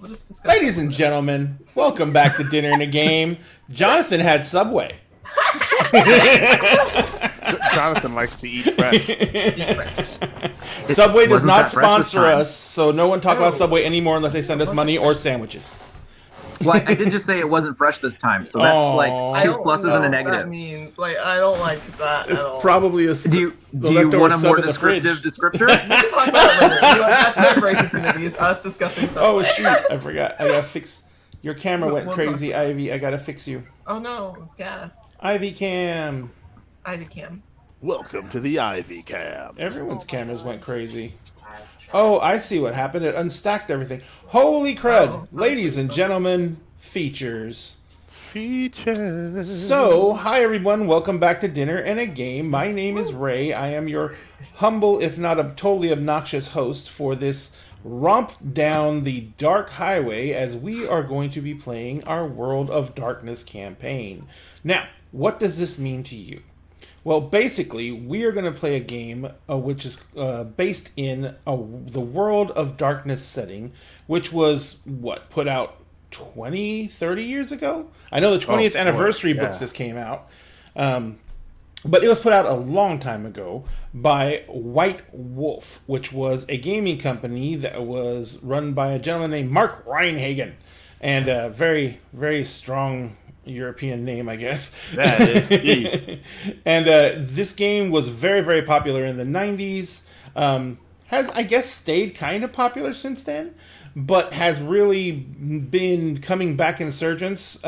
We'll just discuss. Ladies and gentlemen, welcome back to Dinner and a Game. Jonathan had Subway. Jonathan likes to eat fresh. Subway does not fresh this sponsor time? us, so no one talk about Subway anymore unless they send us money or sandwiches. Well, I did just say it wasn't fresh this time, so that's Oh. like I two don't pluses know and a what negative. that means. Like, I don't like that It's at all. probably a Do you leftover want a sub more in the fridge. descriptive descriptor? We can talk about it later. You know, that's what break is going to be, is us discussing something. Oh shoot! I forgot. I gotta fix. Your camera went We'll crazy, talk. Ivy. I gotta fix you. Oh no, gas. Ivy cam. Ivy Cam. Welcome to the Ivy Cam. Everyone's cameras went crazy. Oh, I see what happened. It unstacked everything. Holy crud! Oh, Ladies and gentlemen, features. Features. So, hi everyone, welcome back to Dinner and a Game. My name is Ray. I am your humble, if not a totally obnoxious host for this romp down the dark highway as we are going to be playing our World of Darkness campaign. Now, what does this mean to you? Well, basically, we are going to play a game which is based in the World of Darkness setting, which was, put out 20, 30 years ago? I know the 20th anniversary books just came out. But it was put out a long time ago by White Wolf, which was a gaming company that was run by a gentleman named Mark Reinhagen. And a very, very strong European name, I guess. That is. Geez. And this game was very, very popular in the 90s. Has, I guess, stayed kind of popular since then, but has really been coming back insurgence,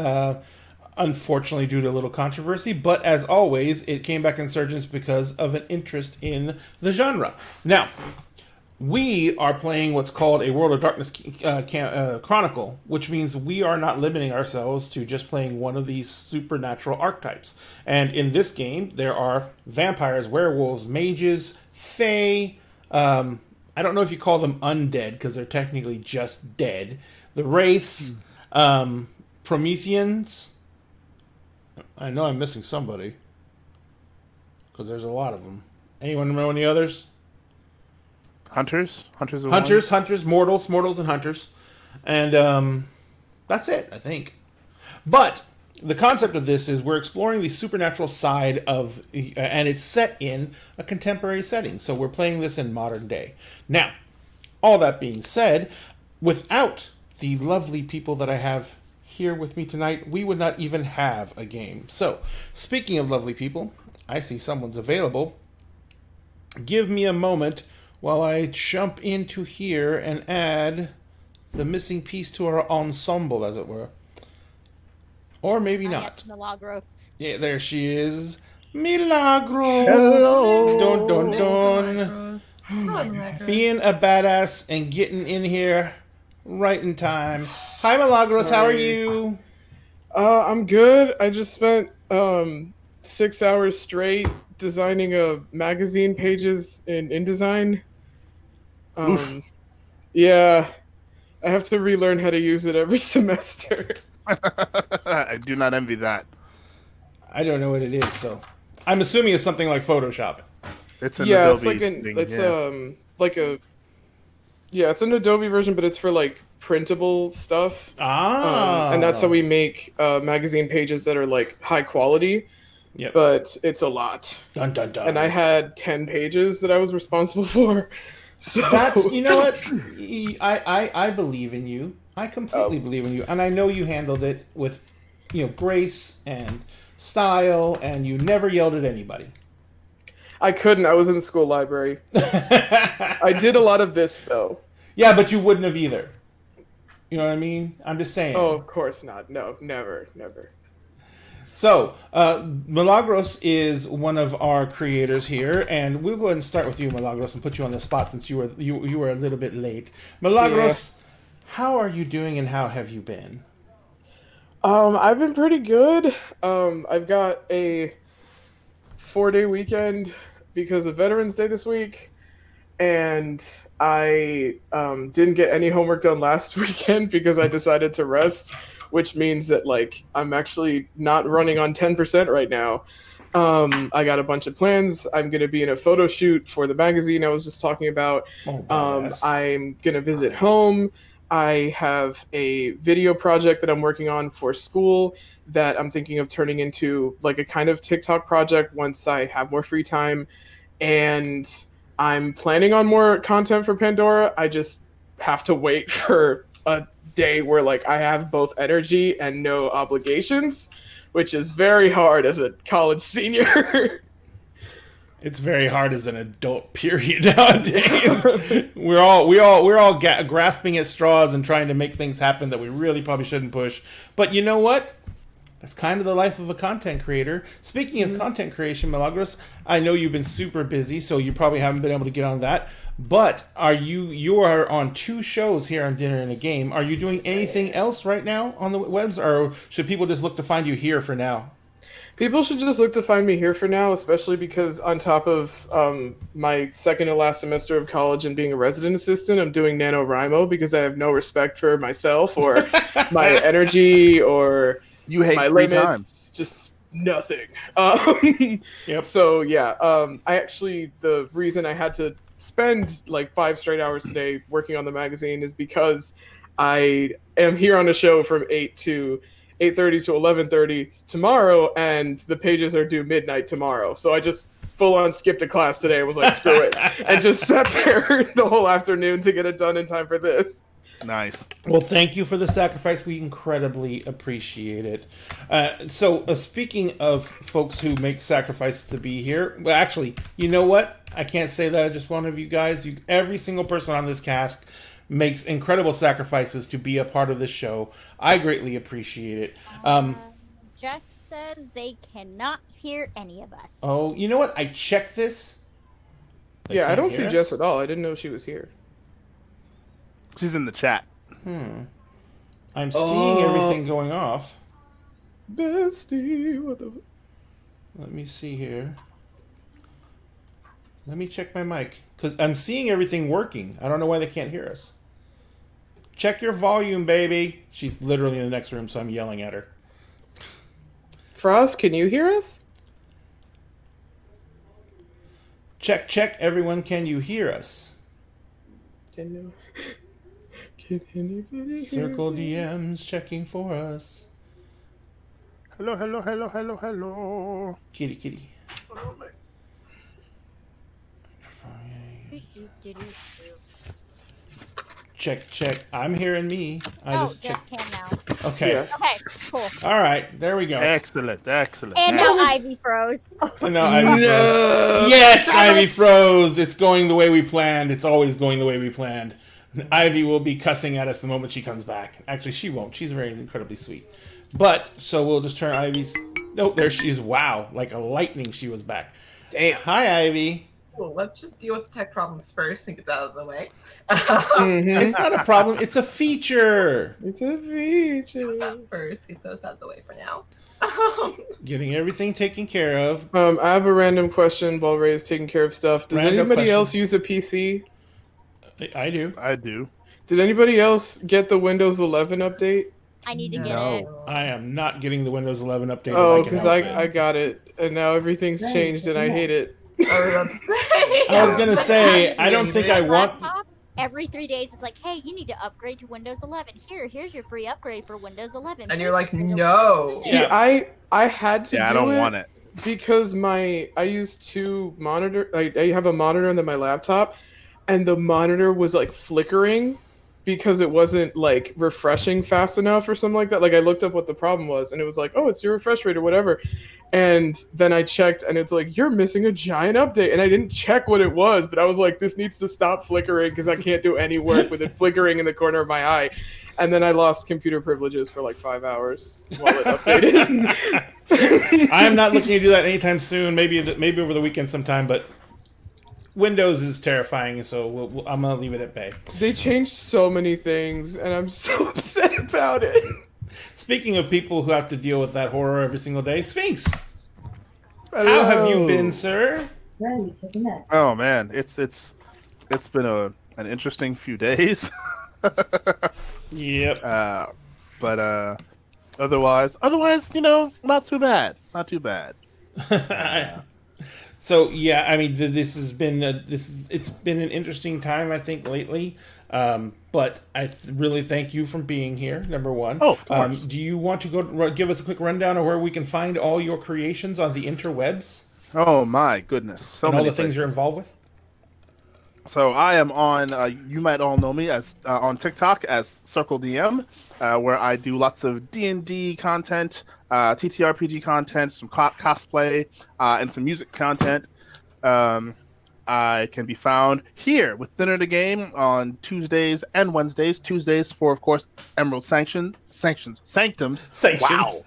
unfortunately due to a little controversy. But as always, it came back insurgence because of an interest in the genre. Now, we are playing what's called a World of Darkness Chronicle, which means we are not limiting ourselves to just playing one of these supernatural archetypes. And in this game, there are vampires, werewolves, mages, fae. I don't know if you call them undead, because they're technically just dead. The wraiths, Prometheans. I know I'm missing somebody, because there's a lot of them. Anyone know any others? Hunters? Hunters, Mortals, and hunters. And that's it, I think. But the concept of this is we're exploring the supernatural side of, and it's set in a contemporary setting. So we're playing this in modern day. Now, all that being said, without the lovely people that I have here with me tonight, we would not even have a game. So, speaking of lovely people, I see someone's available. Give me a moment while I jump into here and add the missing piece to our ensemble, as it were. Or maybe not. Milagros. Yeah, there she is. Milagros! Hello! Dun, dun, dun. Milagros. Hi, Milagros. Being a badass and getting in here right in time. Hi, Milagros, how are you? I'm good. I just spent 6 hours straight designing magazine pages in InDesign. Yeah, I have to relearn how to use it every semester. I do not envy that. I don't know what it is, so I'm assuming it's something like Photoshop. It's an Yeah, Adobe it's like thing. it's an Adobe version, but it's for like printable stuff. And that's how we make magazine pages that are like high quality. Yep. But it's a lot. Dun, dun, dun. And I had 10 pages that I was responsible for. So That's, you know what? I believe in you. I completely believe in you. And I know you handled it with, grace and style, and you never yelled at anybody. I couldn't. I was in the school library. I did a lot of this, though. Yeah, but you wouldn't have either. You know what I mean? I'm just saying. Oh, of course not. No, never. So, Milagros is one of our creators here, and we'll go ahead and start with you, Milagros, and put you on the spot since you were a little bit late. Milagros, How are you doing, and how have you been? I've been pretty good. I've got a 4-day weekend because of Veterans Day this week, and I didn't get any homework done last weekend because I decided to rest, which means that I'm actually not running on 10% right now. I got a bunch of plans. I'm going to be in a photo shoot for the magazine I was just talking about. Oh, I'm going to visit home. I have a video project that I'm working on for school that I'm thinking of turning into like a kind of TikTok project once I have more free time. And I'm planning on more content for Pandora. I just have to wait for a day where like I have both energy and no obligations, which is very hard as a college senior. It's very hard as an adult, period. Nowadays, we're all grasping at straws and trying to make things happen that we really probably shouldn't push. But you know what? That's kind of the life of a content creator. Speaking of content creation, Milagros, I know you've been super busy, so you probably haven't been able to get on that. But you are on 2 shows here on Dinner and a Game. Are you doing anything else right now on the webs, or should people just look to find you here for now? People should just look to find me here for now, especially because on top of my second to last semester of college and being a resident assistant, I'm doing NaNoWriMo because I have no respect for myself or my energy or You hate my free limits. time. Just nothing. Yep. So yeah, I actually, the reason I had to spend like 5 straight hours today working on the magazine is because I am here on a show from 8:30 to 11:30 tomorrow, and the pages are due midnight tomorrow. So I just full on skipped a class today and was like, screw it, and just sat there the whole afternoon to get it done in time for this. Nice. Well, thank you for the sacrifice. We incredibly appreciate it. So, speaking of folks who make sacrifices to be here, well, actually, you know what? I can't say that. I just one of you guys. Every single person on this cast makes incredible sacrifices to be a part of this show. I greatly appreciate it. Jess says they cannot hear any of us. Oh, you know what? I checked this. They Yeah, I can't don't hear see us? Jess at all. I didn't know she was here. She's in the chat. I'm seeing everything going off. Bestie, what the... Let me see here. Let me check my mic. Because I'm seeing everything working. I don't know why they can't hear us. Check your volume, baby. She's literally in the next room, so I'm yelling at her. Frost, can you hear us? Check, check, everyone. Can you hear us? Can anybody hear Circle me? DMs checking for us. Hello, hello, hello, hello, hello. Kitty, kitty. Check, check. I'm hearing me. I Oh, just Jess checked. can now. Okay. Yeah. Okay, cool. All right. There we go. Excellent, excellent. And now Ivy froze. And now Ivy froze. Yes, Ivy froze. It's going the way we planned. It's always going the way we planned. Ivy will be cussing at us the moment she comes back. Actually, she won't. She's very incredibly sweet. But, so we'll just turn Ivy's... Oh, there she is. Wow. Like a lightning, she was back. Damn. Hi, Ivy. Cool, let's just deal with the tech problems first and get that out of the way. It's not a problem. It's a feature. It's a feature. First, get those out of the way for now. Getting everything taken care of. I have a random question while Ray is taking care of stuff. Does Random anybody question. else use a PC? I do. I do. Did anybody else get the Windows 11 update? I need to get No. it. I am not getting the Windows 11 update. Oh, if I can because help it. I got it, and now everything's changed, and I hate it. I was gonna say, I don't think I want... Laptop, every 3 days, it's like, hey, you need to upgrade to Windows 11. Here's your free upgrade for Windows 11. And you're like, no. See, Yeah. I had to Yeah, do I don't it want it. because I use 2 monitor. I have a monitor and then my laptop, and the monitor was like flickering because it wasn't like refreshing fast enough or something like that. Like I looked up what the problem was, and it was like, oh, it's your refresh rate or whatever. And then I checked, and it's like, you're missing a giant update. And I didn't check what it was, but I was like, this needs to stop flickering because I can't do any work with it flickering in the corner of my eye. And then I lost computer privileges for like 5 hours while it updated. I am not looking to do that anytime soon. Maybe over the weekend sometime, but Windows is terrifying, so I'm going to leave it at bay. They changed so many things, and I'm so upset about it. Speaking of people who have to deal with that horror every single day, Sphinx, how have you been, sir? Oh man, it's been an interesting few days. Yep. But otherwise, not too bad. Not too bad. So yeah, I mean, this has been it's been an interesting time, I think, lately. But I really thank you for being here, number one. Oh, of course. Do you want to go give us a quick rundown of where we can find all your creations on the interwebs? Oh my goodness! So and all many the things places. you're involved with? So I am on. You might all know me as on TikTok as Circle DM, where I do lots of D&D content, TTRPG content, some cosplay, and some music content. I can be found here with Dinner to Game on Tuesdays and Wednesdays. Tuesdays for, of course, Sanctums. Sanctions. Wow.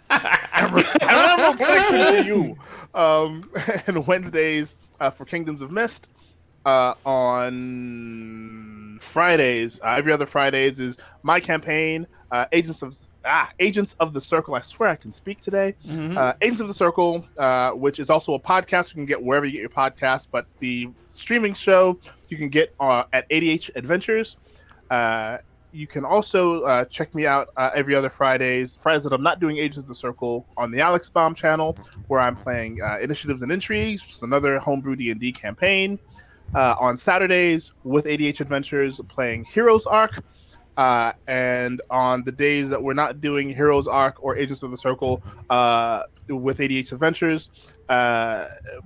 Emerald Sanction for you. And Wednesdays for Kingdoms of Mist. On Fridays, every other Fridays is my campaign, Agents of the Circle. I swear I can speak today. Agents of the Circle, which is also a podcast you can get wherever you get your podcast, but the streaming show you can get at ADH Adventures. You can also check me out every other Fridays that I'm not doing Agents of the Circle, on the Alex Baum channel, where I'm playing Initiatives and Intrigues, which is another homebrew D&D campaign. On Saturdays with ADH Adventures, playing Heroes Arc, and on the days that we're not doing Heroes Arc or Agents of the Circle with ADH Adventures,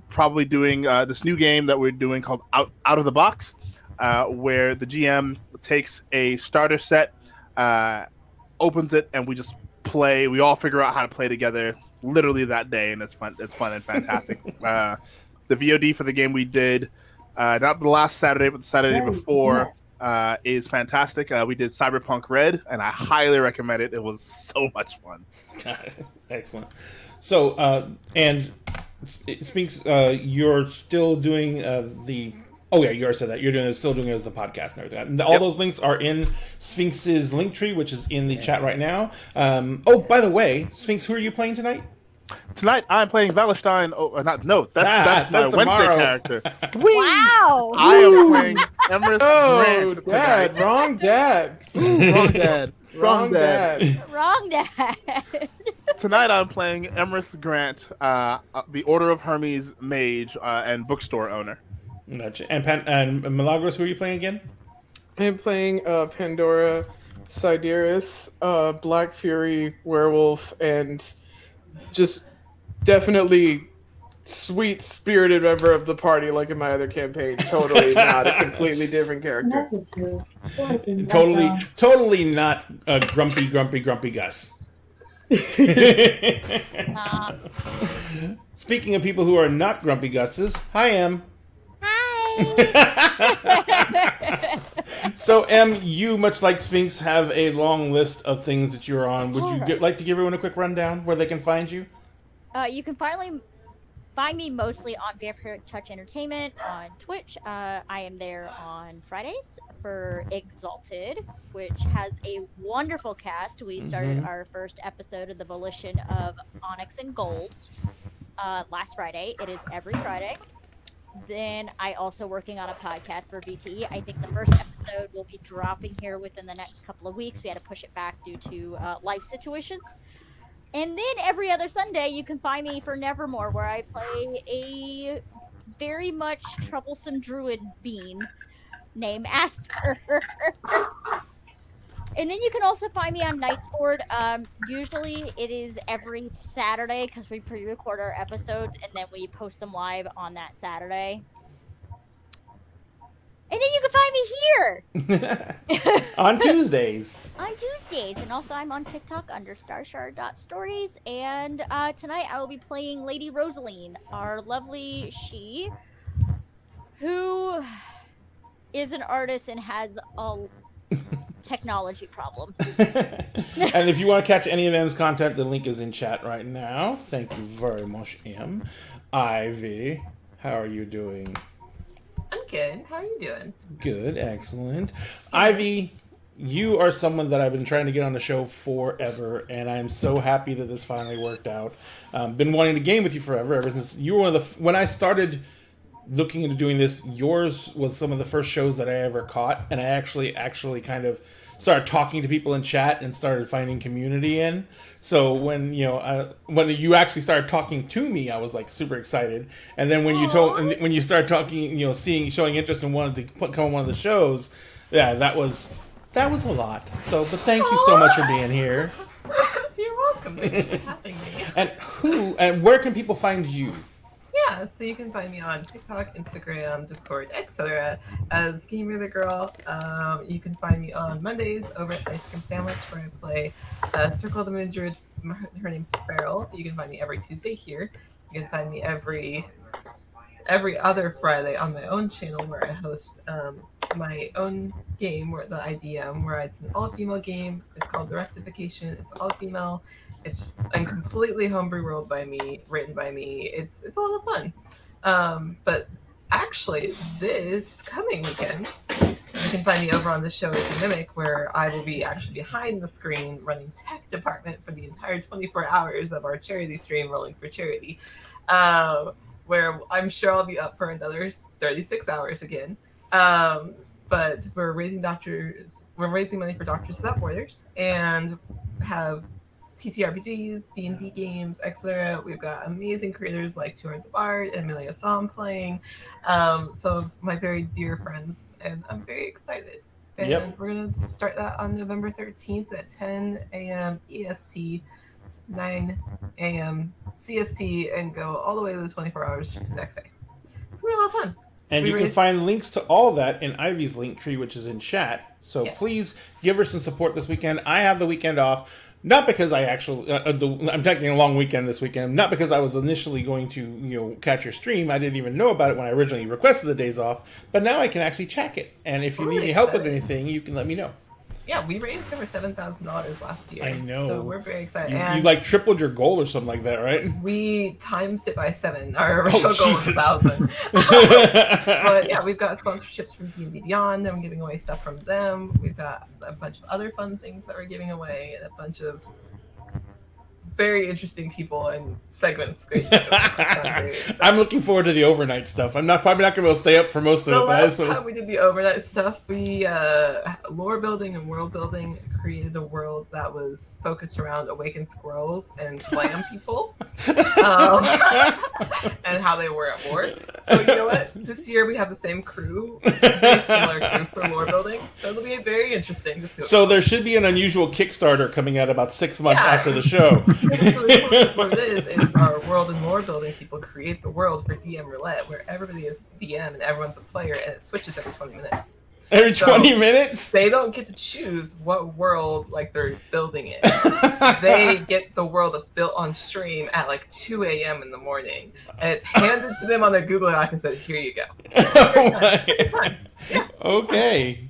probably doing this new game that we're doing called Out of the Box, where the GM takes a starter set, opens it, and we just play. We all figure out how to play together literally that day, and it's fun. It's fun and fantastic. The VOD for the game we did. Not the last Saturday, but the Saturday before is fantastic. We did Cyberpunk Red, and I highly recommend it. It was so much fun. Excellent. So, and it speaks. You're still doing the. Oh yeah, you already said that. You're still doing it as the podcast and everything. And all those links are in Sphinx's link tree, which is in the chat right now. Oh, by the way, Sphinx, who are you playing tonight? Tonight I'm playing Valestein. That's my Wednesday tomorrow. character. Wow! I am playing Emrys Dad, Grant tonight. wrong dad. Wrong dad. Wrong dad. Wrong, Dad. Tonight I'm playing Emrys Grant, the Order of Hermes mage and bookstore owner. Gotcha. And Milagros, who are you playing again? I'm playing Pandora, Sideris, Black Fury, Werewolf, and just definitely sweet spirited member of the party like in my other campaign. Totally not a completely different character. Totally not grumpy Gus. Speaking of people who are not grumpy Gus's, hi Em. Hi. So Em, you, much like Sphinx, have a long list of things that you're on. Would you like to give everyone a quick rundown where they can find you? You can find me mostly on Vampiric Touch Entertainment on Twitch. I am there on Fridays for Exalted, which has a wonderful cast. We started our first episode of the Volition of Onyx and Gold last Friday. It is every Friday. Then I also working on a podcast for VT. I think the first episode will be dropping here within the next couple of weeks. We had to push it back due to life situations. And then every other Sunday, you can find me for Nevermore, where I play a very much troublesome druid bean named Aster. And then you can also find me on Nightsport. Usually it is every Saturday because we pre-record our episodes and then we post them live on that Saturday. And then you can find me here! On Tuesdays. On Tuesdays. And also I'm on TikTok under starshard.stories. And tonight I will be playing Lady Rosaline, our lovely she, who is an artist and has a technology problem. And if you want to catch any of M's content, the link is in chat right now. Thank you very much, M. Ivy, how are you doing? I'm good. How are you doing? Good, excellent. Ivy, you are someone that I've been trying to get on the show forever, and I'm so happy that this finally worked out. Been wanting to game with you forever, ever since you were one of the... When I started looking into doing this, yours was some of the first shows that I ever caught, and I actually kind of started talking to people in chat and started finding community in. So when you actually started talking to me, I was like super excited. And then when you started talking, showing interest and wanted to come on one of the shows, Yeah, that was a lot. So, but thank you so much for being here. You're welcome. Thanks for having me. And where can people find you? Yeah, so you can find me on TikTok, Instagram, Discord, etc. as Gamer the Girl. You can find me on Mondays over at Ice Cream Sandwich, where I play Circle of the Moon Druid. Her name's Farrell. You can find me every Tuesday here. You can find me every other Friday on my own channel, where I host my own game, where the IDM, where it's an all-female game. It's called The Rectification. It's all-female. It's a completely homebrew world by me, written by me. It's a lot of fun. But actually, this coming weekend, you can find me over on the show as a Mimic, where I will be actually behind the screen running tech department for the entire 24 hours of our charity stream, Rolling for Charity, where I'm sure I'll be up for another 36 hours again. But we're raising money for Doctors Without Borders, and have TTRPGs, D&D games, etc. We've got amazing creators like Turin the Bard and Amelia Som playing, some of my very dear friends, and I'm very excited. And we're going to start that on November 13th at 10 a.m. EST, 9 a.m. CST, and go all the way to the 24 hours to the next day. It's going to be a lot of fun. And you can find links to all that in Ivy's link tree, which is in chat. So please give her some support this weekend. I have the weekend off, not because I actually I'm taking a long weekend this weekend. Not because I was initially going to catch your stream. I didn't even know about it when I originally requested the days off. But now I can actually check it. And if you need any help with anything, you can let me know. Yeah, we raised over $7,000 last year. I know. So we're very excited. You like tripled your goal or something like that, right? We times it by 7. Our original goal was 1,000. But yeah, we've got sponsorships from D&D Beyond, and we're giving away stuff from them. We've got a bunch of other fun things that we're giving away, and a bunch of very interesting people and segments. Great. I'm looking forward to the overnight stuff. I'm probably not going to be able to stay up for most of it. The last time we did the overnight stuff, we lore building and world building created a world that was focused around awakened squirrels and clam people, and how they were at war. So you know what? This year we have the same crew, very similar crew for lore building. So it'll be very interesting to see. So there should be an unusual Kickstarter coming out about 6 months after the show. That's what it is our world and lore building people create the world for DM Roulette, where everybody is DM and everyone's a player, and it switches every 20 minutes. Every 20 minutes? They don't get to choose what world they're building it. They get the world that's built on stream at 2 a.m. in the morning, and it's handed to them on their Google Doc and said, "Here you go." It's time. Yeah. Okay.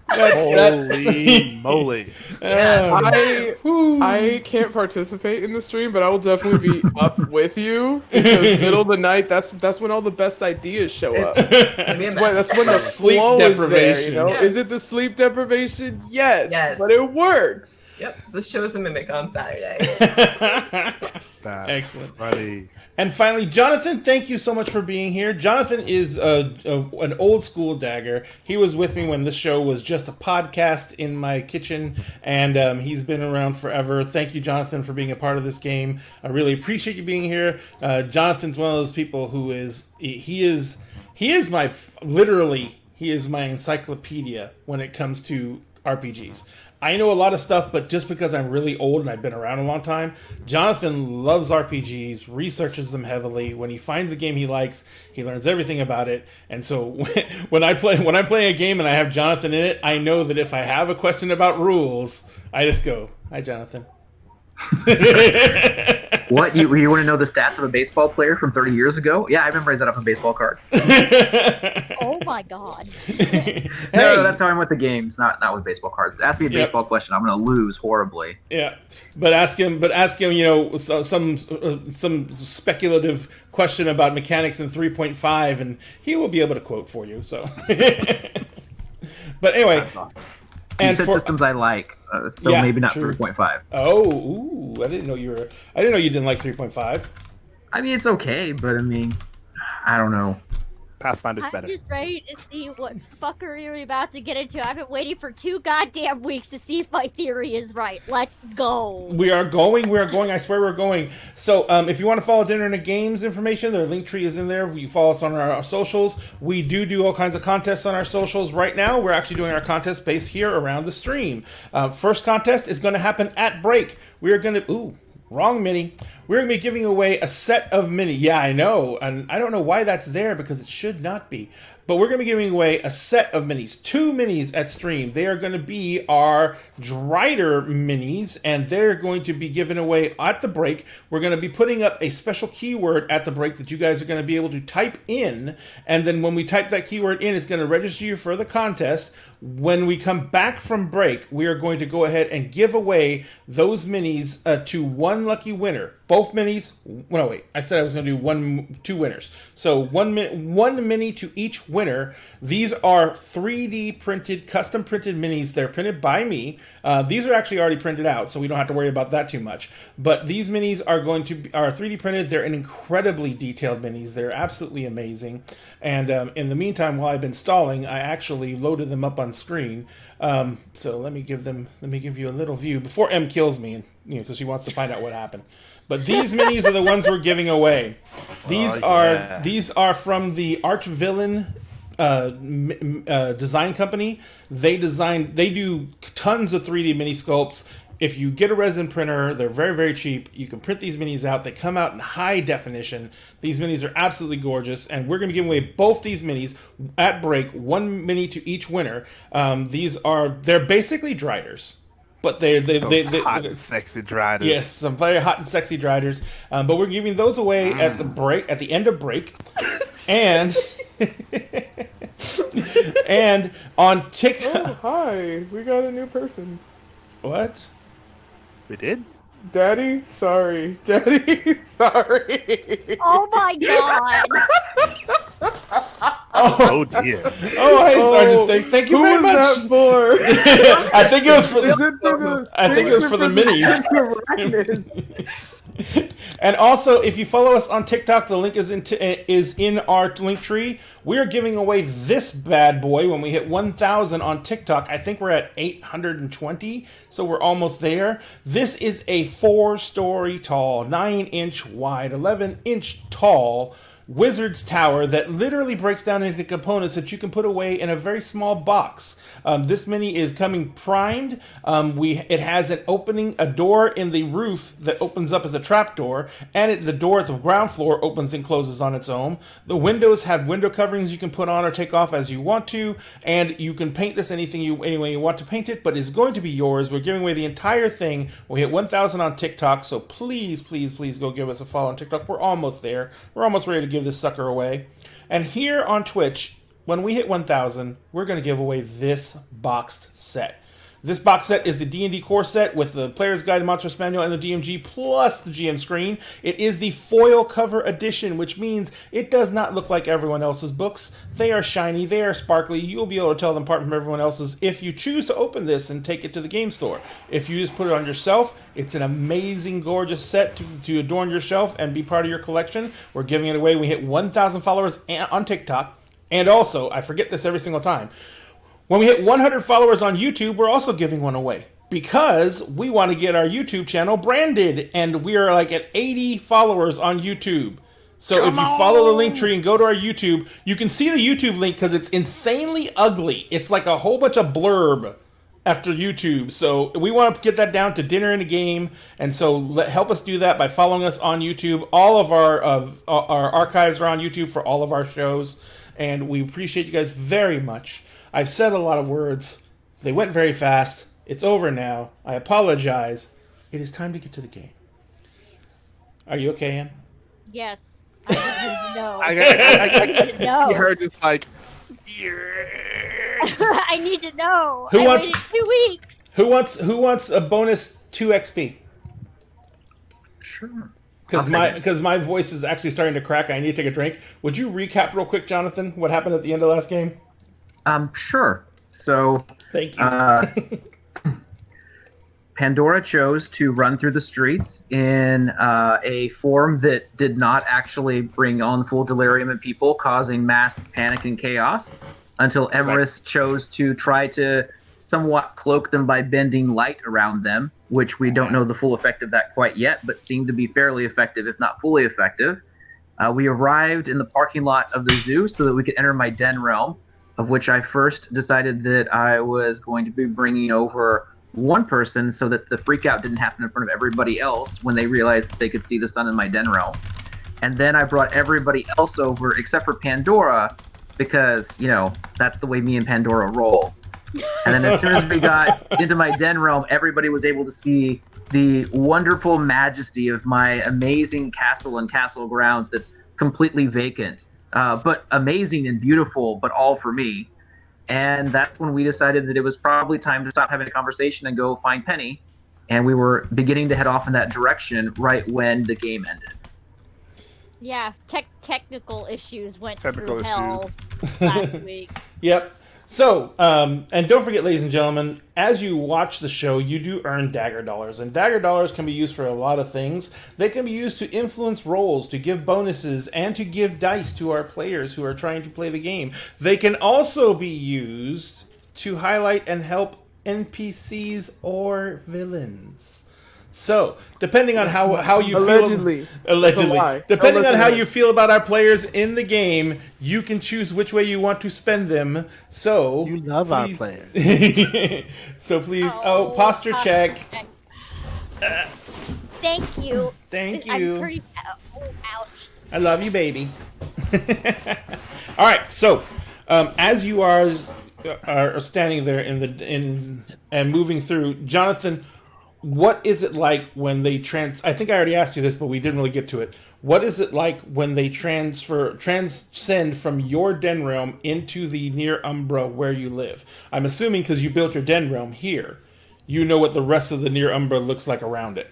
Holy moly! I can't participate in the stream, but I will definitely be up with you, because middle of the night, that's when all the best ideas show up. That's when the sleep flow deprivation. is there. Yeah. Is it the sleep deprivation? Yes. But it works. Yep. This show is a Mimic on Saturday. That's excellent. Funny. And finally, Jonathan, thank you so much for being here. Jonathan is an old school dagger. He was with me when this show was just a podcast in my kitchen, and he's been around forever. Thank you, Jonathan, for being a part of this game. I really appreciate you being here. Jonathan's one of those people who he is my encyclopedia when it comes to RPGs. I know a lot of stuff, but just because I'm really old and I've been around a long time, Jonathan loves RPGs, researches them heavily. When he finds a game he likes, he learns everything about it. And so when I'm playing a game and I have Jonathan in it, I know that if I have a question about rules, I just go, "Hi, Jonathan." What, you want to know the stats of a baseball player from 30 years ago? Yeah, I memorize that off a baseball card. Oh my god. No, that's how I'm with the games, not with baseball cards. Ask me a baseball question, I'm going to lose horribly. Yeah, but ask him, some speculative question about mechanics in 3.5, and he will be able to quote for you. So, but anyway. And for systems I like, so maybe not 3.5. Oh, ooh, I didn't know you didn't like 3.5. I mean, it's okay, but I don't know. Pathfinder's I'm better. just ready to see what fuckery you're about to get into. I've been waiting for 2 goddamn weeks to see if my theory is right. Let's go. We are going. I swear we're going. So if you want to follow Dinner and a Games information, their link tree is in there. You follow us on our socials. We do all kinds of contests on our socials. Right now, we're actually doing our contest based here around the stream. First contest is going to happen at break. We are going to... Wrong mini. We're going to be giving away a set of mini. Yeah, I know. And I don't know why that's there because it should not be. But we're going to be giving away a set of minis. 2 minis at stream. They are going to be our Drider minis. And they're going to be given away at the break. We're going to be putting up a special keyword at the break that you guys are going to be able to type in. And then when we type that keyword in, it's going to register you for the contest. When we come back from break, we are going to go ahead and give away those minis to one lucky winner. Both minis. No, wait. I said I was going to do 2 winners. So one mini to each winner. These are 3D printed, custom printed minis. They're printed by me. These are actually already printed out, so we don't have to worry about that too much. But these minis are are 3D printed. They're incredibly detailed minis. They're absolutely amazing. And in the meantime, while I've been stalling, I actually loaded them up on screen. So let me give you a little view before M kills me, because she wants to find out what happened. But these minis are the ones we're giving away. These are from the Arch Villain design company. They do tons of 3D mini sculpts. If you get a resin printer, they're very, very cheap. You can print these minis out. They come out in high definition. These minis are absolutely gorgeous, and we're going to give away both these minis at break, 1 mini to each winner. They're basically Driders. But they're hot and sexy Driders. Yes, some very hot and sexy Driders. But we're giving those away at the end of break. And and on TikTok. Oh, hi. We got a new person. What? We did? Daddy, sorry. Daddy, sorry. Oh my god. Oh dear. Oh, hi, Sergeant Steak. Thank you very much. Who was that for? I think it was for the minis. And also, if you follow us on TikTok, the link is in our link tree. We are giving away this bad boy when we hit 1,000 on TikTok. I think we're at 820, so we're almost there. This is a 4-story tall, 9-inch wide, 11-inch tall Wizard's Tower that literally breaks down into components that you can put away in a very small box. This mini is coming primed. It has a door in the roof that opens up as a trapdoor, and the door at the ground floor opens and closes on its own. The windows have window coverings you can put on or take off as you want to, and you can paint this any way you want to paint it, but it's going to be yours. We're giving away the entire thing. We hit 1,000 on TikTok, so please, please, please go give us a follow on TikTok. We're almost there. We're almost ready to give this sucker away. And here on Twitch, when we hit 1,000, we're going to give away this boxed set. This box set is the D&D core set with the Player's Guide, Monstrous Manual, and the DMG, plus the GM screen. It is the foil cover edition, which means it does not look like everyone else's books. They are shiny, they are sparkly. You'll be able to tell them apart from everyone else's if you choose to open this and take it to the game store. If you just put it on your shelf, it's an amazing, gorgeous set to adorn your shelf and be part of your collection. We're giving it away. We hit 1,000 followers on TikTok. And also, I forget this every single time, when we hit 100 followers on YouTube, we're also giving one away. Because we want to get our YouTube channel branded. And we are like at 80 followers on YouTube. So if you follow the link tree and go to our YouTube, you can see the YouTube link because it's insanely ugly. It's like a whole bunch of blurb after YouTube. So we want to get that down to Dinner and a Game. And so help us do that by following us on YouTube. All of our archives are on YouTube for all of our shows. And we appreciate you guys very much. I've said a lot of words. They went very fast. It's over now. I apologize. It is time to get to the game. Are you okay, Ann? Yes. I just need to know. I need to know. heard just like... I need to know. Who I wants- waited 2 weeks. Who wants a bonus 2 XP? Sure. Because my voice is actually starting to crack. I need to take a drink. Would you recap real quick, Jonathan, what happened at the end of last game? Sure. So, Thank you. Pandora chose to run through the streets in a form that did not actually bring on full delirium in people, causing mass panic and chaos, until Everest chose to try to somewhat cloak them by bending light around them, which we don't know the full effect of that quite yet, but seemed to be fairly effective, if not fully effective. We arrived in the parking lot of the zoo so that we could enter my den realm, of which I first decided that I was going to be bringing over one person so that the freak out didn't happen in front of everybody else when they realized that they could see the sun in my den realm. And then I brought everybody else over except for Pandora because, you know, that's the way me and Pandora roll. And then as soon as we got into my den realm, everybody was able to see the wonderful majesty of my amazing castle and castle grounds that's completely vacant, but amazing and beautiful, but all for me. And that's when we decided that it was probably time to stop having a conversation and go find Penny. And we were beginning to head off in that direction right when the game ended. Yeah, technical issues went Technical through hell last week. Yep. So, and don't forget, ladies and gentlemen, as you watch the show, you do earn dagger dollars. And dagger dollars can be used for a lot of things. They can be used to influence rolls, to give bonuses, and to give dice to our players who are trying to play the game. They can also be used to highlight and help NPCs or villains. So, depending on how you allegedly. depending on how you feel about our players in the game, you can choose which way you want to spend them. So you love our players. So please, posture check. Thank you. Thank I'm you. pretty. Ouch. I love you, baby. All right. So, as you are standing there and moving through, Jonathan, what is it like when they I think I already asked you this, but we didn't really get to it. What is it like when they transcend from your den realm into the near Umbra where you live? I'm assuming because you built your den realm here, you know what the rest of the near Umbra looks like around it.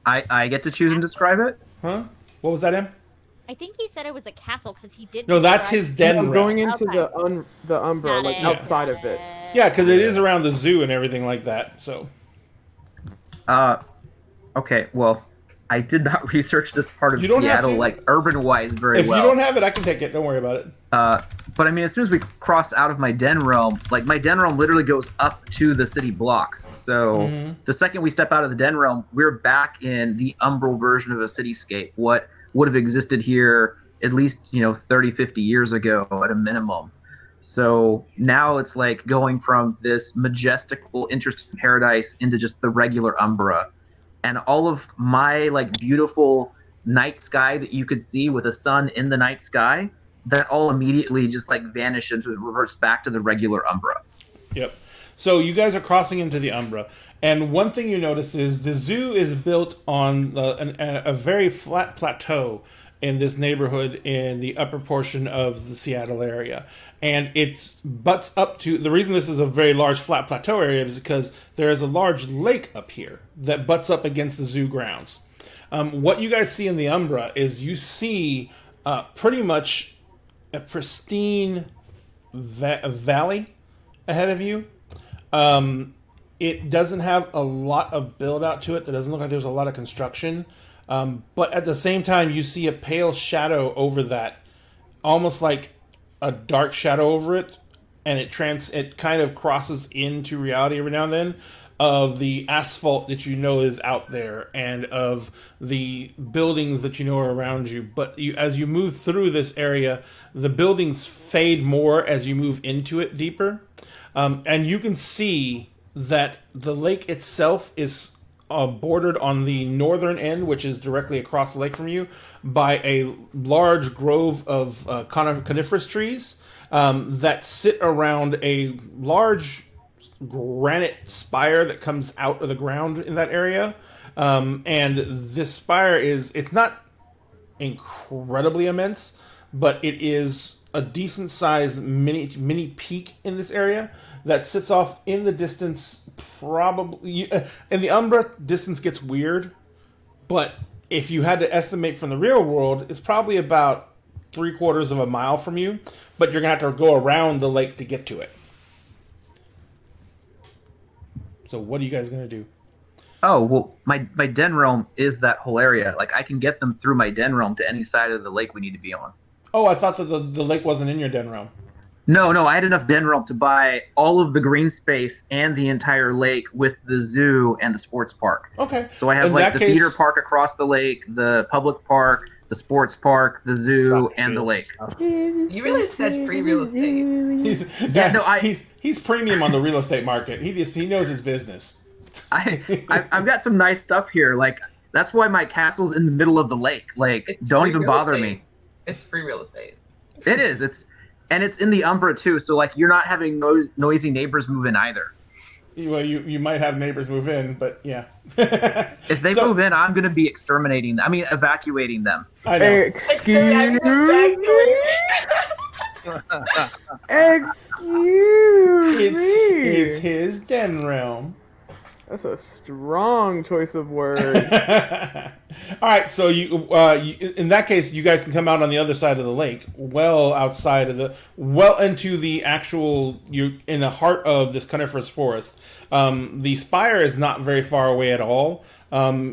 I get to choose and describe it? Huh? What was that, Em? I think he said it was a castle because he did. No, that's his den realm. Going into the Umbra, like outside of it. Yeah, because it is around the zoo and everything like that. So. Okay, well, I did not research this part of Seattle, like, urban-wise very well. If you don't have it, I can take it. Don't worry about it. But, I mean, as soon as we cross out of my den realm, like, my den realm literally goes up to the city blocks. So, the second we step out of the den realm, we're back in the umbral version of a cityscape. What would have existed here at least, 30, 50 years ago at a minimum. So now it's like going from this majestical, interesting paradise into just the regular Umbra. And all of my like beautiful night sky that you could see with a sun in the night sky, that all immediately just like vanishes and reverts back to the regular Umbra. Yep. So you guys are crossing into the Umbra. And one thing you notice is the zoo is built on a very flat plateau in this neighborhood in the upper portion of the Seattle area. And it butts up to... The reason this is a very large flat plateau area is because there is a large lake up here that butts up against the zoo grounds. What you guys see in the Umbra is you see pretty much a pristine valley ahead of you. It doesn't have a lot of build out to it. There doesn't look like there's a lot of construction. But at the same time, you see a pale shadow over that, almost like a dark shadow over it, and it kind of crosses into reality every now and then of the asphalt that you know is out there and of the buildings that you know are around you. But as you move through this area, the buildings fade more as you move into it deeper, and you can see that the lake itself is bordered on the northern end, which is directly across the lake from you, by a large grove of coniferous trees that sit around a large granite spire that comes out of the ground in that area. And this spire it's not incredibly immense, but it is a decent sized mini peak in this area that sits off in the distance. Probably in the Umbra, distance gets weird, but if you had to estimate from the real world, it's probably about 3/4 of a mile from you, but you're gonna have to go around the lake to get to it. So what are you guys gonna do? Oh, well, my den realm is that whole area. Like, I can get them through my den realm to any side of the lake we need to be on. Oh, I thought that the lake wasn't in your den realm. No, I had enough den realm to buy all of the green space and the entire lake with the zoo and the sports park. Okay. So I have In like that the case- theater park across the lake, the public park, the sports park, the zoo, and the lake. You really said free real estate. He's premium on the real estate market. He knows his business. I've got some nice stuff here. Like, that's why my castle's in the middle of the lake. Like, It's don't free even real bother estate. me. It's free real estate. It is. It's in the Umbra too. So like, you're not having noisy neighbors move in either. Well, you might have neighbors move in, but yeah. If they move in, I'm going to be evacuating them. I know. Excuse me. It's his den realm. That's a strong choice of words. All right, so you in that case, you guys can come out on the other side of the lake, well into the actual, you're in the heart of this coniferous forest. The spire is not very far away at all.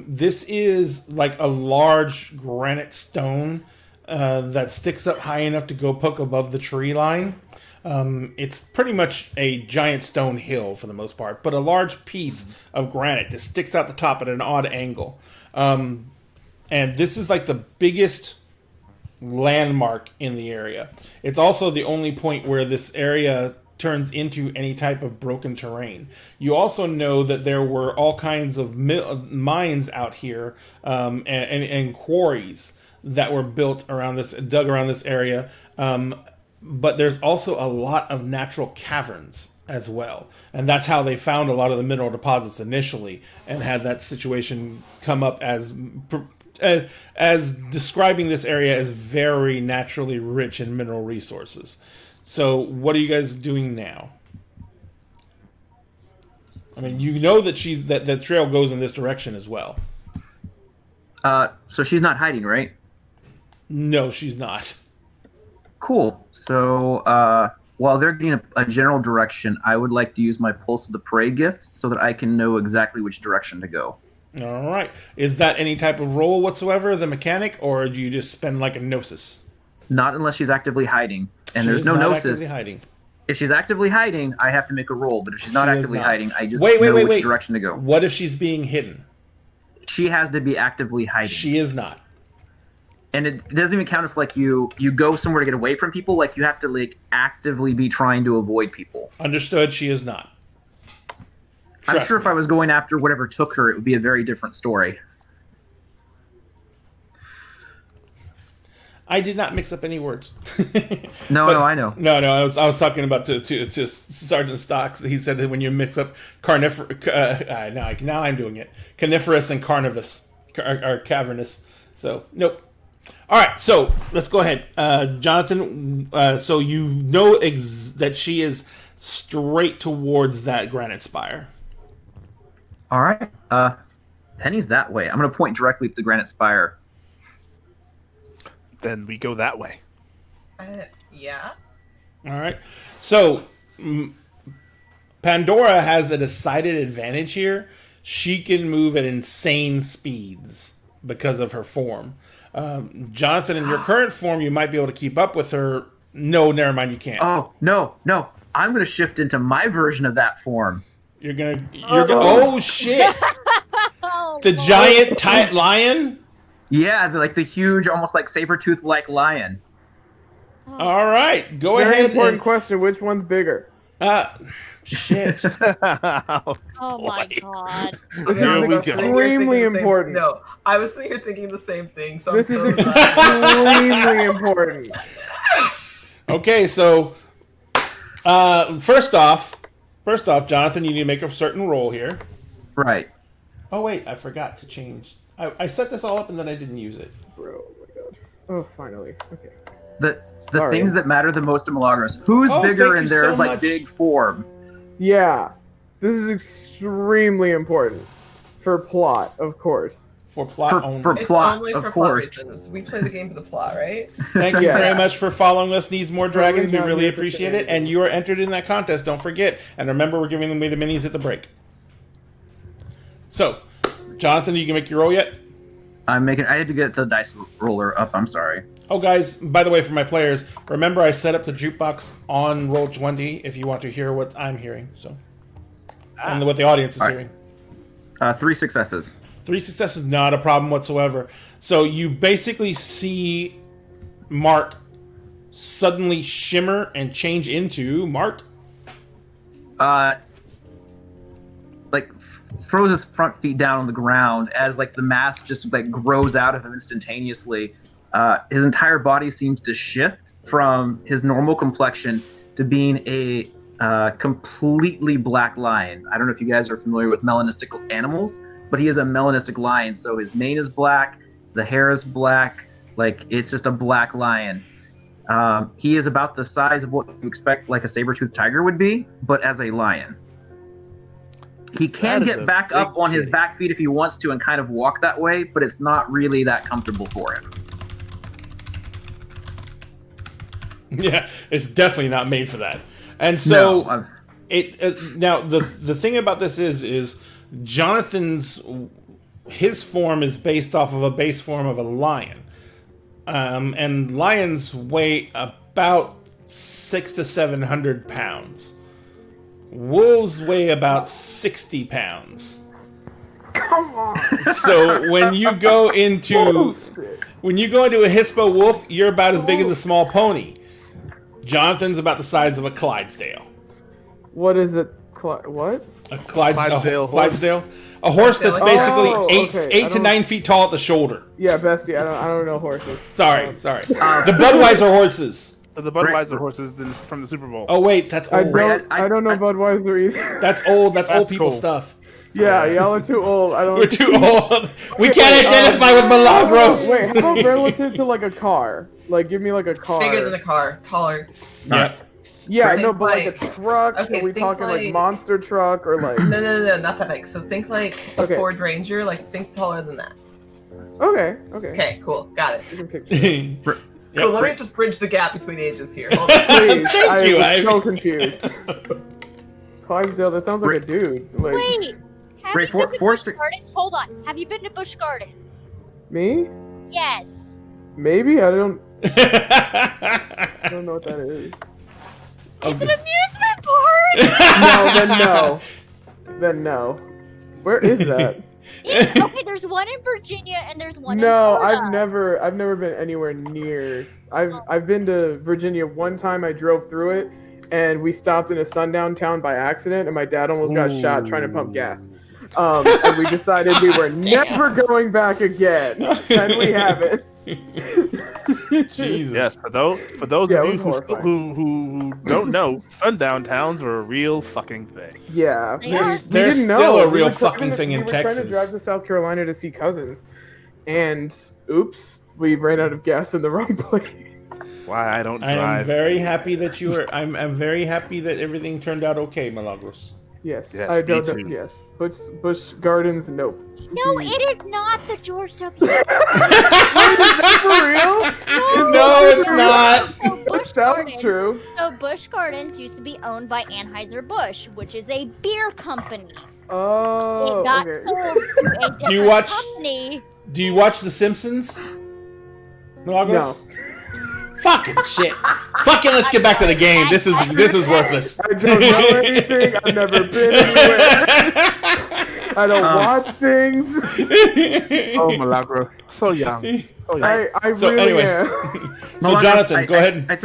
This is like a large granite stone that sticks up high enough to go poke above the tree line. It's pretty much a giant stone hill for the most part, but a large piece of granite that sticks out the top at an odd angle. And this is like the biggest landmark in the area. It's also the only point where this area turns into any type of broken terrain. You also know that there were all kinds of mines out here, and quarries that were dug around this area. But there's also a lot of natural caverns as well. And that's how they found a lot of the mineral deposits initially, and had that situation come up as describing this area as very naturally rich in mineral resources. So what are you guys doing now? I mean, you know that that the trail goes in this direction as well. So she's not hiding, right? No, she's not. Cool. So while they're getting a general direction, I would like to use my Pulse of the Prey gift so that I can know exactly which direction to go. All right. Is that any type of roll whatsoever, the mechanic, or do you just spend like a gnosis? Not unless she's actively hiding. And She there's is no not gnosis. actively hiding. If she's actively hiding, I have to make a roll. But if she's not She is actively not. hiding, I just Wait, know which wait. direction to go. What if she's being hidden? She has to be actively hiding. She is not. And it doesn't even count if like you go somewhere to get away from people. Like, you have to like actively be trying to avoid people. Understood, she is not. I'm sure me. if I was going after whatever took her, it would be a very different story. I did not mix up any words. No, I know. No, I was talking about to Sergeant Stocks. He said that when you mix up now I'm doing it. Coniferous and carnivorous, or cavernous. So nope. All right, so let's go ahead, Jonathan. So you know that she is straight towards that granite spire. All right. Penny's that way. I'm going to point directly at the granite spire. Then we go that way. Yeah. All right. So Pandora has a decided advantage here. She can move at insane speeds because of her form. Jonathan, in your current form, you might be able to keep up with her. No, never mind, you can't. Oh, no. I'm going to shift into my version of that form. You're gonna. Oh shit! Oh, The Lord. giant tight lion. Yeah, like the huge, almost like saber-tooth-like lion. All right, go Very ahead. important question. Which one's bigger? Shit. Oh my god. This Here is we go. extremely important. No, I was sitting here thinking the same thing. So This I'm is so glad. extremely important. Okay, so first off, Jonathan, you need to make a certain roll here. Right. Oh wait, I forgot to change. I set this all up and then I didn't use it. Bro, oh my god. Oh, finally. Okay. The Sorry. things that matter the most to Milagros. Who's Oh, bigger thank in you their so like much. big form? Yeah. This is extremely important. For plot, of course. For plot For- only. for It's plot, only of for plot course. reasons. We play the game for the plot, right? Thank you Yeah. very much for following us. Needs More Dragons. We not really here for appreciate it. shenanigans. And you are entered in that contest. Don't forget. And remember, we're giving away the minis at the break. So, Jonathan, you can make your roll yet? I had to get the dice roller up. I'm sorry. Oh, guys, by the way, for my players, remember I set up the jukebox on Roll20 if you want to hear what I'm hearing, and what the audience is hearing. 3 successes. 3 successes, not a problem whatsoever. So you basically see Mark suddenly shimmer and change into Mark. Throws his front feet down on the ground as like the mask just like grows out of him instantaneously. His entire body seems to shift from his normal complexion to being a completely black lion. I don't know if you guys are familiar with melanistic animals, but he is a melanistic lion. So his mane is black, the hair is black, like it's just a black lion. He is about the size of what you expect like a saber-toothed tiger would be, but as a lion. He can get back up on his back feet if he wants to and kind of walk that way, but it's not really that comfortable for him. Yeah, it's definitely not made for that. And so now the thing about this is Jonathan's his form is based off of a base form of a lion. And lions weigh about 600 to 700 pounds. Wolves weigh about 60 pounds. Come on. So when you go into a Hispo wolf, you're about as big as a small pony. Jonathan's about the size of a Clydesdale. What is it? What? A Clydesdale. Clydesdale Horse. A horse that's basically okay. 8 to 9 feet tall at the shoulder. Yeah, bestie. I don't know horses. Sorry. The Budweiser horses. The Budweiser horses from the Super Bowl. Oh wait, that's old. I don't know Budweiser either. That's old. That's old people cool. stuff. Yeah, y'all are too old. We're too old. We can't identify with Milagros. Wait, how about relative to like a car? Like, give me like a car. Bigger than a car, taller. Yeah. Yeah, Think no, but like a like- truck. okay, Are we think talking like like- monster truck or like? No, not that big. So think like a Okay. Ford Ranger. Like think taller than that. Okay. Okay, cool, got it. You can picture. Cool. Let me just bridge the gap between ages here. Hold on. Please, Thank you, I'm so Ivy. confused. Clydesdale, that sounds like a dude. Like Wait, have Ray, you been to Forrest- Busch Gardens? Hold on. Have you been to Busch Gardens? me? Yes. Maybe I don't know what that is. It's an amusement park. Then no. Where is that? Okay, there's one in Virginia and there's one No, in Florida. I've never been anywhere near. I've been to Virginia one time. I drove through it, and we stopped in a sundown town by accident, and my dad almost got shot trying to pump gas. And we decided we were never going back again, and we haven't. Jesus. Yes, for those Yeah, of it you was horrifying. who don't know, sundown towns are a real fucking thing. Yeah, They are. There's we didn't still know. a We real were trying fucking to- thing in we were trying to drive Texas. to South Carolina to see cousins, and oops, we ran out of gas in the wrong place. That's why I don't I drive. am very happy that you were. I'm very happy that everything turned out okay, Milagros. Yes, Yes, I me don't. too. Yes, Busch Gardens. Nope. No, it is not the George W. For real? No, it's not. So Busch That was Gardens. true. So Busch Gardens used to be owned by Anheuser-Busch, which is a beer company. Oh, It got okay. sold to a different you watch- company. Do you watch The Simpsons, Milagros? Fucking shit. Fucking let's get back to the game. This is worthless. I don't know anything. I've never been anywhere. I don't watch things. Oh, Milagro, so young. So young. I So really anyway. am. So Milagros, Jonathan, go ahead. And I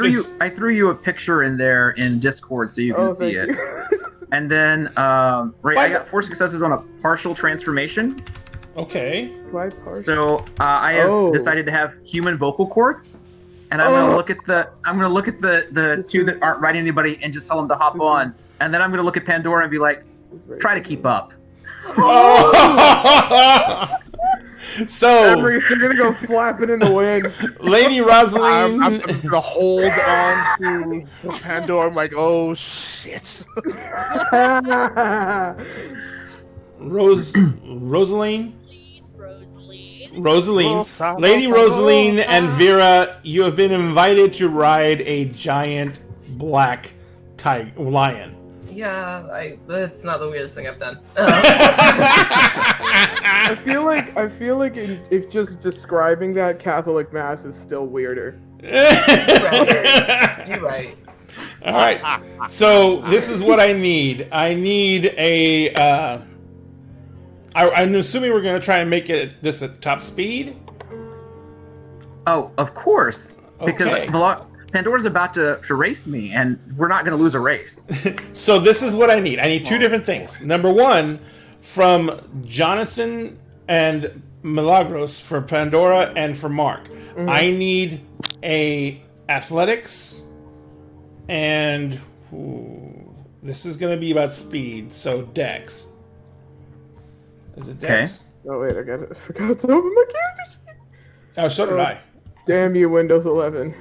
threw you a picture in there in Discord so you can Oh, see thank it. you. And then, Ray, I got 4 successes on a partial transformation. Okay. Why party? So I have Oh. decided to have human vocal cords, and I'm gonna look at the two that aren't writing anybody and just tell them to hop on, and then I'm gonna look at Pandora and be like, try to keep up. So, Emrys, you're gonna go flapping in the wind. Lady Rosaline, I'm just gonna hold on to Pandora. I'm like, oh shit. Rosaline, Rosaline. Lady Rosaline, and Vera, you have been invited to ride a giant black lion. Yeah, that's not the weirdest thing I've done. I if just describing that Catholic Mass is still weirder. You're right. All right. So this is what I need. I need a. I'm assuming we're going to try and make this at top speed. Oh, of course. Because Okay. Pandora's about to race me, and we're not going to lose a race. So this is what I need. I need two different things. Number one, from Jonathan and Milagros for Pandora and for Mark. Mm-hmm. I need a athletics, and this is going to be about speed. So Dex. Is it Dex? Oh wait, I forgot to open my character sheet. Oh, so did I. Damn you, Windows 11.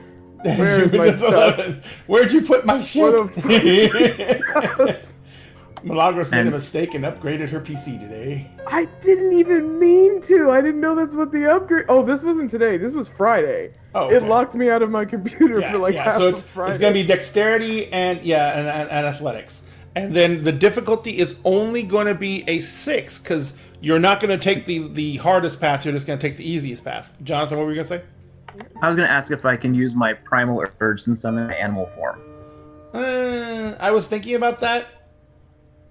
Where is my Windows stuff? 11. Where'd you put my shit? What Milagros made a mistake and upgraded her PC today. I didn't even mean to. I didn't know that's what the upgrade. Oh, this wasn't today. This was Friday. Oh, It okay. locked me out of my computer for like half So of Friday. it's going to be dexterity and athletics, and then the difficulty is only going to be a 6 because you're not going to take the hardest path. You're just going to take the easiest path. Jonathan, what were you going to say? I was going to ask if I can use my primal urge since I'm in animal form. I was thinking about that.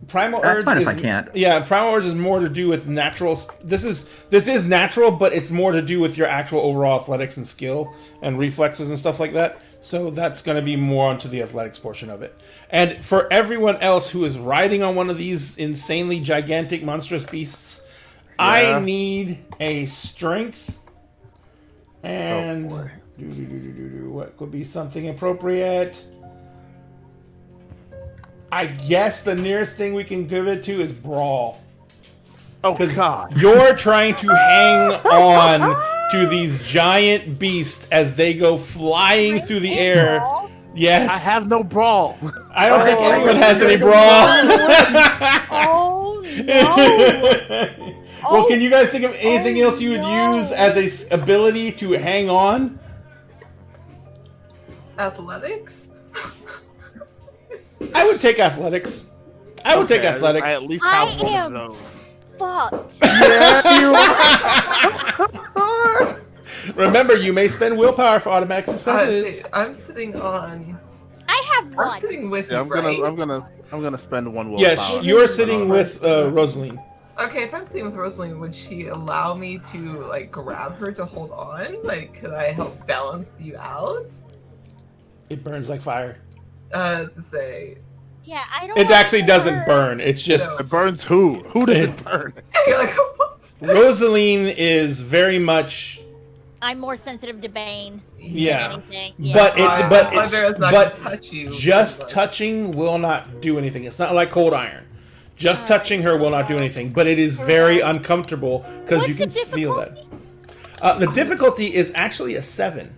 Primal That's urge fine is, if I can't. Yeah, primal urge is more to do with natural. This is natural, but it's more to do with your actual overall athletics and skill and reflexes and stuff like that. So that's going to be more onto the athletics portion of it. And for everyone else who is riding on one of these insanely gigantic monstrous beasts, I need a strength and what could be something appropriate. I guess the nearest thing we can give it to is brawl. Oh God! You're trying to hang on to these giant beasts as they go flying through the air. Yes. I have no brawl. I don't think anyone has any brawl. Oh no! Well, can you guys think of anything else you would use as a ability to hang on? Athletics? I would take athletics. I would take athletics. I at least I have one am- of those. Fucked. Yeah, you are. Remember, you may spend willpower for automatic successes. I'm sitting on. I have I'm one. sitting with Yeah, you, right? I'm gonna spend one willpower. Yes, you're sitting with Rosaline. Okay, if I'm sitting with Rosaline, would she allow me to like grab her to hold on? Like, could I help balance you out? It burns like fire. To say, Yeah, I don't. It want actually to doesn't hurt. burn. It's just It burns who? Who does it burn? you're like, what? Rosaline is very much. I'm more sensitive to Bane. Yeah. Than anything. Yeah. But My bear's not but gonna touch you. just but- touching will not do anything. It's not like cold iron. Just touching her will not do anything, but it is very uncomfortable because you can What's the feel that. The difficulty is actually a 7.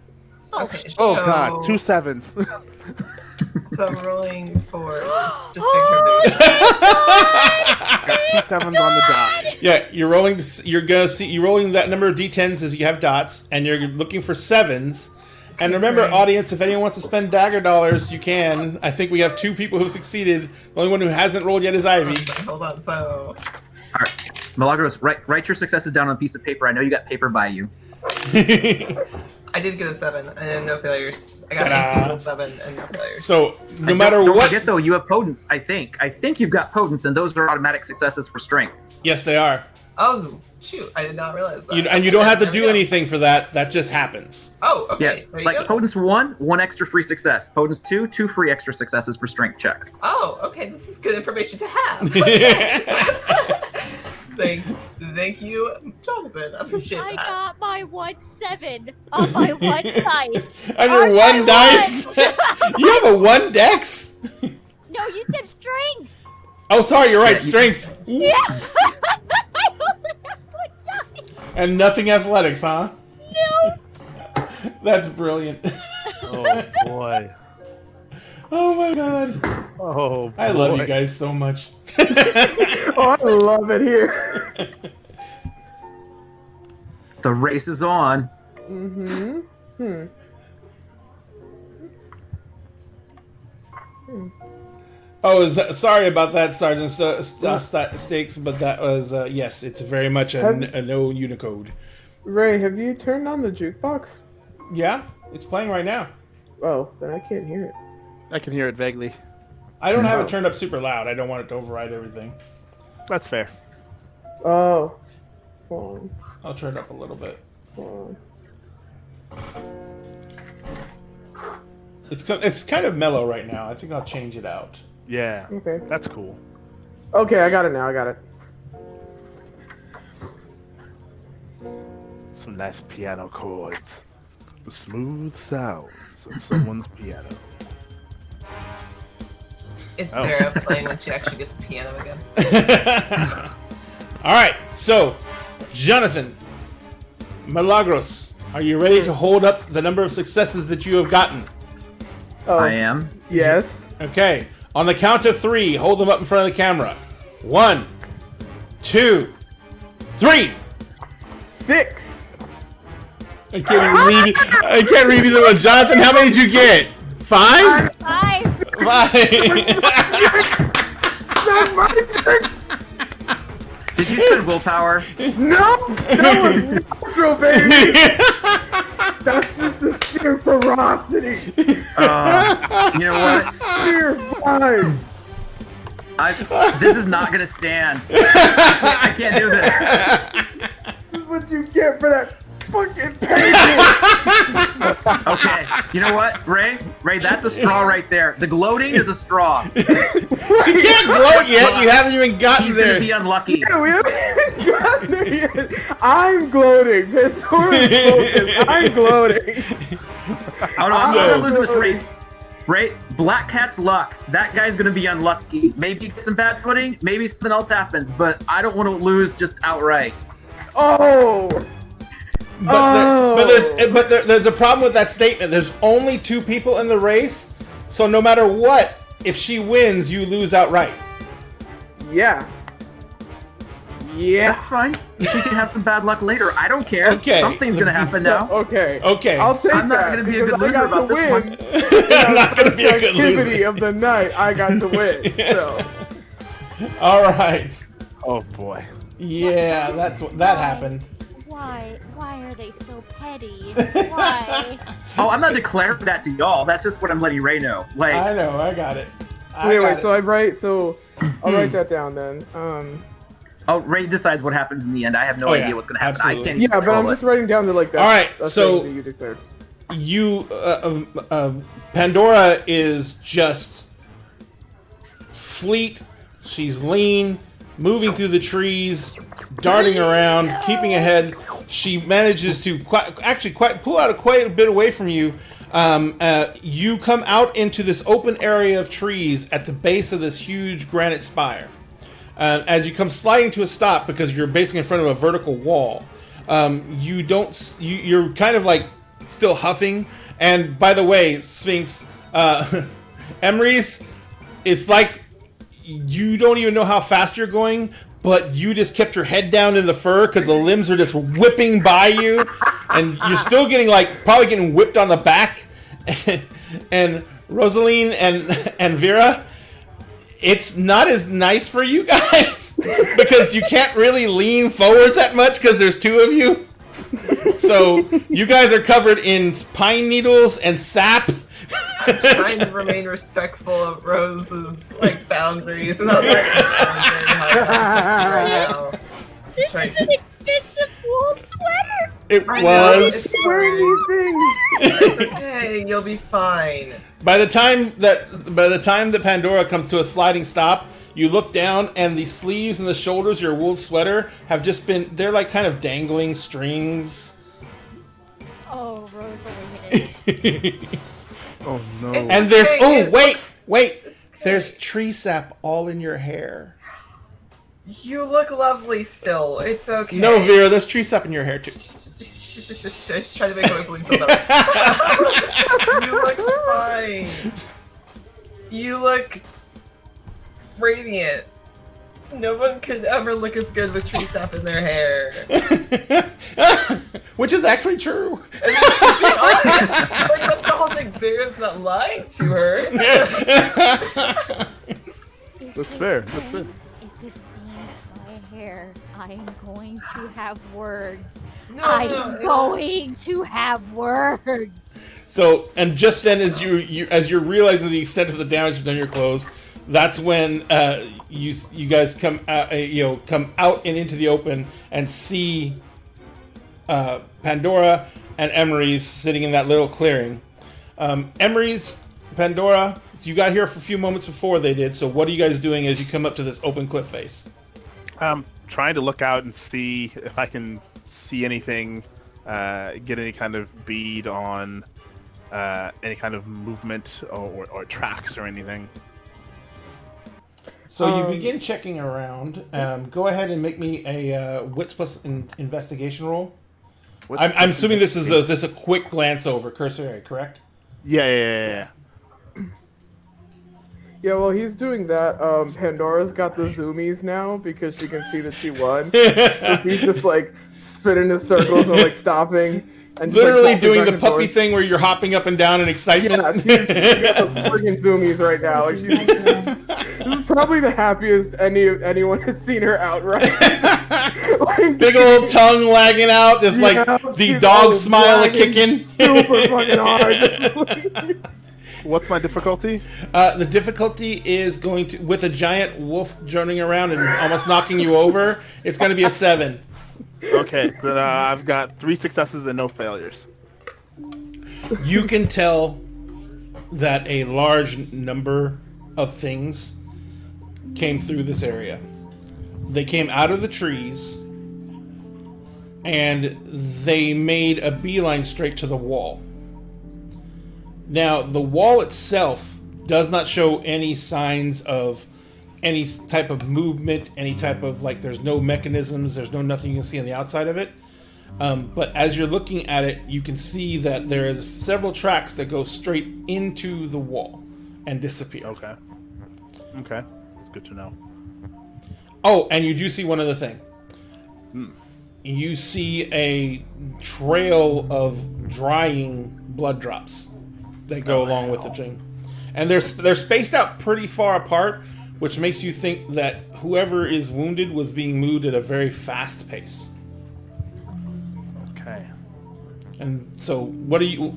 Okay. Oh so, God, 2 sevens. So I'm rolling for just figure boost. Got 2 sevens on the dot. Yeah, you're rolling. You're gonna see. You're rolling that number of d10s as you have dots, and you're looking for 7s. And remember, Right. audience, if anyone wants to spend dagger dollars, you can. I think we have 2 people who succeeded. The only one who hasn't rolled yet is Ivy. Hold on. So All right, Milagros, write your successes down on a piece of paper. I know you got paper by you. I did get a 7 and no failures. I got Ta-da. a single 7 and no failures. So no And matter don't what, forget though, you have potence. I think you've got potence, and those are automatic successes for strength. yes, they are. Oh shoot! I did not realize that. And you don't have to There we do go. anything for that. That just happens. Oh, Yeah, okay. There you like go. potence 1 extra free success. Potence 2 free extra successes for strength checks. Oh, okay. This is good information to have. Thank you, Jonathan. I appreciate I that. got my 1/7 on my 1 dice. On your On one my dice, one. you have a 1 dex. No, you said strength. Oh, sorry, you're right. Yeah, Strength. Yeah. I only have 1 dice. And nothing athletics, huh? No. That's brilliant. Oh boy. Oh my god. Oh boy. I love you guys so much. Oh, I love it here. The race is on. Oh, sorry about that, Sergeant Stakes, but that was yes, it's very much a no Unicode. Ray, have you turned on the jukebox? Yeah, it's playing right now. Oh, then I can't hear it. I can hear it vaguely. I don't have it turned up super loud. I don't want it to override everything. That's fair. Oh. Hold on. I'll turn it up a little bit. Hold It's kind of mellow right now. I think I'll change it out. Yeah. Okay. That's cool. Okay, I got it now. I got it. Some nice piano chords. The smooth sounds of someone's piano. It's Vera playing when she actually gets the piano again. All right, so Jonathan Milagros, are you ready to hold up the number of successes that you have gotten? Oh, I am. Yes. Okay, on the count of 3, hold them up in front of the camera. 1, 2, 3. 6. I can't even read either one. Jonathan, how many did you get? 5? 5. 5. Did you spend willpower? No! That was natural, baby! That's just the sheer ferocity! You know what? Sheer vibes! This is not gonna stand. I can't do this. This is what you get for that fucking painting! Okay, you know what, Ray? Ray, that's a straw right there. The gloating is a straw. She can't gloat yet. You haven't even gotten He's there. gonna be unlucky. Yeah, we haven't even gotten there yet. I'm gloating. Pandora's focused. I'm gloating. Oh no, I'm not losing this race. Ray, Black Cat's luck. That guy's gonna be unlucky. Maybe he gets some bad footing, maybe something else happens, but I don't want to lose just outright. Oh! But there's a problem with that statement. There's only 2 people in the race, so no matter what, if she wins, you lose outright. Yeah. Yeah. That's fine. She can have some bad luck later. I don't care. Okay. Something's gonna happen now. Okay. Okay. I'll take I'm not that gonna be a because good loser I got about to this win. one. I'm not gonna be a good Activity loser. of the night, I got to win. So. All right. Oh boy. Yeah, that happened. Why are they so petty? Why? Oh, I'm not declaring that to y'all. That's just what I'm letting Ray know. Like, I know. I got it. Wait. So I'll write that down then. oh, Ray decides what happens in the end. I have no Oh, idea yeah. what's gonna happen. Absolutely. I can't Yeah, even but I'm control just writing down the like that. All right, that so- thing that you declared. You, Pandora is just fleet. She's lean, moving through the trees, darting around, keeping ahead. She manages to pull out quite a bit away from you. You come out into this open area of trees at the base of this huge granite spire. As you come sliding to a stop because you're basically in front of a vertical wall, you're kind of like still huffing. And by the way, Sphinx, Emery's, it's like you don't even know how fast you're going, but you just kept your head down in the fur because the limbs are just whipping by you, and you're still probably getting whipped on the back. And Rosaline and Vera, it's not as nice for you guys because you can't really lean forward that much because there's 2 of you. So you guys are covered in pine needles and sap. I'm trying to remain respectful of Rose's boundaries and not letting her right now. This Trying is an expensive wool sweater. It I know, was. it's fine. It's okay, you'll be fine. By the time that Pandora comes to a sliding stop, you look down and the sleeves and the shoulders of your wool sweater have just they're like kind of dangling strings. Oh, Rosalie. Oh no. And there's Okay, wait. There's tree sap all in your hair. You look lovely still. It's okay. No, Vera, there's tree sap in your hair too. Just trying to make Rosalie feel better. You look fine. You look radiant. No one could ever look as good with tree sap in their hair. Which is actually true. And then she's being honest. That's the whole thing. Vera's not lying to her. That's fair. That's fair. If this stains my hair, I am going to have words. No, I'm going to have words. So, and just then, as you're realizing the extent of the damage you've done to your clothes, that's when you guys come out, come out and into the open and see Pandora and Emery's sitting in that little clearing. Emery's, Pandora, you got here for a few moments before they did. So, what are you guys doing as you come up to this open cliff face? Trying to look out and see if I can see anything, get any kind of bead on any kind of movement or tracks or anything. So you begin checking around. Go ahead and make me a Wits plus investigation roll. I'm assuming this is a quick glance over, cursory, correct? Yeah. Yeah, well, he's doing that. Pandora's got the zoomies now because she can see that she won. So he's just like spinning in circles and like stopping. And Literally like, doing the puppy thing where you're hopping up and down in excitement. Yeah, she's got the friggin' zoomies right now. Like this is probably the happiest anyone has seen her outright. Like, big old tongue wagging out, just like the dog smile kicking. Super fucking hard. What's my difficulty? The difficulty is going to, with a giant wolf droning around and almost knocking you over, it's going to be a 7. Okay, then I've got 3 successes and no failures. You can tell that a large number of things came through this area. They came out of the trees, and they made a beeline straight to the wall. Now, the wall itself does not show any signs of any type of movement, any type of, like, there's no mechanisms, there's nothing you can see on the outside of it. But as you're looking at it, you can see that there is several tracks that go straight into the wall and disappear. Okay, that's good to know. Oh, and you do see one other thing. You see a trail of drying blood drops that go along with the thing. And they're spaced out pretty far apart, which makes you think that whoever is wounded was being moved at a very fast pace. Okay. And so, what are you,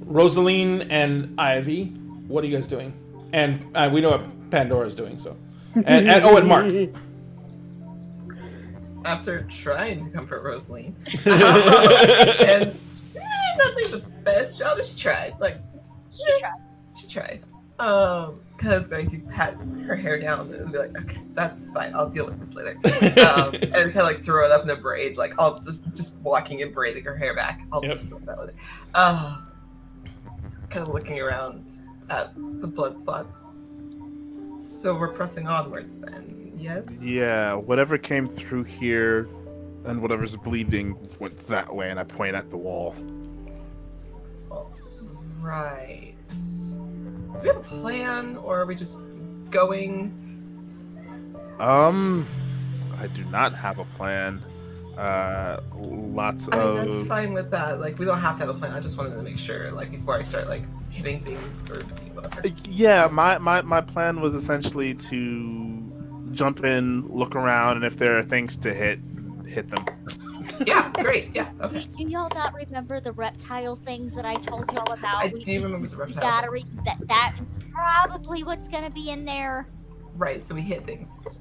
Rosaline and Ivy, what are you guys doing? And we know what Pandora's doing, so. And Mark. After trying to comfort Rosaline, and not doing the best job, but she tried. She tried. Because going to pat her hair down and be like, okay, that's fine, I'll deal with this later. And kind of like throw it up in a braid, like I'll just walking and braiding her hair back. I'll deal with that later. Kind of looking around at the blood spots. So we're pressing onwards then, yes? Yeah, whatever came through here and whatever's bleeding went that way, and I point at the wall. Right. Do we have a plan, or are we just going? I do not have a plan. Lots of... I'm fine with that. Like, we don't have to have a plan. I just wanted to make sure, like, before I start, like, hitting things or whatever. Yeah, my plan was essentially to jump in, look around, and if there are things to hit them. Yeah, great. Yeah, okay. Do y'all not remember the reptile things that I told y'all about? I do remember the reptile gotta things. That is probably what's gonna be in there. Right, so we hit things.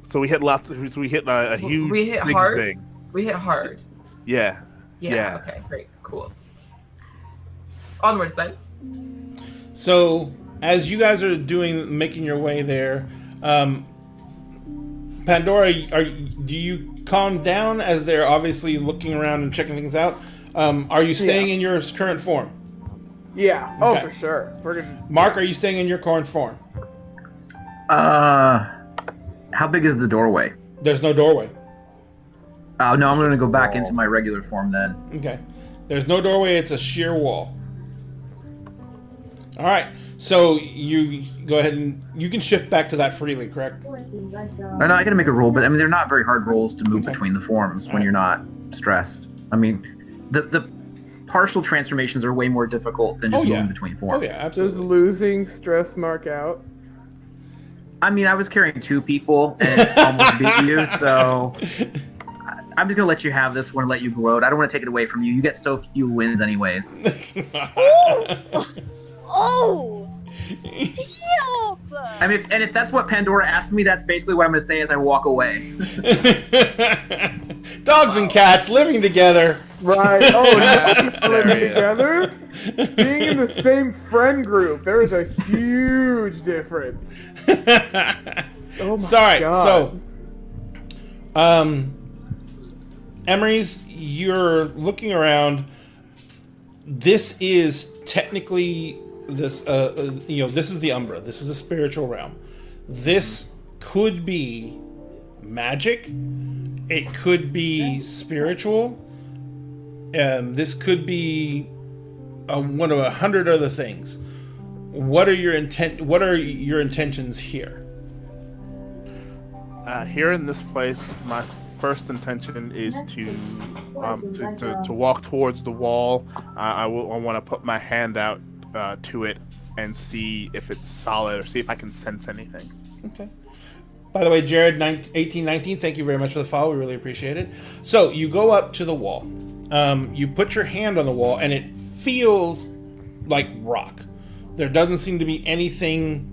So we hit a huge We hit big hard? thing. We hit hard. Yeah. Yeah. Okay, great. Cool. Onwards then. So, as you guys are making your way there, Pandora, do you calm down as they're obviously looking around and checking things out? Are you staying in your current form? Yeah. Okay. Oh, for sure. We're gonna. Mark, are you staying in your current form? How big is the doorway? There's no doorway. Oh, no, I'm going to go back into my regular form then. Okay. There's no doorway, it's a sheer wall. Alright, so you go ahead and you can shift back to that freely, correct? No, I got to make a roll, but I mean, they're not very hard rolls to move between the forms when you're not stressed. I mean, the partial transformations are way more difficult than just moving between forms. Oh, yeah, Does absolutely. losing stress mark out? I mean, I was carrying 2 people and almost beat you, so I'm just gonna let you have this one and let you gloat. I don't want to take it away from you. You get so few wins, anyways. Oh! Damn! I mean, if that's what Pandora asked me, that's basically what I'm gonna say as I walk away. Dogs and cats living together. Right. Oh, That's no, living hilarious. together. Being in the same friend group, there is a huge difference. Oh my Sorry. god. So, Emery's, you're looking around. This is technically this. This is the Umbra. This is a spiritual realm. This could be magic. It could be spiritual. This could be one of 100 other things. What are your intentions here? Here in this place, my first intention is to walk towards the wall. I want to put my hand out to it and see if it's solid, or see if I can sense anything. Okay. By the way, Jared 1819, thank you very much for the follow. We really appreciate it. So you go up to the wall. You put your hand on the wall, and it feels like rock. There doesn't seem to be anything.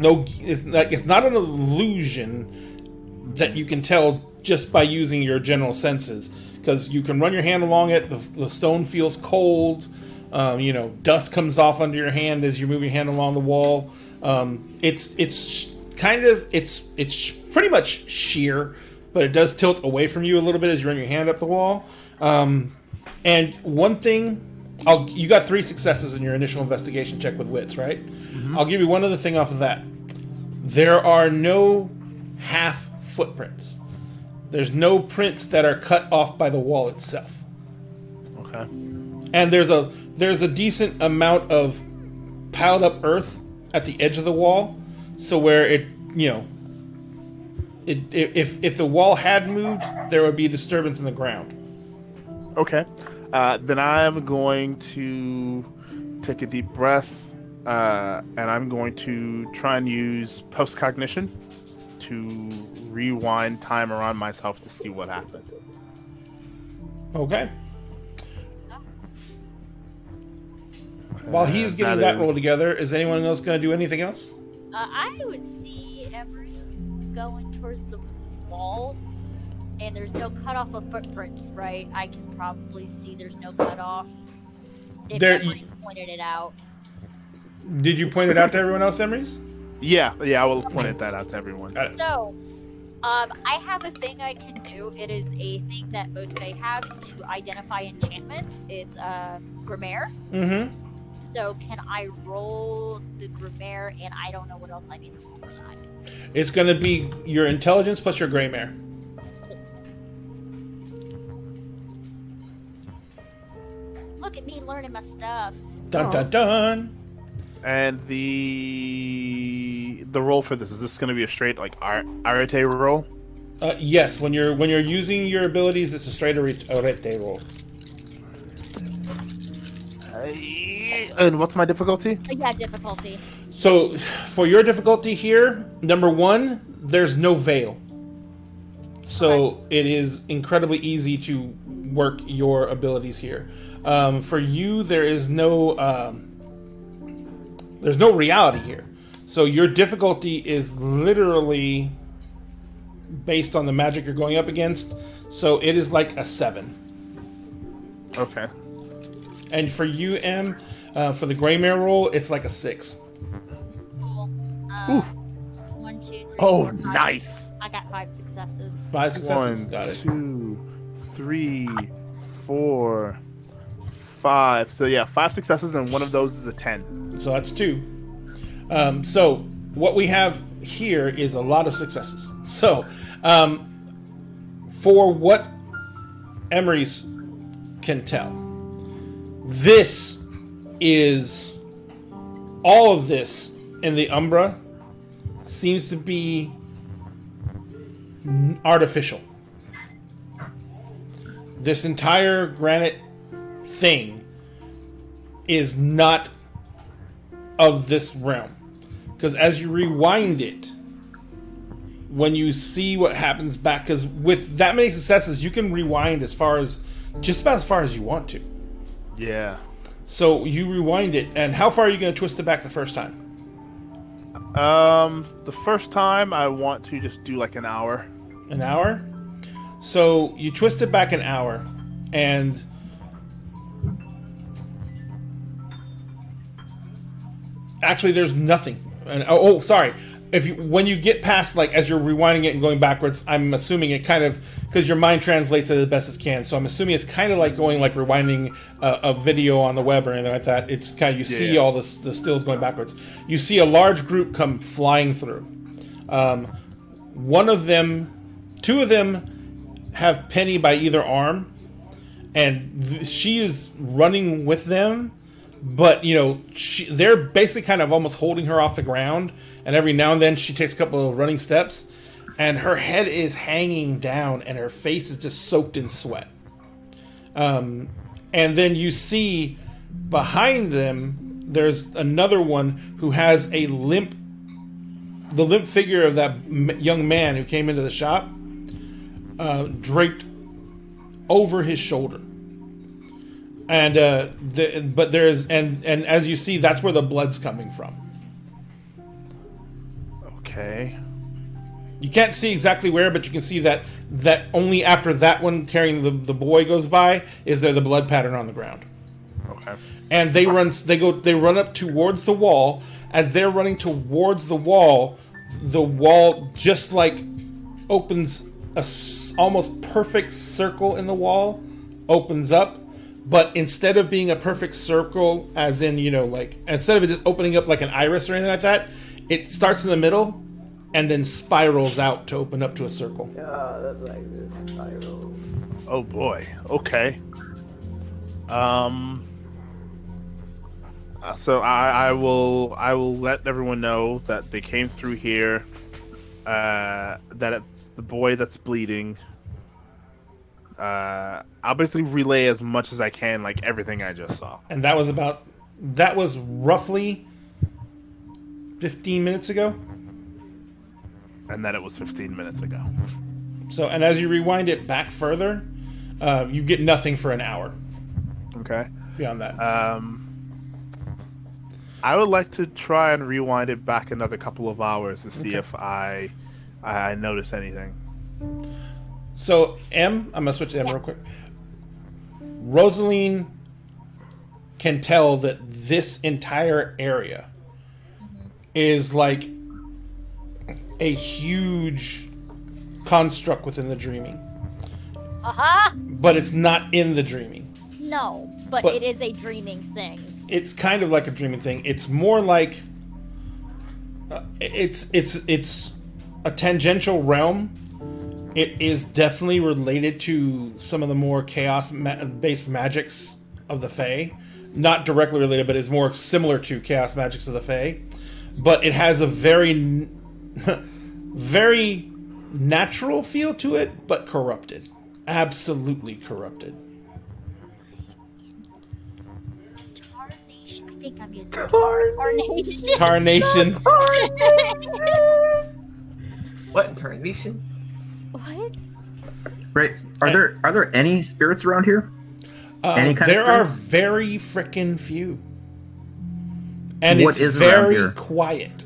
It's not an illusion that you can tell just by using your general senses, because you can run your hand along it. The stone feels cold. Dust comes off under your hand as you move your hand along the wall. It's pretty much sheer, but it does tilt away from you a little bit as you run your hand up the wall. And one thing, you got 3 successes in your initial investigation check with wits, right? Mm-hmm. I'll give you one other thing off of that. There are no half footprints. There's no prints that are cut off by the wall itself. Okay. And there's a decent amount of piled up earth at the edge of the wall, so where if the wall had moved, there would be disturbance in the ground. Okay. Then I'm going to take a deep breath, and I'm going to try and use post-cognition to rewind time around myself to see what happened. Okay. While he's getting that roll together, is anyone else going to do anything else? I would see Emery's going towards the wall, and there's no cutoff of footprints, right? I can probably see there's no cutoff. If Emery pointed it out. Did you point it out to everyone else, Emery's? Yeah, I will point that out to everyone. So, I have a thing I can do. It is a thing that most may have to identify enchantments. It's Grimaire. Mm-hmm. So can I roll the Grimaire, and I don't know what else I need to roll for that. It's going to be your intelligence plus your gray mare. Look at me learning my stuff. Dun dun dun. And the roll for this, is this going to be a straight arete roll? Yes, when you're using your abilities, it's a straight arete roll. And what's my difficulty? Yeah, difficulty. So, for your difficulty here, number 1, there's no veil. So, it is incredibly easy to work your abilities here. For you, there's no reality here. So, your difficulty is literally based on the magic you're going up against. So, it is like a 7. Okay. And for you, M, for the Greymare roll, it's like a 6. Cool. Ooh. 1, 2, 3. Oh, 4, 5. nice. I got 5 successes. 5 successes. 1, Got it. 2, 3, 4, 5. So yeah, 5 successes, and one of those is a 10. So that's 2. So what we have here is a lot of successes. So for what Emery's can tell, this is all of this in the Umbra seems to be artificial. This entire granite thing is not of this realm, because as you rewind it, when you see what happens back, because with that many successes, you can rewind just about as far as you want to. Yeah. So you rewind it, and how far are you going to twist it back the first time? The first time I want to just do like an hour. An hour? So you twist it back an hour, and actually there's nothing. And sorry. When you get past, like, as you're rewinding it and going backwards, I'm assuming it kind of, because your mind translates it as best it can, so I'm assuming it's kind of like going, like, rewinding a video on the web or anything like that. It's kind of, you see all the stills going backwards. You see a large group come flying through. Two of them have Penny by either arm, and she is running with them, but, they're basically kind of almost holding her off the ground. And every now and then she takes a couple of running steps, and her head is hanging down, and her face is just soaked in sweat. And then you see behind them, there's another one who has the limp figure of that young man who came into the shop, draped over his shoulder. And and as you see, that's where the blood's coming from. Okay. You can't see exactly where, but you can see that only after that one carrying the boy goes by is there the blood pattern on the ground. Okay. And they run up towards the wall. As they're running towards the wall just like opens almost perfect circle in the wall, opens up, but instead of being a perfect circle, as in, instead of it just opening up like an iris or anything like that, it starts in the middle and then spirals out to open up to a circle. Yeah, that's like this spiral. Oh boy. Okay. So I will let everyone know that they came through here. That it's the boy that's bleeding. I'll basically relay as much as I can, like everything I just saw. And that was roughly 15 minutes ago. And then it was 15 minutes ago. So, and as you rewind it back further, you get nothing for an hour. Okay. Beyond that. I would like to try and rewind it back another couple of hours to see if I notice anything. So, I'm going to switch to M real quick. Rosaline can tell that this entire area is like a huge construct within the dreaming. But it's not in the dreaming. No, but it is a dreaming thing. It's kind of like a dreaming thing. It's more like it's a tangential realm. It is definitely related to some of the more chaos-based magics of the Fae. Not directly related, but is more similar to chaos magics of the Fae. But it has a very, very natural feel to it, but corrupted. Absolutely corrupted. Tarnation. I think I'm using Tarnation. What? Tarnation? What? Right. Are there any spirits around here? There are very frickin' few. And what it's is around very here? quiet.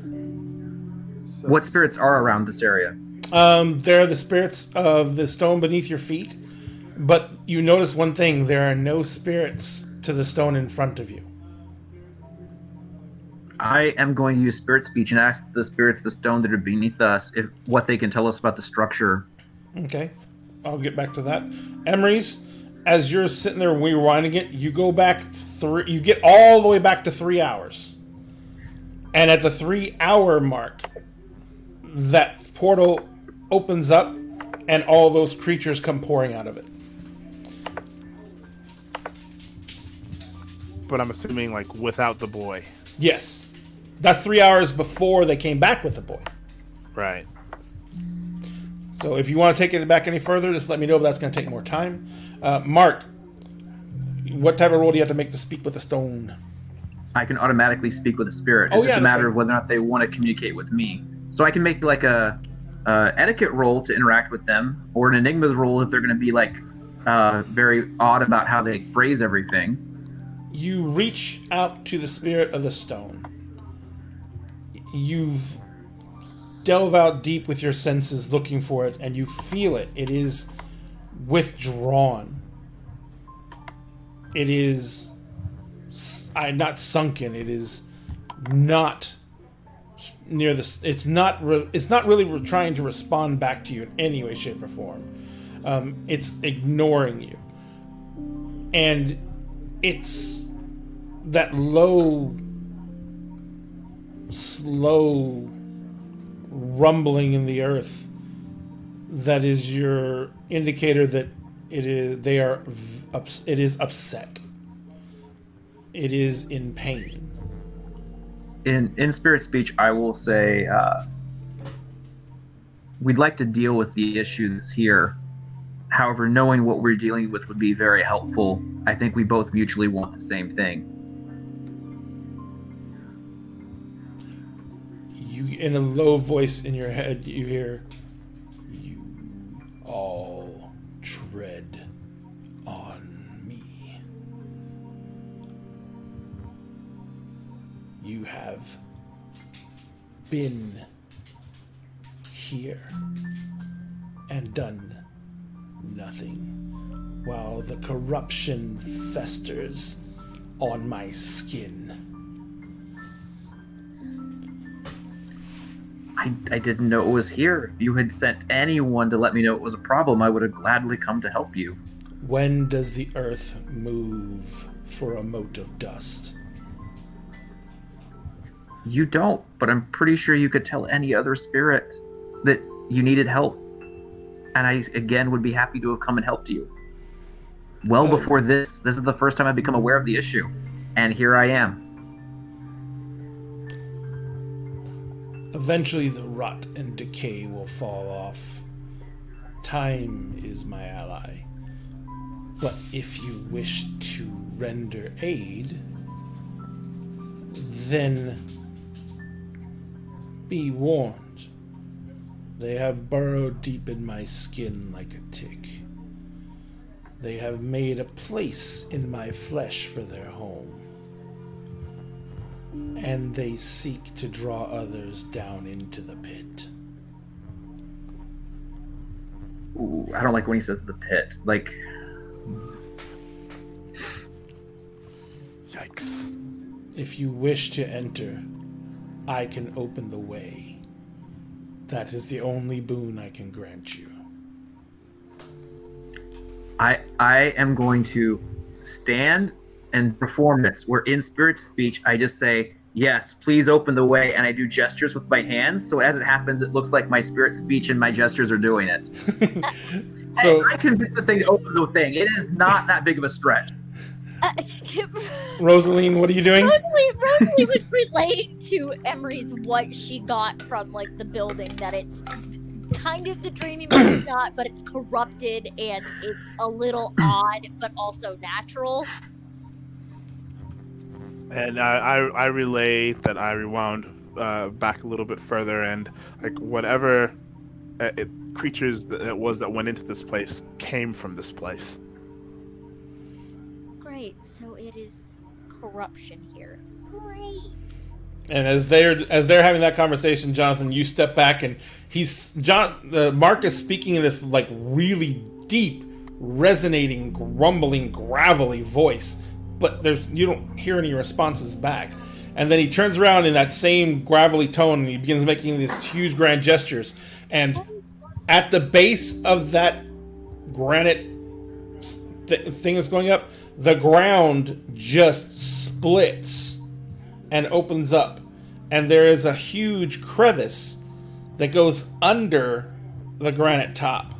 What spirits are around this area? They're the spirits of the stone beneath your feet. But you notice one thing. There are no spirits to the stone in front of you. I am going to use spirit speech and ask the spirits of the stone that are beneath us what they can tell us about the structure. Okay. I'll get back to that. Emery's, as you're sitting there rewinding it, you go back you get all the way back to 3 hours. And at the 3 hour mark, that portal opens up and all those creatures come pouring out of it. But I'm assuming, like, without the boy. Yes. That's 3 hours before they came back with the boy. Right. So if you want to take it back any further, just let me know, but that's going to take more time. Mark, what type of roll do you have to make to speak with the stone? I can automatically speak with a spirit. It's just a matter of whether or not they want to communicate with me. So I can make like a etiquette roll to interact with them, or an enigmas roll if they're going to be like very odd about how they phrase everything. You reach out to the spirit of the stone. You delve out deep with your senses looking for it, and you feel it. It is withdrawn. It is not sunken. It is not near the. It's not really trying to respond back to you in any way, shape, or form. It's ignoring you, and it's that low, slow rumbling in the earth that is your indicator that it is upset. It is in pain. In spirit speech, I will say, we'd like to deal with the issue that's here. However, knowing what we're dealing with would be very helpful. I think we both mutually want the same thing. You, in a low voice in your head, you hear, "You all tread on me. You have been here and done nothing, while the corruption festers on my skin." I didn't know it was here. If you had sent anyone to let me know it was a problem, I would have gladly come to help you. When does the earth move for a mote of dust? You don't, but I'm pretty sure you could tell any other spirit that you needed help. And I, again, would be happy to have come and helped you. Well before this is the first time I've become aware of the issue. And here I am. Eventually the rot and decay will fall off. Time is my ally. But if you wish to render aid, then be warned. They have burrowed deep in my skin like a tick. They have made a place in my flesh for their home. And they seek to draw others down into the pit. Ooh, I don't like when he says the pit. Like... Yikes. If you wish to enter, I can open the way. That is the only boon I can grant you. I am going to stand and performance where in spirit speech I just say, yes, please open the way, and I do gestures with my hands, so as it happens it looks like my spirit speech and my gestures are doing it. So I convinced the thing to open the thing. It is not that big of a stretch. Rosaline, what are you doing? Rosalie was relaying to Emery's what she got from like the building, that it's kind of the dreamy but it's not, but it's corrupted and it's a little odd but also natural. And I relay that I rewound back a little bit further, and like whatever creatures that it was that went into this place came from this place. Great, so it is corruption here. Great. And as they're having that conversation, Jonathan, you step back, and Mark is speaking in this like really deep, resonating, grumbling, gravelly voice. But you don't hear any responses back. And then he turns around in that same gravelly tone, and he begins making these huge grand gestures. And at the base of that granite thing that's going up, the ground just splits and opens up. And there is a huge crevice that goes under the granite top.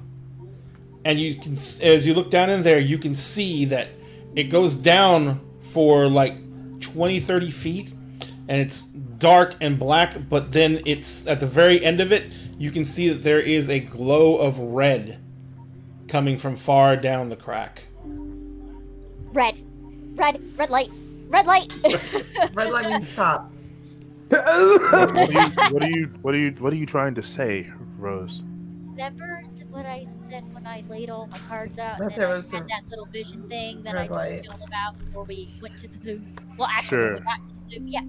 And you can, as you look down in there, you can see that it goes down for like 20, 30 feet, and it's dark and black, but then it's at the very end of it, you can see that there is a glow of red coming from far down the crack. Red light. Red light means top. What are you trying to say, Rose? Remember what I said when I laid all my cards out, That and there then I was had a that little vision thing that I red told light. you all about before we went to the zoo. Well, actually, when Sure. we got to the zoo, yeah,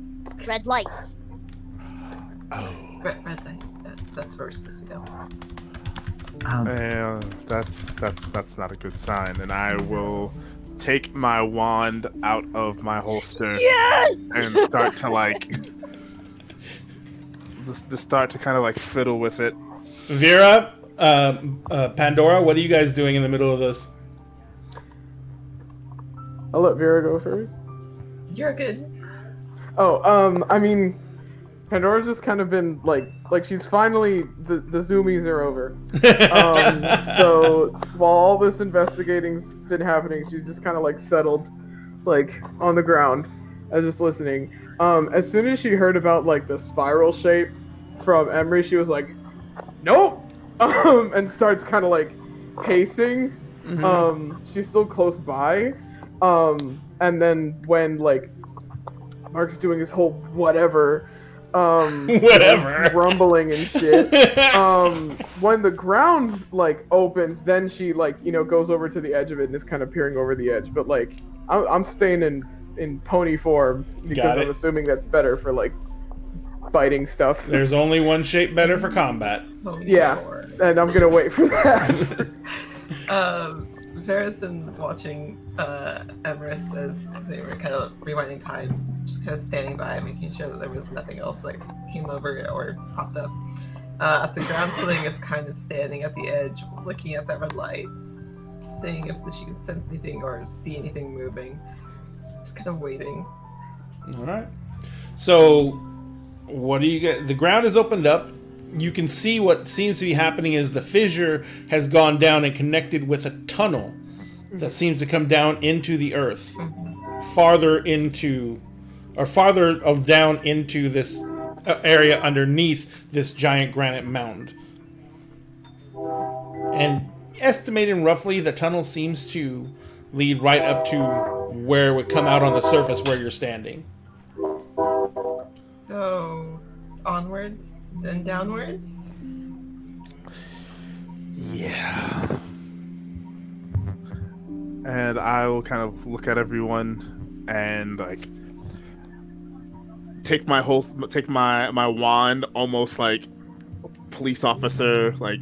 red lights. Oh, Red light. That's where we're supposed to go. that's not a good sign. And I will take my wand out of my holster and start to like just start to kind of like fiddle with it. Vera, Pandora, what are you guys doing in the middle of this? I'll let Vera go first. You're good. Oh, I mean, Pandora's just kind of been like she's finally the zoomies are over. So while all this investigating's been happening, she's just kind of like settled, like on the ground, and just listening. As soon as she heard about like the spiral shape from Emery, she was like, "Nope," and starts kind of like pacing. She's still close by. And then when like Mark's doing his whole whatever, Whatever. rumbling and shit. When the ground like opens, then she like goes over to the edge of it and is kind of peering over the edge. But like I'm staying in pony form because I'm assuming that's better for like biting stuff. There's only one shape better for combat. Yeah, and I'm gonna wait for that. Vera's been watching Everest as they were kind of rewinding time, just kind of standing by, making sure that there was nothing else like came over or popped up. At the ground ceiling is kind of standing at the edge, looking at the red lights, seeing if she can sense anything or see anything moving. Just kind of waiting. All right. So, what do you get? The ground is opened up. You can see what seems to be happening is the fissure has gone down and connected with a tunnel that seems to come down into the earth, farther down into this area underneath this giant granite mound. And estimating roughly, the tunnel seems to lead right up to where it would come out on the surface where you're standing. So, onwards, then downwards? Yeah. And I will kind of look at everyone and like take my wand, almost like police officer, like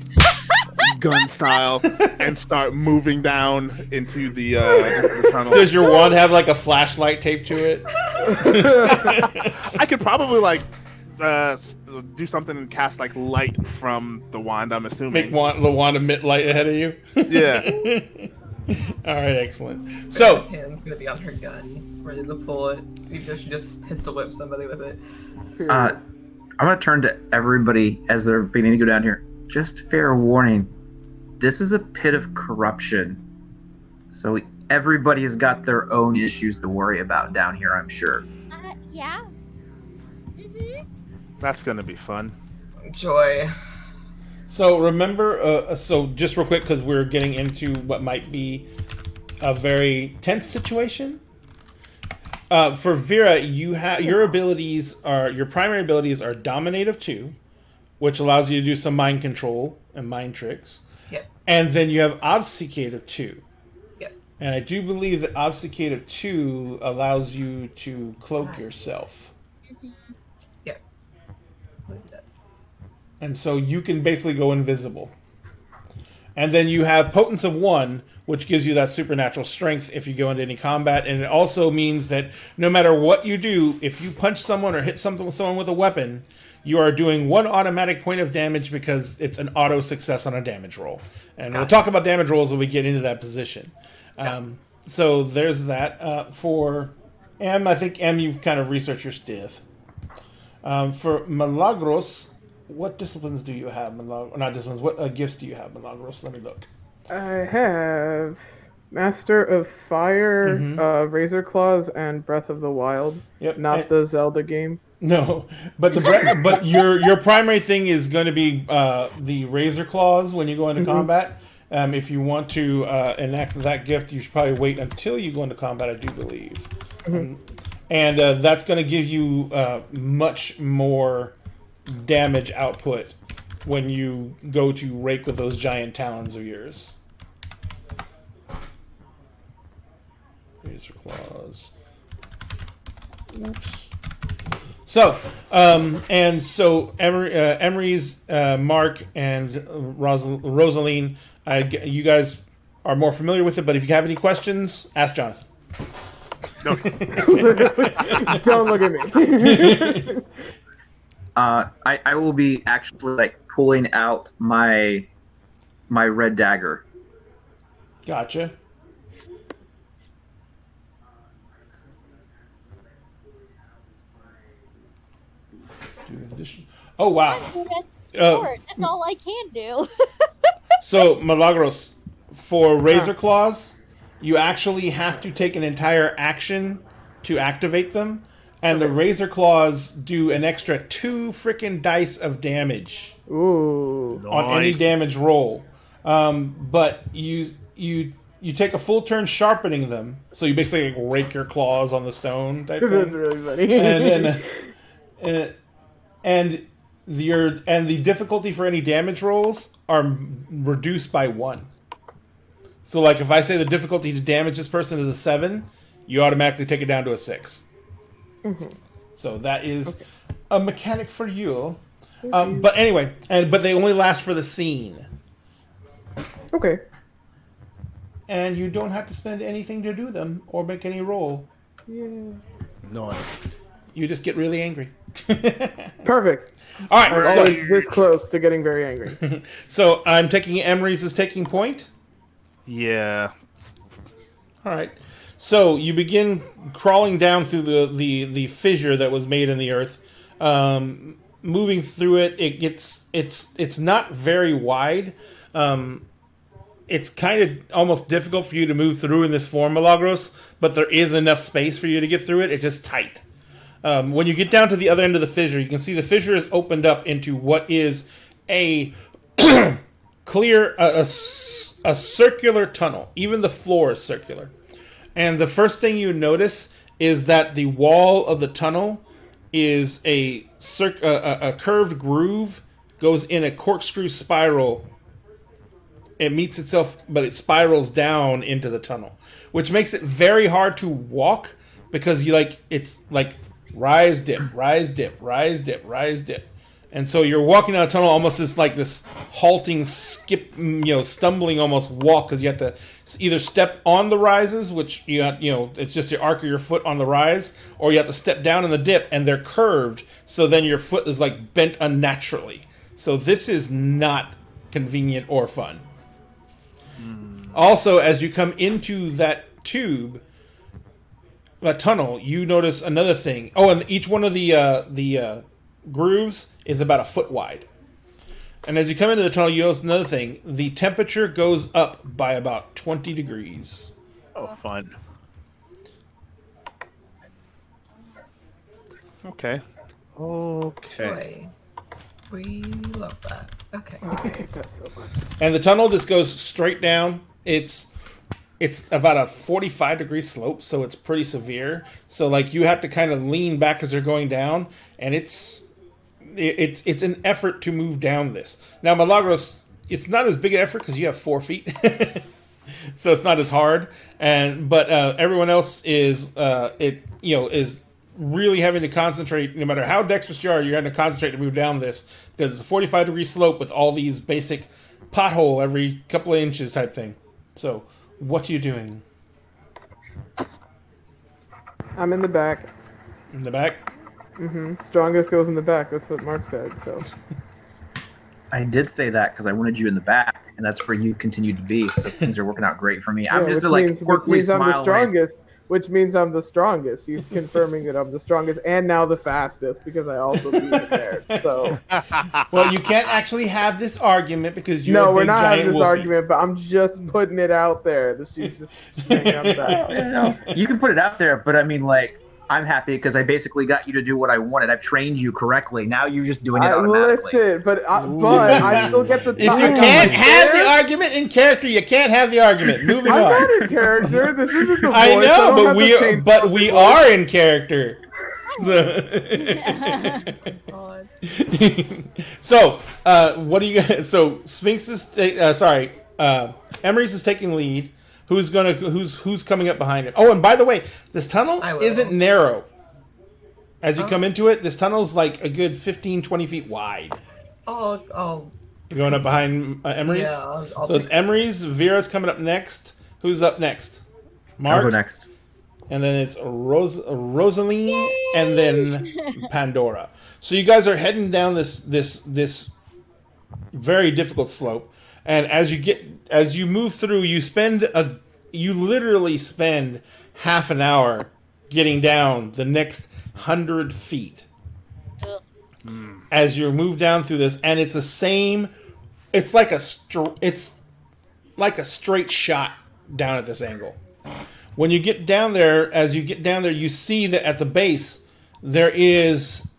gun style, and start moving down into the tunnel. Does your wand have like a flashlight taped to it? I could probably like do something and cast like light from the wand, I'm assuming. Make the wand emit light ahead of you? Yeah. All right, excellent. So His hand's gonna be on her gun, ready to pull it, even though she just pistol whipped somebody with it. I'm gonna turn to everybody as they're beginning to go down here. Just fair warning, this is a pit of corruption, so everybody has got their own issues to worry about down here, I'm sure. Yeah. That's gonna be fun. Joy. So remember, so just real quick, because we're getting into what might be a very tense situation. For Vera, you have your primary abilities are Dominate of 2, which allows you to do some mind control and mind tricks. Yes. And then you have Obfuscate of 2. Yes. And I do believe that Obfuscate of 2 allows you to cloak yourself. Yes. It does. And so you can basically go invisible. And then you have Potence of 1, which gives you that supernatural strength if you go into any combat. And it also means that no matter what you do, if you punch someone or hit someone with a weapon, you are doing 1 automatic point of damage because it's an auto success on a damage roll. And we'll talk about damage rolls when we get into that position. So there's that. For M, I think M, you've kind of researched your stiff. For Milagros, what disciplines do you have? Not disciplines. What gifts do you have, Milagros? Let me look. I have Master of Fire, Razor Claws, and Breath of the Wild. Yep. Not the Zelda game. No, but but your primary thing is going to be the Razor Claws when you go into combat. If you want to enact that gift, you should probably wait until you go into combat, I do believe. and that's going to give you much more damage output when you go to rake with those giant talons of yours. Razor claws. Oops. So, Emery's, Mark, and Rosaline, you guys are more familiar with it, but if you have any questions, ask Jonathan. Don't look at me. I will be actually like pulling out my red dagger. Gotcha. Oh wow! That's all I can do. So Milagros, for Razor Claws, you actually have to take an entire action to activate them, and the Razor Claws do an extra 2 freaking dice of damage. Ooh! On any damage roll. But you take a full turn sharpening them, so you basically like rake your claws on the stone type thing. That's really funny. And the difficulty for any damage rolls are reduced by 1. So, like, if I say the difficulty to damage this person is a 7, you automatically take it down to a 6. Mm-hmm. So that is a mechanic for you. But anyway, but they only last for the scene. Okay. And you don't have to spend anything to do them or make any roll. Yeah. Nice. You just get really angry. Perfect. All right, I'm so always this close to getting very angry. so I'm taking Emery's as taking point. Yeah. All right. So you begin crawling down through the fissure that was made in the earth. Moving through it, it's not very wide. It's kind of almost difficult for you to move through in this form, Milagros, but there is enough space for you to get through it. It's just tight. When you get down to the other end of the fissure, you can see the fissure is opened up into what is a clear, a circular tunnel. Even the floor is circular. And the first thing you notice is that the wall of the tunnel is a curved groove, goes in a corkscrew spiral. It meets itself, but it spirals down into the tunnel, which makes it very hard to walk because it's like rise, dip, rise, dip, rise, dip, rise, dip. And so you're walking down a tunnel almost as like this halting, skip, stumbling almost walk because you have to either step on the rises, which it's just the arc of your foot on the rise, or you have to step down in the dip, and they're curved, so then your foot is like bent unnaturally. So this is not convenient or fun. Also, as you come into that tube, that tunnel, you notice another thing. Oh, and each one of the grooves is about a foot wide. And as you come into the tunnel, you notice another thing. The temperature goes up by about 20 degrees. Oh, fun. Okay. Joy. We love that. Okay. That's so much. And the tunnel just goes straight down. It's about a 45-degree slope, so it's pretty severe. So, like, you have to kind of lean back as you're going down, and it's an effort to move down this. Now, Milagros, it's not as big an effort because you have 4 feet, so it's not as hard. But everyone else is really having to concentrate. No matter how dexterous you are, you're having to concentrate to move down this because it's a 45-degree slope with all these basic pothole every couple of inches type thing. So, what are you doing? I'm in the back. In the back? Mm-hmm. Strongest goes in the back. That's what Mark said. So. I did say that because I wanted you in the back, and that's where you continue to be. So things are working out great for me. I'm just which means I'm the strongest. Away. Which means I'm the strongest. He's confirming that I'm the strongest and now the fastest because I also beat him there. So. Well, you can't actually have this argument because you're no, a big we're not giant having this wolfie. argument, but I'm just putting it out there that she's just hanging on back. No, you can put it out there, but I mean, like, I'm happy because I basically got you to do what I wanted. I've trained you correctly. Now you're just doing it I automatically. listen, but I still get the. If you can't have the argument in character, you can't have the argument. Moving I'm on. not in character. This isn't the voice. I know, don't have the but we are in character. So, what do you? So Sphinx is Emery's is taking lead. Who's coming up behind him? Oh, and by the way, this tunnel isn't narrow. As you come into it, this tunnel's like a good 15, 20 feet wide. Oh. You're going up behind Emery's? Yeah, so it's Emery's. Vera's coming up next. Who's up next? Mark? I'll go next. And then it's Rosaline, and then Pandora. So you guys are heading down this very difficult slope, and as you move through, you literally spend half an hour getting down the next 100 feet. As you move down through this, and it's the same. It's like a straight shot down at this angle. When you get down there, you see that at the base there is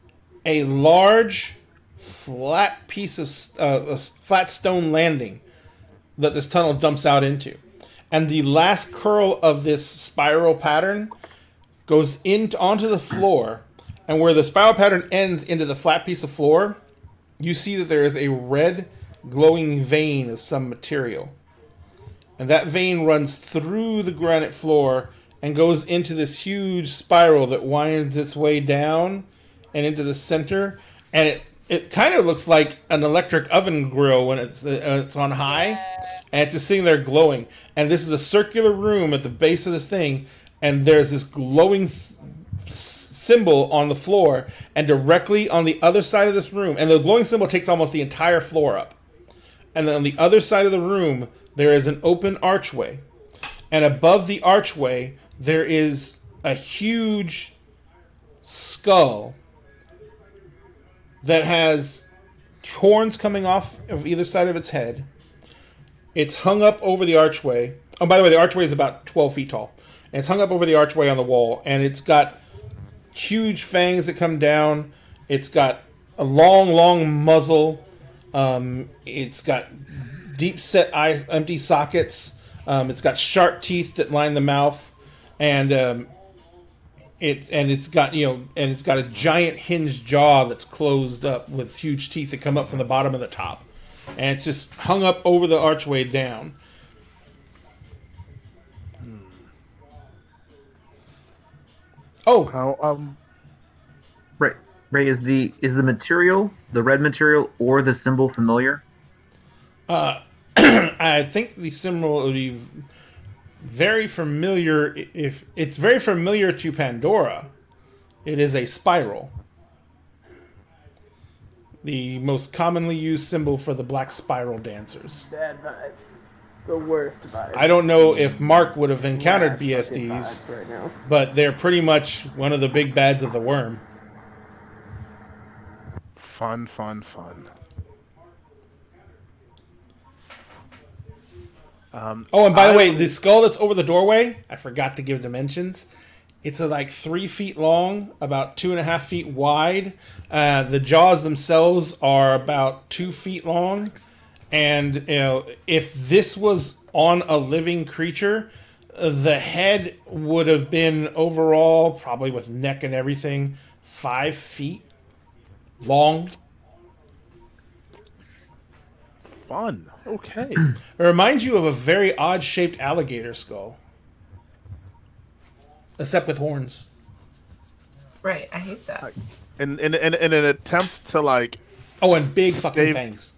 a large, flat piece of flat stone landing that this tunnel dumps out into, and the last curl of this spiral pattern goes onto the floor, and where the spiral pattern ends into the flat piece of floor, you see that there is a red, glowing vein of some material. And that vein runs through the granite floor and goes into this huge spiral that winds its way down and into the center. And it kind of looks like an electric oven grill when it's on high. And it's just sitting there glowing. And this is a circular room at the base of this thing. And there's this glowing symbol on the floor. And directly on the other side of this room, and the glowing symbol takes almost the entire floor up. And then on the other side of the room, there is an open archway. And above the archway, there is a huge skull that has horns coming off of either side of its head. It's hung up over the archway. Oh, by the way, the archway is about 12 feet tall. And it's hung up over the archway on the wall. And it's got huge fangs that come down. It's got a long, long muzzle. It's got deep-set eyes, empty sockets. It's got sharp teeth that line the mouth, and it's got a giant hinged jaw that's closed up with huge teeth that come up from the bottom of the top, and it's just hung up over the archway down. Oh, Right. Ray, is the material, the red material, or the symbol familiar? I think the symbol would be very familiar. If it's very familiar to Pandora, it is a spiral. The most commonly used symbol for the black spiral dancers. Bad vibes. The worst vibes. I don't know if Mark would have encountered Bad fucking BSDs, vibes right now. but they're pretty much one of the big bads of the worm. Fun. Oh, and by the way, the skull that's over the doorway, I forgot to give dimensions. It's like 3 feet long, about 2.5 feet wide. The jaws themselves are about 2 feet long. And if this was on a living creature, the head would have been overall, probably with neck and everything, 5 feet long. Fun. Okay. It reminds you of a very odd-shaped alligator skull. Except with horns. Right, I hate that. In an attempt to like. Oh, and big fucking fangs.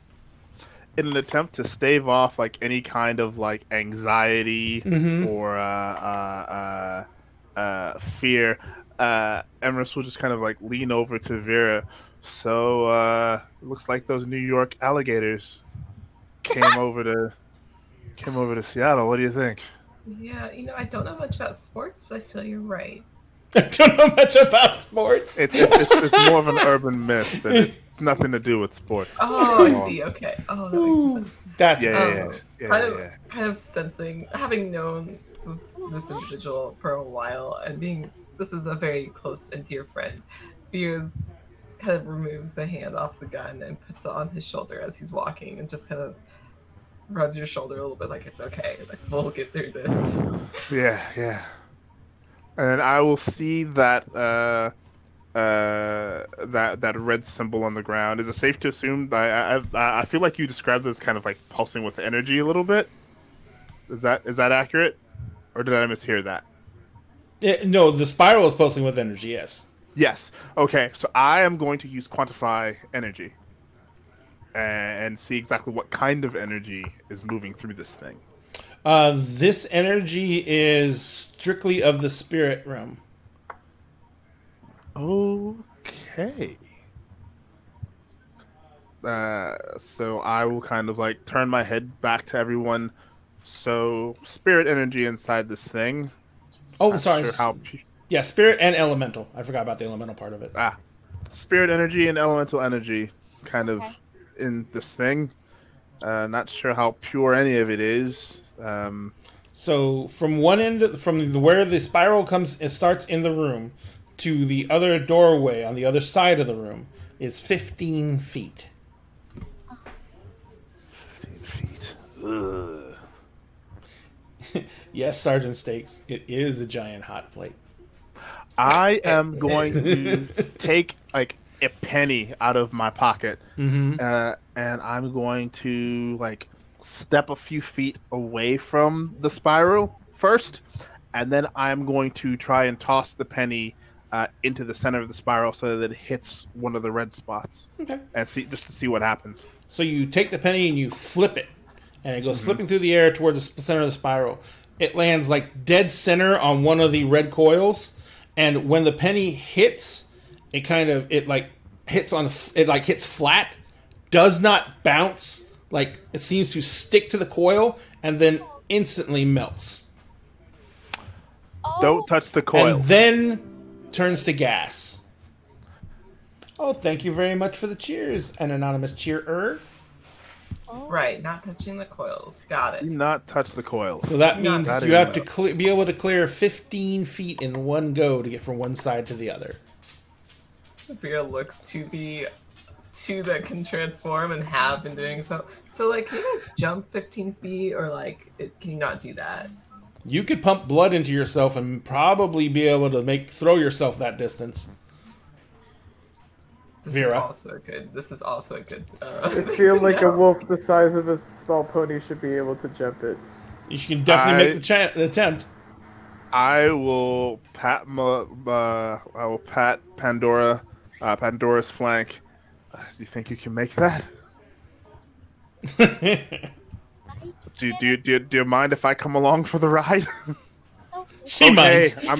In an attempt to stave off like any kind of like anxiety or fear, Emerus will just kind of like lean over to Vera. So looks like those New York alligators came over to Seattle. What do you think? Yeah, I don't know much about sports, but I feel you're right. I don't know much about sports. It's more of an urban myth that it's nothing to do with sports. Oh, I see. Okay. Oh, that makes sense. That's yeah. Kind of sensing, having known this individual for a while, and this is a very close and dear friend, Beers kind of removes the hand off the gun and puts it on his shoulder as he's walking, and just kind of rubs your shoulder a little bit, like it's okay, like we'll get through this. Yeah. And I will see that that red symbol on the ground. Is it safe to assume that I feel like you described this kind of like pulsing with energy a little bit? Is that accurate, or did I mishear that? No, the spiral is pulsing with energy. Yes. Yes. Okay. So I am going to use quantify energy and see exactly what kind of energy is moving through this thing. This energy is strictly of the spirit realm. Okay. So I will kind of like turn my head back to everyone. So spirit energy inside this thing. Oh, Not sorry. Sure yeah, spirit and elemental. I forgot about the elemental part of it. Spirit energy and elemental energy kind of in this thing. Not sure how pure any of it is. So from one end, from where the spiral comes, it starts in the room, to the other doorway on the other side of the room is 15 feet. 15 feet. Ugh. Yes, Sergeant Stakes, it is a giant hot plate. I am going to take like a penny out of my pocket, and I'm going to like step a few feet away from the spiral first, and then I'm going to try and toss the penny into the center of the spiral so that it hits one of the red spots, and to see what happens. So you take the penny and you flip it, and it goes flipping through the air towards the center of the spiral. It lands like dead center on one of the red coils, and when the penny hits, it hits flat, does not bounce, like it seems to stick to the coil, and then instantly melts. Don't touch the coil. And then turns to gas. Oh, thank you very much for the cheers, an anonymous cheerer. Right, not touching the coils. Got it. Do not touch the coils. So that means you have to be able to clear 15 feet in one go to get from one side to the other. Sophia looks that can transform and have been doing so. So, like, can you guys jump 15 feet, or like, can you not do that? You could pump blood into yourself and probably be able to throw yourself that distance. Vera. This is also good. I feel like a wolf the size of a small pony should be able to jump it. You can definitely make the attempt. I will pat Pandora's flank. Do you think you can make that? Do you mind if I come along for the ride? She minds. I'm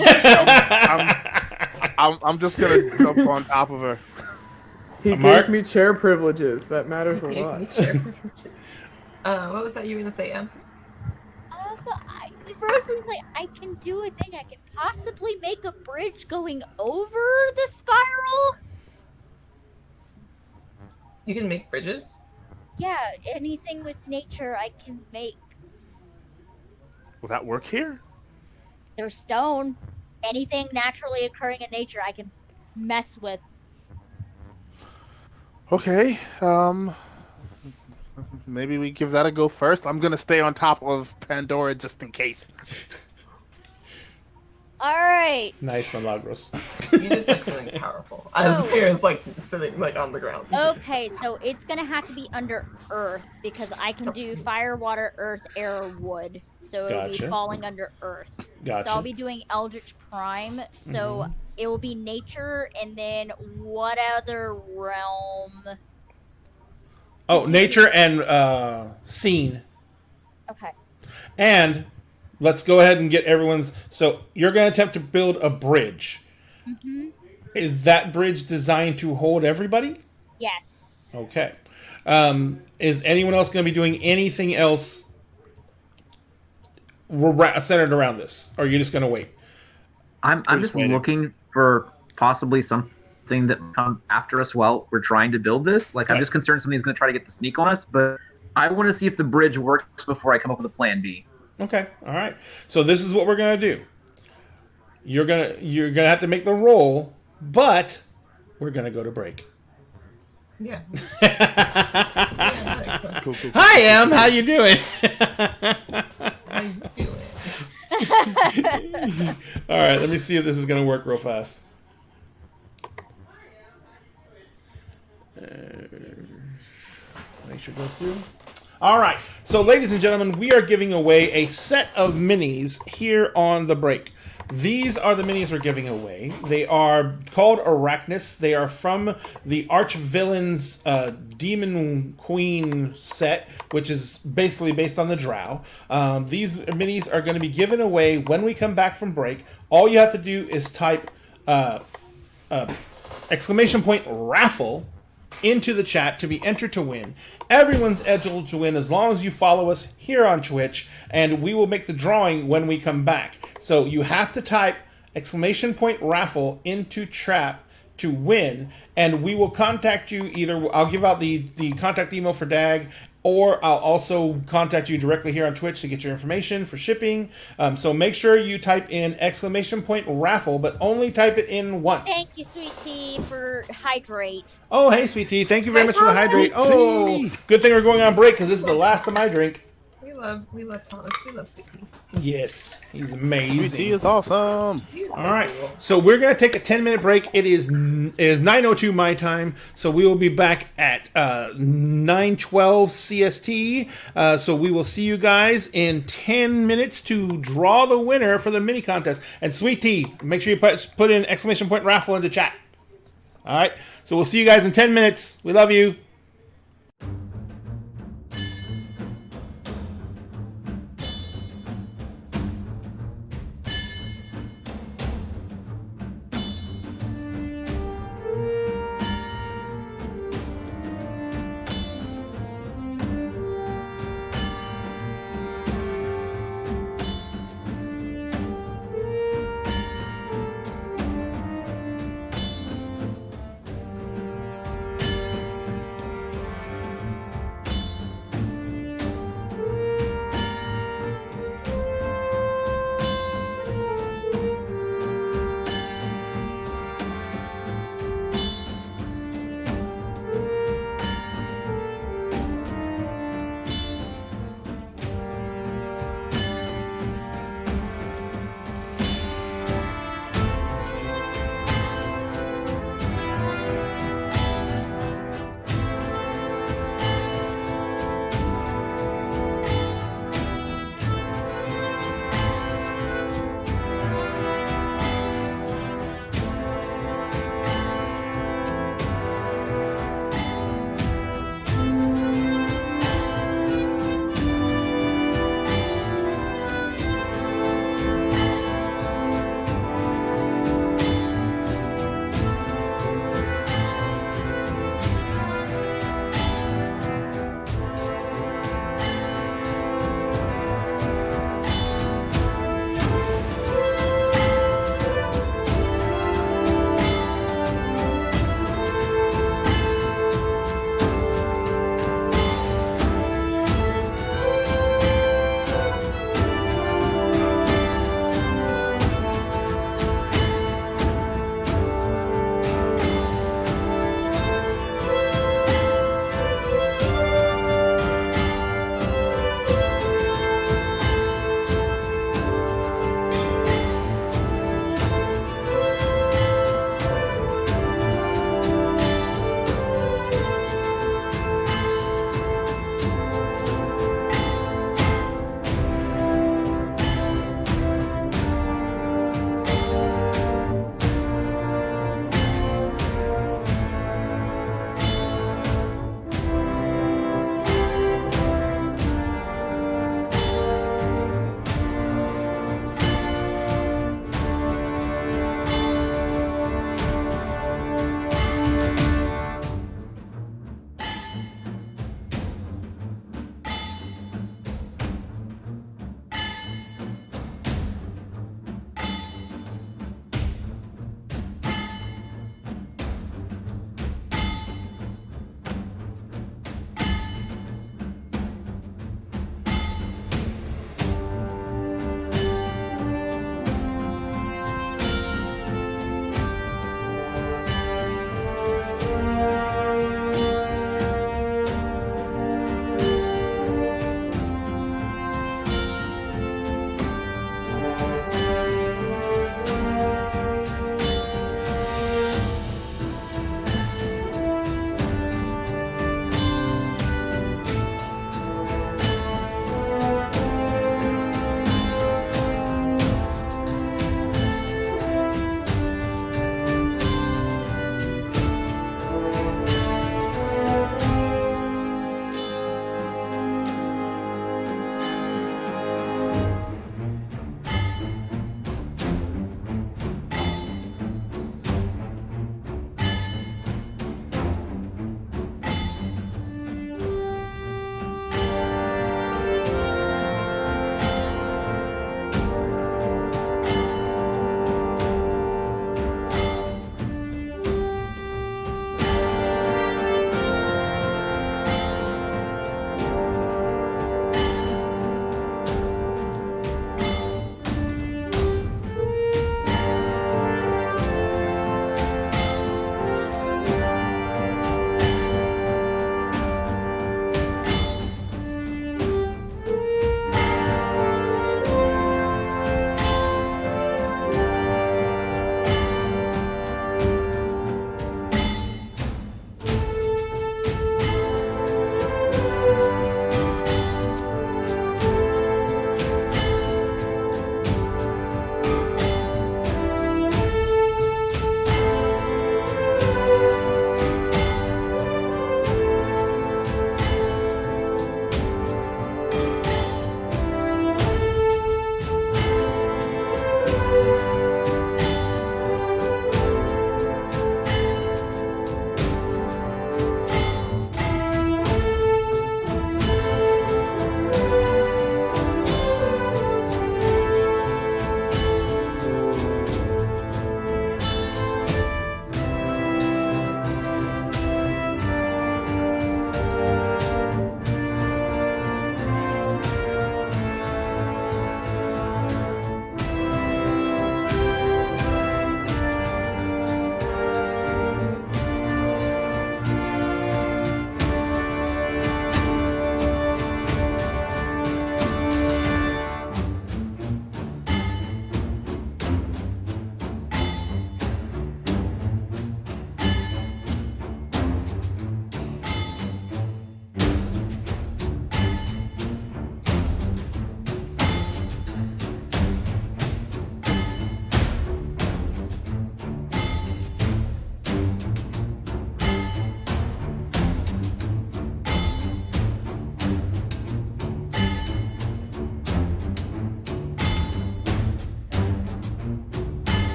just gonna jump on top of her. He gave me chair privileges. That matters a lot. What was that you were gonna say, Em? Rosalie's like, I can do a thing. I can possibly make a bridge going over the spiral. You can make bridges? Yeah, anything with nature I can make. Will that work here? There's stone. Anything naturally occurring in nature I can mess with. Okay, maybe we give that a go first. I'm gonna stay on top of Pandora just in case. Alright. Nice, Milagros. You just like feeling powerful. As here is like sitting like on the ground. Okay, so it's gonna have to be under earth because I can do fire, water, earth, air, wood. So it'll be falling under earth. Gotcha. So I'll be doing Eldritch Prime. So it will be nature, and then what other realm? Oh, nature and scene. Okay. And let's go ahead and get everyone's... So you're going to attempt to build a bridge. Mm-hmm. Is that bridge designed to hold everybody? Yes. Okay. Is anyone else going to be doing anything else centered around this? Or are you just going to wait? I'm just looking for possibly something that comes after us while we're trying to build this. Like, I'm just concerned something's going to try to get the sneak on us, but I want to see if the bridge works before I come up with a plan B. Okay. All right. So this is what we're gonna do. You're gonna have to make the roll, but we're gonna go to break. Yeah. Cool. Hi, Em. How you doing? How you doing? All right. Let me see if this is gonna work real fast. Make sure it goes through. All right. So, ladies and gentlemen, we are giving away a set of minis here on the break. These are the minis we're giving away. They are called Arachnus. They are from the Archvillains Demon Queen set, which is basically based on the Drow. These minis are going to be given away when we come back from break. All you have to do is type exclamation point raffle into the chat to be entered to win. Everyone's eligible to win as long as you follow us here on Twitch, and we will make the drawing when we come back. So you have to type exclamation point raffle into chat to win, and we will contact you. Either I'll give out the contact email for DAG, or I'll also contact you directly here on Twitch to get your information for shipping. So make sure you type in exclamation point raffle, but only type it in once. Thank you, Sweet Tea, for hydrate. Oh, hey, Sweet Tea. Thank you very much for the hydrate. Oh, good thing we're going on break because this is the last of my drink. We love Thomas. We love Sweet Tea. Yes, he's amazing. Sweet Tea is awesome. He is so All right, cool. so we're going to take a 10-minute break. It is 9:02 my time, so we will be back at 9:12 CST. So we will see you guys in 10 minutes to draw the winner for the mini contest. And Sweet Tea, make sure you put in exclamation point raffle into chat. All right, so we'll see you guys in 10 minutes. We love you.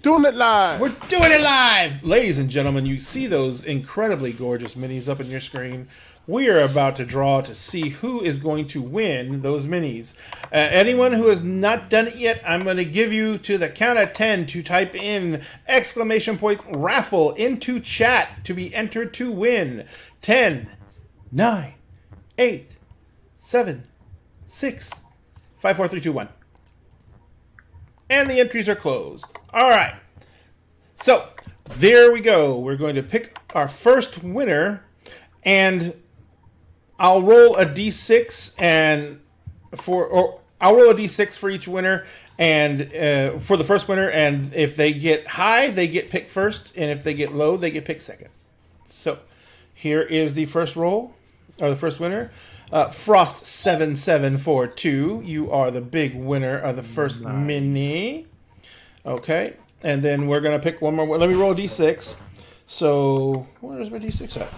doing it live. We're doing it live! Ladies and gentlemen, you see those incredibly gorgeous minis up on your screen. We are about to draw to see who is going to win those minis. Anyone who has not done it yet, I'm going to give you to the count of 10 to type in !raffle into chat to be entered to win. 10, 9, 8, 7, 6, 5, 4, 3, 2, 1. And the entries are closed. All right. So, there we go. We're going to pick our first winner, and I'll roll a d6 I'll roll a d6 for each winner, and for the first winner, and if they get high, they get picked first, and if they get low, they get picked second. So, here is the first roll, or the first winner. Frost7742, you are the big winner of the first mini. Okay, and then we're going to pick one more. Let me roll a d6. So, where's my d6 at?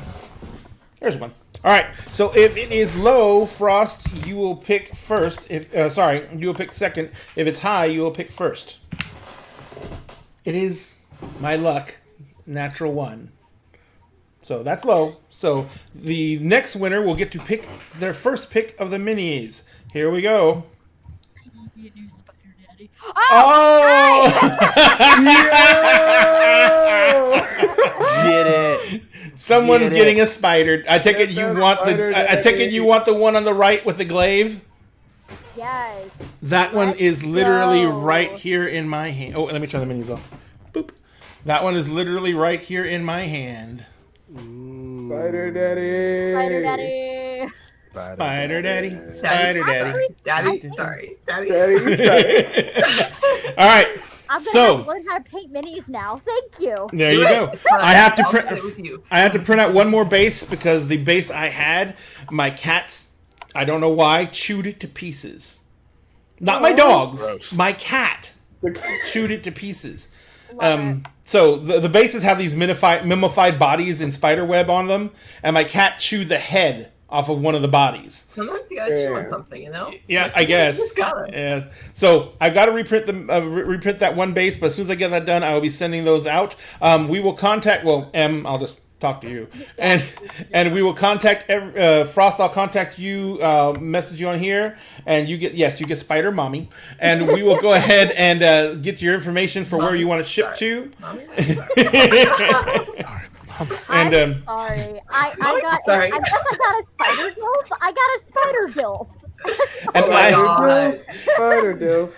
There's one. All right, so if it is low, Frost, you will pick first. You will pick second. If it's high, you will pick first. It is my luck, natural 1. So that's low. So the next winner will get to pick their first pick of the minis. Here we go. I need me a new spider daddy. Oh! Get it. Someone's Get it. getting a spider. I take it you Get want spider the. I take it you want the one on the right with the glaive. Yes. That one Let's is literally go. right here in my hand. Oh, let me turn the minis off. Boop. That one is literally right here in my hand. Spider Daddy. Spider daddy. Spider Daddy. Spider Daddy. Daddy. Sorry. Daddy. All right. I'm gonna So- have to learn how to paint minis now. Thank you. There you Do go. it. It's fine. I have to I'll print. play with you. I have to print out one more base because the base I had, my cats, I don't know why, chewed it to pieces. Not my dogs. Gross. My cat chewed it to pieces. Love it. So the bases have these mummified bodies in spider web on them, and my cat chewed the head off of one of the bodies. Sometimes you gotta chew on something, you know? Yeah, Like, I you guess. just gotta. Yes. So I got to reprint reprint that one base, but as soon as I get that done, I will be sending those out. We will contact. Well, I'll just talk to you, and we will contact Frost. I'll contact you, message you on here, and you get Spider Mommy, and we will go ahead and get your information for where you want to ship to. Mommy, And I'm sorry. Sorry. I guess I got a spider gilf. I got a spider gilf. and Oh my I God. Spider Dill.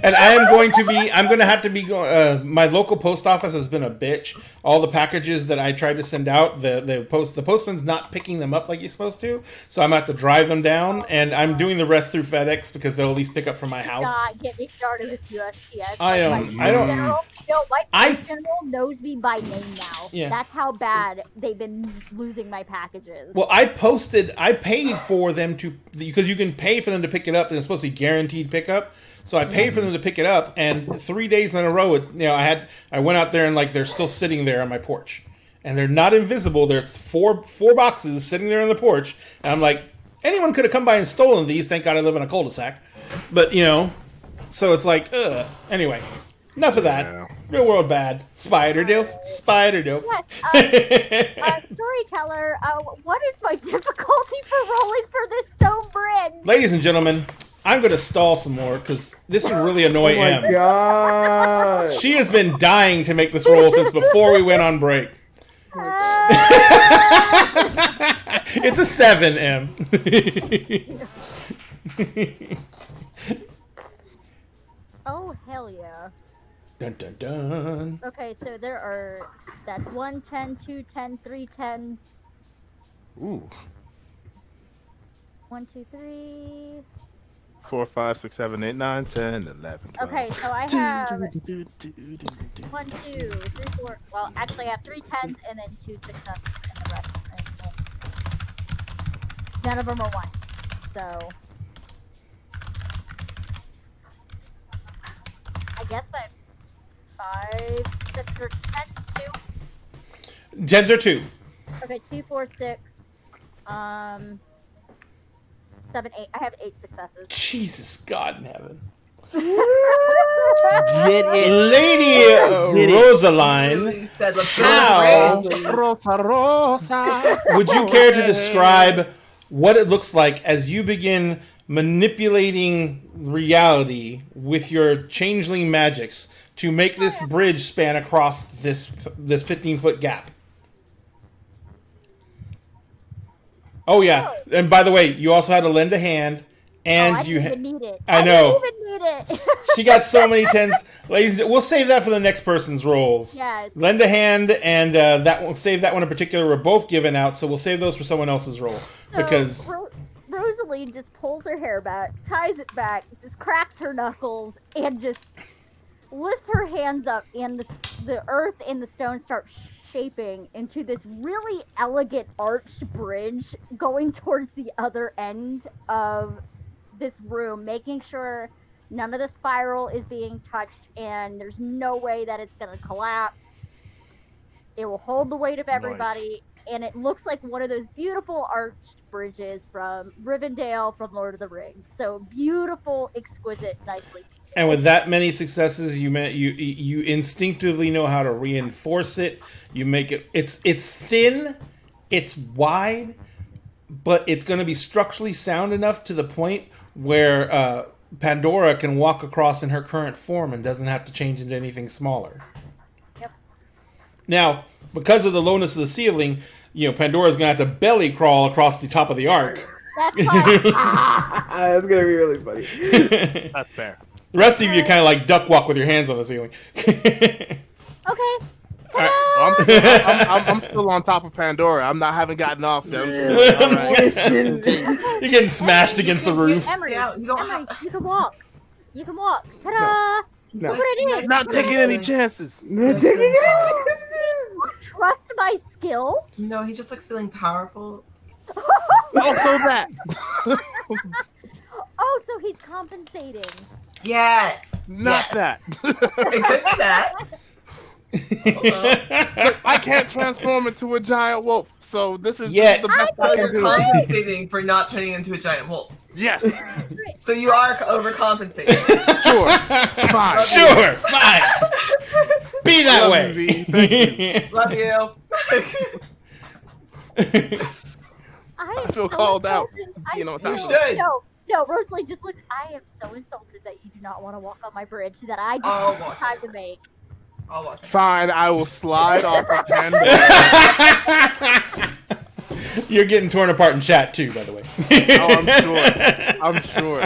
and I am going to be. I'm going to have to be going. My local post office has been a bitch. All the packages that I tried to send out, the postman's not picking them up like he's supposed to. So I'm going to have to drive them down, and I'm doing the rest through FedEx because they'll at least pick up from my house. God, get me started with USPS. I Like, don't- my I don't- General, my I- general knows me by name now. Yeah. That's how bad they've been losing my packages. Well, I paid for them to, because you can pay for them to pick it up, and it's supposed to be guaranteed pickup. So I paid for them to pick it up, and 3 days in a row, I went out there and they're still sitting there on my porch, and they're not invisible. There's four boxes sitting there on the porch, and I'm like, anyone could have come by and stolen these. Thank God I live in a cul-de-sac, but so it's like, anyway. Enough of that. Yeah. Real world bad. Spider Dilf. Yes, storyteller, what is my difficulty for rolling for this stone bridge? Ladies and gentlemen, I'm going to stall some more because this will really annoy Oh Em. my God. She has been dying to make this roll since before we went on break. It's a 7, Em. Oh, hell yeah. Dun dun dun. Okay, so that's 1 10, 2 10, 3 10s. Ooh. 1, 2, 3. 4, 5, 6, 7, 8, 9, 10, 11, 12. Okay, so I have 1, 2, 3, 4. Well, actually, I have 3 10s and then 2 6s and the rest. None of them are 1. So. I guess I'm 5, 6, or 10s too. 10s are 2. Okay, 2, 4, 6. 7, 8. I have 8 successes. Jesus God in heaven. Get it. Lady Rosaline, Really said, let's How? go to the bridge. Rosa. would you care to describe what it looks like as you begin manipulating reality with your changeling magics to make this bridge span across this 15-foot gap? Oh yeah, and by the way, you also had to lend a hand, and I you. didn't even need it. I know. didn't even need it. She got so many tens. Ladies, we'll save that for the next person's rolls. Yes. Lend a hand, and that one, save that one in particular. We're both given out, so we'll save those for someone else's roll because. So, Rosalie just pulls her hair back, ties it back, just cracks her knuckles, and just lifts her hands up, and the earth and the stone start shaping into this really elegant arched bridge going towards the other end of this room, making sure none of the spiral is being touched, and there's no way that it's going to collapse. It will hold the weight of everybody. And it looks like one of those beautiful arched bridges from Rivendell from Lord of the Rings. So beautiful, exquisite, nicely. And with that many successes, you instinctively know how to reinforce it. You make it. It's thin, it's wide, but it's going to be structurally sound enough to the point where Pandora can walk across in her current form and doesn't have to change into anything smaller. Yep. Now, because of the lowness of the ceiling, Pandora's going to have to belly crawl across the top of the arc. That's fine. That's gonna be really funny. That's fair. The rest of you kind of like duck walk with your hands on the ceiling. Okay. I'm still on top of Pandora. Haven't gotten off them. All right. You're getting smashed against the roof. Emery, Yeah, you don't Emery, have- you can walk. You can walk. Ta-da! No. Look what I did. Not taking any chances. Not taking it. Trust my skill. No, he just likes feeling powerful. Also that. Oh, so he's compensating. Yes. Not that. It could be that. Look, I can't transform into a giant wolf, so this is Yeah. the best So I you're can do. compensating for not turning into a giant wolf. Yes. So you are overcompensating. Sure. Fine. Sure, fine. Be that Love way. you, V. Thank Love you. I feel called out. You know what You that should. No, Rosalie, just look. I am so insulted that you do not want to walk on my bridge that I just Oh, took the boy. time to make. I'll watch. Fine, I will slide off of Pandora. You're getting torn apart in chat too, by the way. Oh, I'm sure.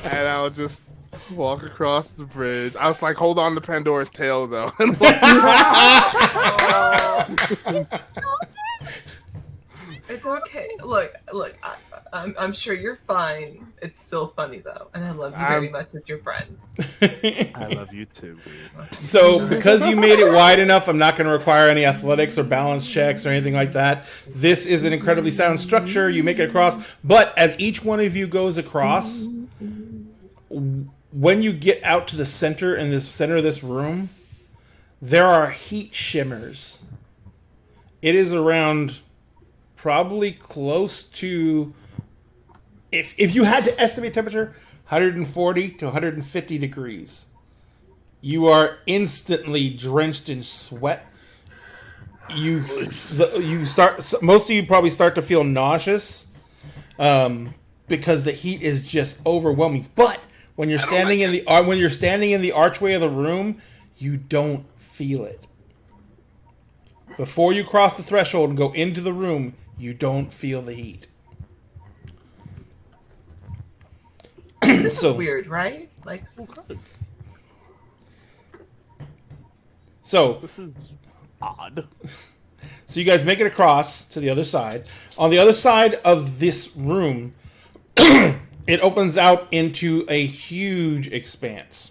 And I'll just walk across the bridge. I was like, hold on to Pandora's tail, though. It's okay. Look. I'm sure you're fine. It's still funny though, and I love you very much as your friend. I love you too. So, because you made it wide enough, I'm not going to require any athletics or balance checks or anything like that. This is an incredibly sound structure. You make it across, but as each one of you goes across, when you get out to the center of this room, there are heat shimmers. It is around probably close to, if you had to estimate temperature, 140 to 150 degrees. You are instantly drenched in sweat. Most of you probably start to feel nauseous because the heat is just overwhelming. But when you're standing in the archway of the room, you don't feel it. Before you cross the threshold and go into the room, you don't feel the heat. This is weird, right? Like, so This is odd. So you guys make it across to the other side. On the other side of this room, it opens out into a huge expanse.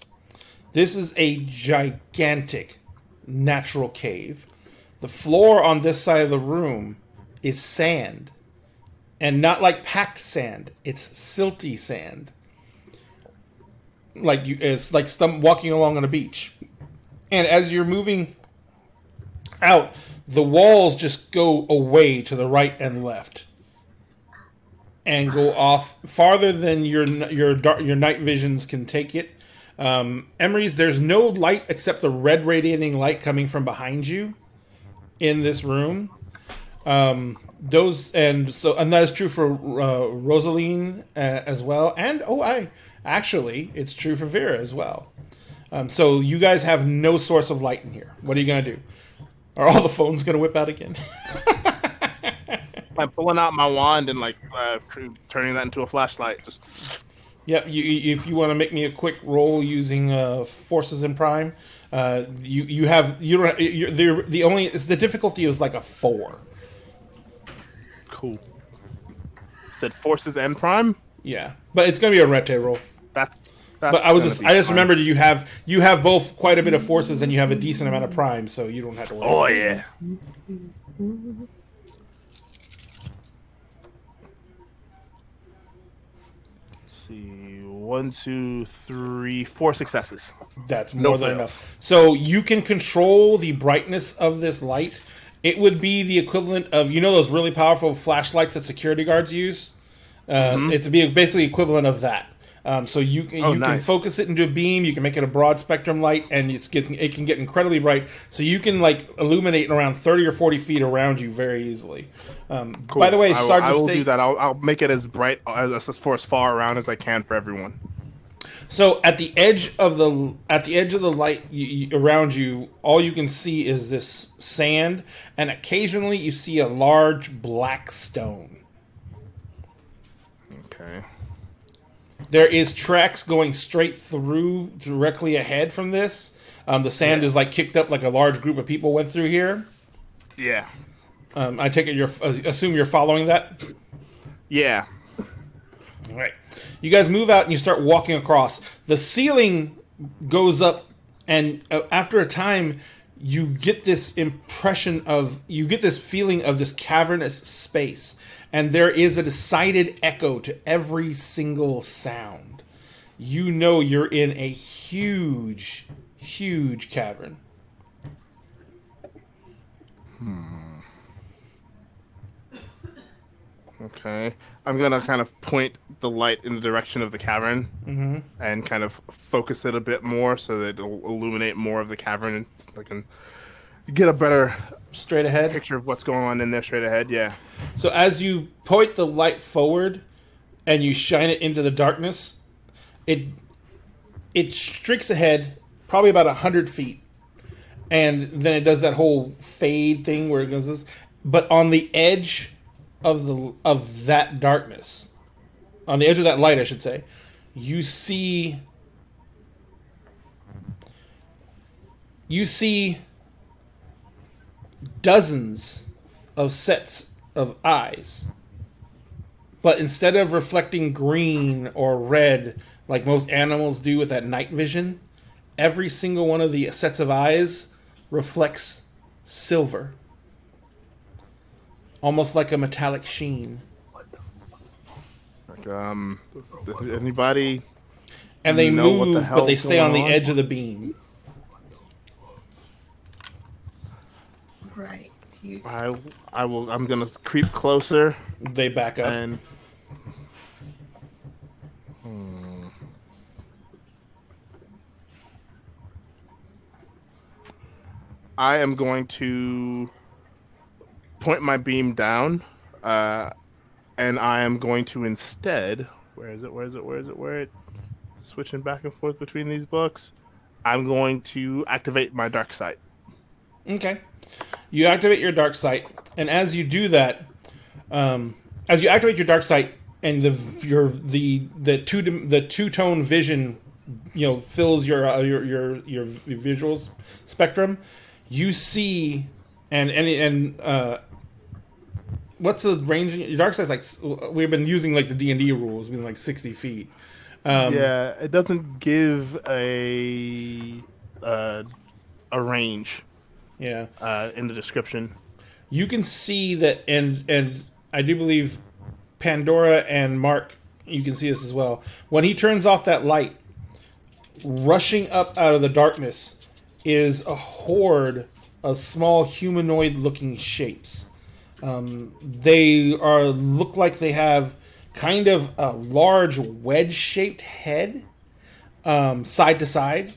This is a gigantic natural cave. The floor on this side of the room is sand. And not like packed sand. It's silty sand. It's like walking along on a beach. And as you're moving out, the walls just go away to the right and left, and go off farther than your night visions can take it. Emery's, there's no light except the red radiating light coming from behind you in this room. And that is true for Rosaline as well. And it's true for Vera as well. So you guys have no source of light in here. What are you gonna do? Are all the phones gonna whip out again? I'm pulling out my wand and turning that into a flashlight. Just Yep. If you want to make me a quick roll using forces in prime, the difficulty is like a 4. cool. Said forces and prime. Yeah, but it's going to be a rete roll. That's But I just remembered you have both quite a bit of forces and you have a decent amount of prime, so you don't have to worry. Oh yeah. See, 1, 2, 3, 4 successes. That's more than fails. enough. So you can control the brightness of this light. It would be the equivalent of, those really powerful flashlights that security guards use. It's basically equivalent of that. So you can focus it into a beam. You can make it a broad spectrum light, and it can get incredibly bright. So you can illuminate around 30 or 40 feet around you very easily. Cool. By the way, I will do that. I'll make it as bright as far around as I can for everyone. So at the edge of the light around you, all you can see is this sand, and occasionally you see a large black stone. Okay. There is tracks going straight through directly ahead from this. The sand is kicked up like a large group of people went through here. Yeah. I take it assume you're following that? Yeah. All right. You guys move out and you start walking across. The ceiling goes up, and after a time, you get this feeling of this cavernous space. And there is a decided echo to every single sound. You know you're in a huge, huge cavern. Okay. I'm going to kind of point the light in the direction of the cavern and kind of focus it a bit more so that it'll illuminate more of the cavern and I can get a better straight ahead picture of what's going on in there straight ahead. Yeah. So as you point the light forward and you shine it into the darkness, it streaks ahead probably about 100 feet. And then it does that whole fade thing where it goes this. But on the edge of that darkness, on the edge of that light, I should say, you see dozens of sets of eyes. But instead of reflecting green or red like most animals do with that night vision, every single one of the sets of eyes reflects silver. Almost like a metallic sheen. Anybody? And they move, but they stay on the on? edge of the beam. Right. I'm gonna creep closer. They back up. And I am going to point my beam down, and I am going to instead. Where is it? Switching back and forth between these books. I'm going to activate my dark sight. Okay. You activate your dark sight, and as you do that, as you activate your dark sight, and the two-tone vision, fills your visuals spectrum. You see, and what's the range? Your dark sight's we've been using the D&D rules, being 60 feet. Yeah, it doesn't give a range. Yeah. In the description, you can see that, and I do believe Pandora and Mark, you can see this as well. When he turns off that light, rushing up out of the darkness is a horde of small humanoid-looking shapes. They look like they have kind of a large wedge-shaped head, side to side.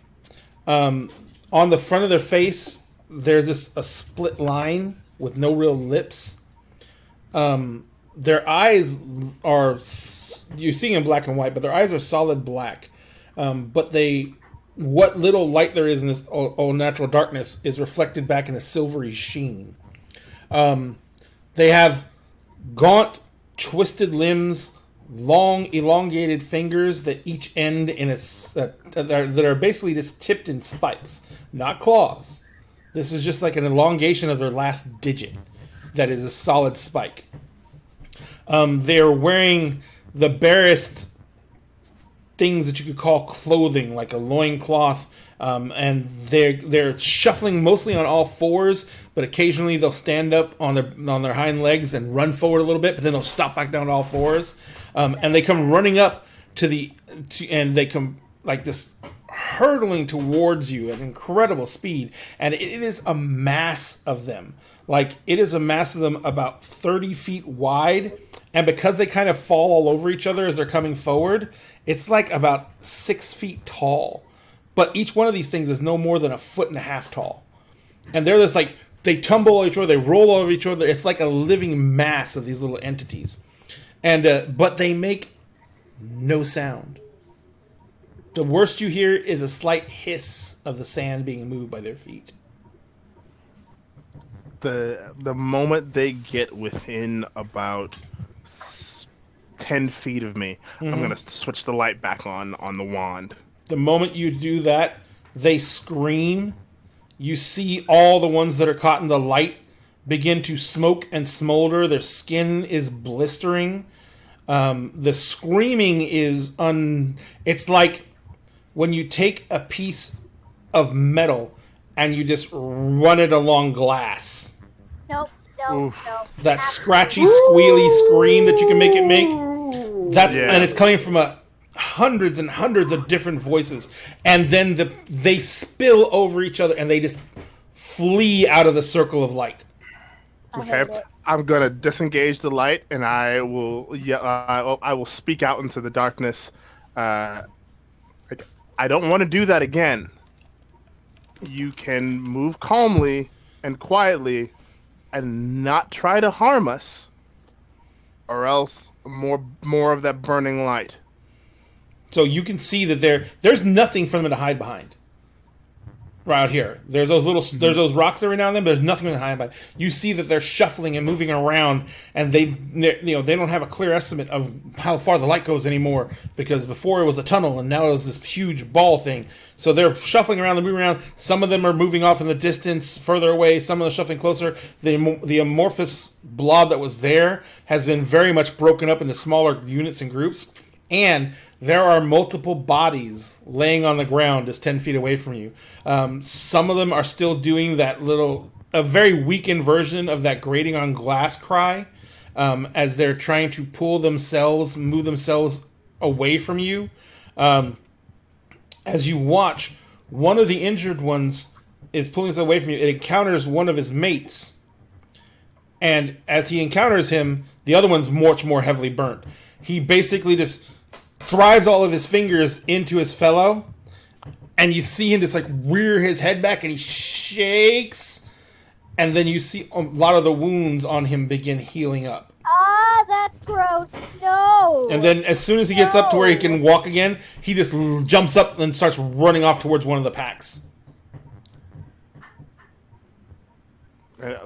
On the front of their face, there's a split line with no real lips. Their eyes are, you're seeing in black and white, but their eyes are solid black. But what little light there is in this all natural darkness is reflected back in a silvery sheen. They have gaunt, twisted limbs, long, elongated fingers that each end in that are basically just tipped in spikes, not claws. This is just like an elongation of their last digit that is a solid spike. They're wearing the barest things that you could call clothing, like a loincloth, and they're shuffling mostly on all fours, but occasionally they'll stand up on their hind legs and run forward a little bit, but then they'll stop back down to all fours, and they come running up and they come like this, hurtling towards you at incredible speed, and it is a mass of them. Like, it is a mass of them about 30 feet wide, and because they kind of fall all over each other as they're coming forward, it's like about 6 feet tall. But each one of these things is no more than 1.5 feet tall. And they're just like, they tumble over each other, they roll over each other. It's like a living mass of these little entities. And but they make no sound. The worst you hear is a slight hiss of the sand being moved by their feet. The moment they get within about 10 feet of me, I'm going to switch the light back on the wand. The moment you do that, they scream. You see all the ones that are caught in the light begin to smoke and smolder. Their skin is blistering. The screaming is it's like when you take a piece of metal and you just run it along glass. Nope. That scratchy, squealy scream that you can make it make. And it's coming from hundreds and hundreds of different voices, and then they spill over each other and they just flee out of the circle of light. Okay, I'm gonna disengage the light, and I will I will speak out into the darkness. I don't want to do that again. You can move calmly and quietly, and not try to harm us, or else more of that burning light. So you can see that there's nothing for them to hide behind. Right out here, there's those rocks every now and then, but there's nothing to hide behind. You see that they're shuffling and moving around, and they don't have a clear estimate of how far the light goes anymore, because before it was a tunnel and now it was this huge ball thing. So they're shuffling around, they're moving around. Some of them are moving off in the distance, further away. Some of them are shuffling closer. The amorphous blob that was there has been very much broken up into smaller units and groups, and there are multiple bodies laying on the ground just 10 feet away from you. Some of them are still doing a very weakened version of that grating on glass cry, as they're trying to move themselves away from you. As you watch, one of the injured ones is pulling himself away from you. It encounters one of his mates. And as he encounters him, the other one's much more heavily burnt. He basically just drives all of his fingers into his fellow, and you see him just like rear his head back, and he shakes, and then you see a lot of the wounds on him begin healing up. Ah, that's gross. No. And then as soon as he gets up to where he can walk again, he just jumps up and starts running off towards one of the packs.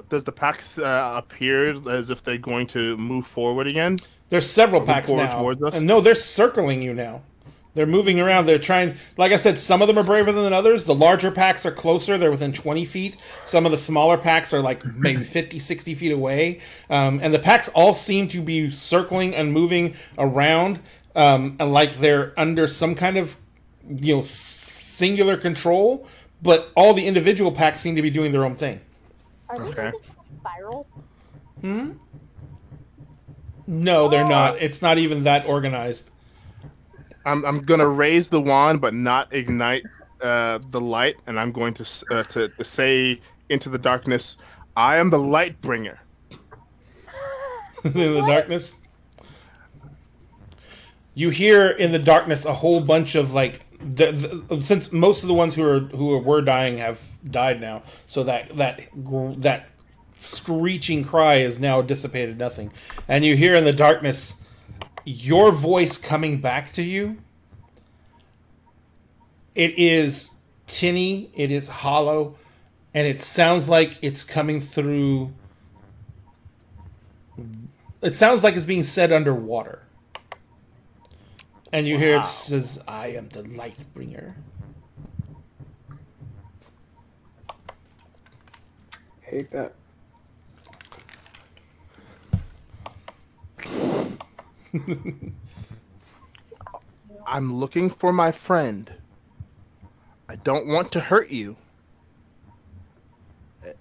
Does the packs appear as if they're going to move forward again? There's several packs now. And no, they're circling you now. They're moving around. They're trying... Like I said, some of them are braver than others. The larger packs are closer. They're within 20 feet. Some of the smaller packs are like maybe 50, 60 feet away. And the packs all seem to be circling and moving around, and like they're under some kind of singular control. But all the individual packs seem to be doing their own thing. Are they moving in a spiral? No, they're not. It's not even that organized. I'm gonna raise the wand, but not ignite the light, and I'm going to say into the darkness, "I am the light bringer." In the darkness, you hear in the darkness a whole bunch of like since most of the ones who were dying have died now, so that screeching cry is now dissipated nothing, and you hear in the darkness your voice coming back to you. It is tinny, it is hollow, and it sounds like it's coming through. It sounds like it's being said underwater. And you hear it says, "I am the light bringer." Hate that. I'm looking for my friend. I don't want to hurt you.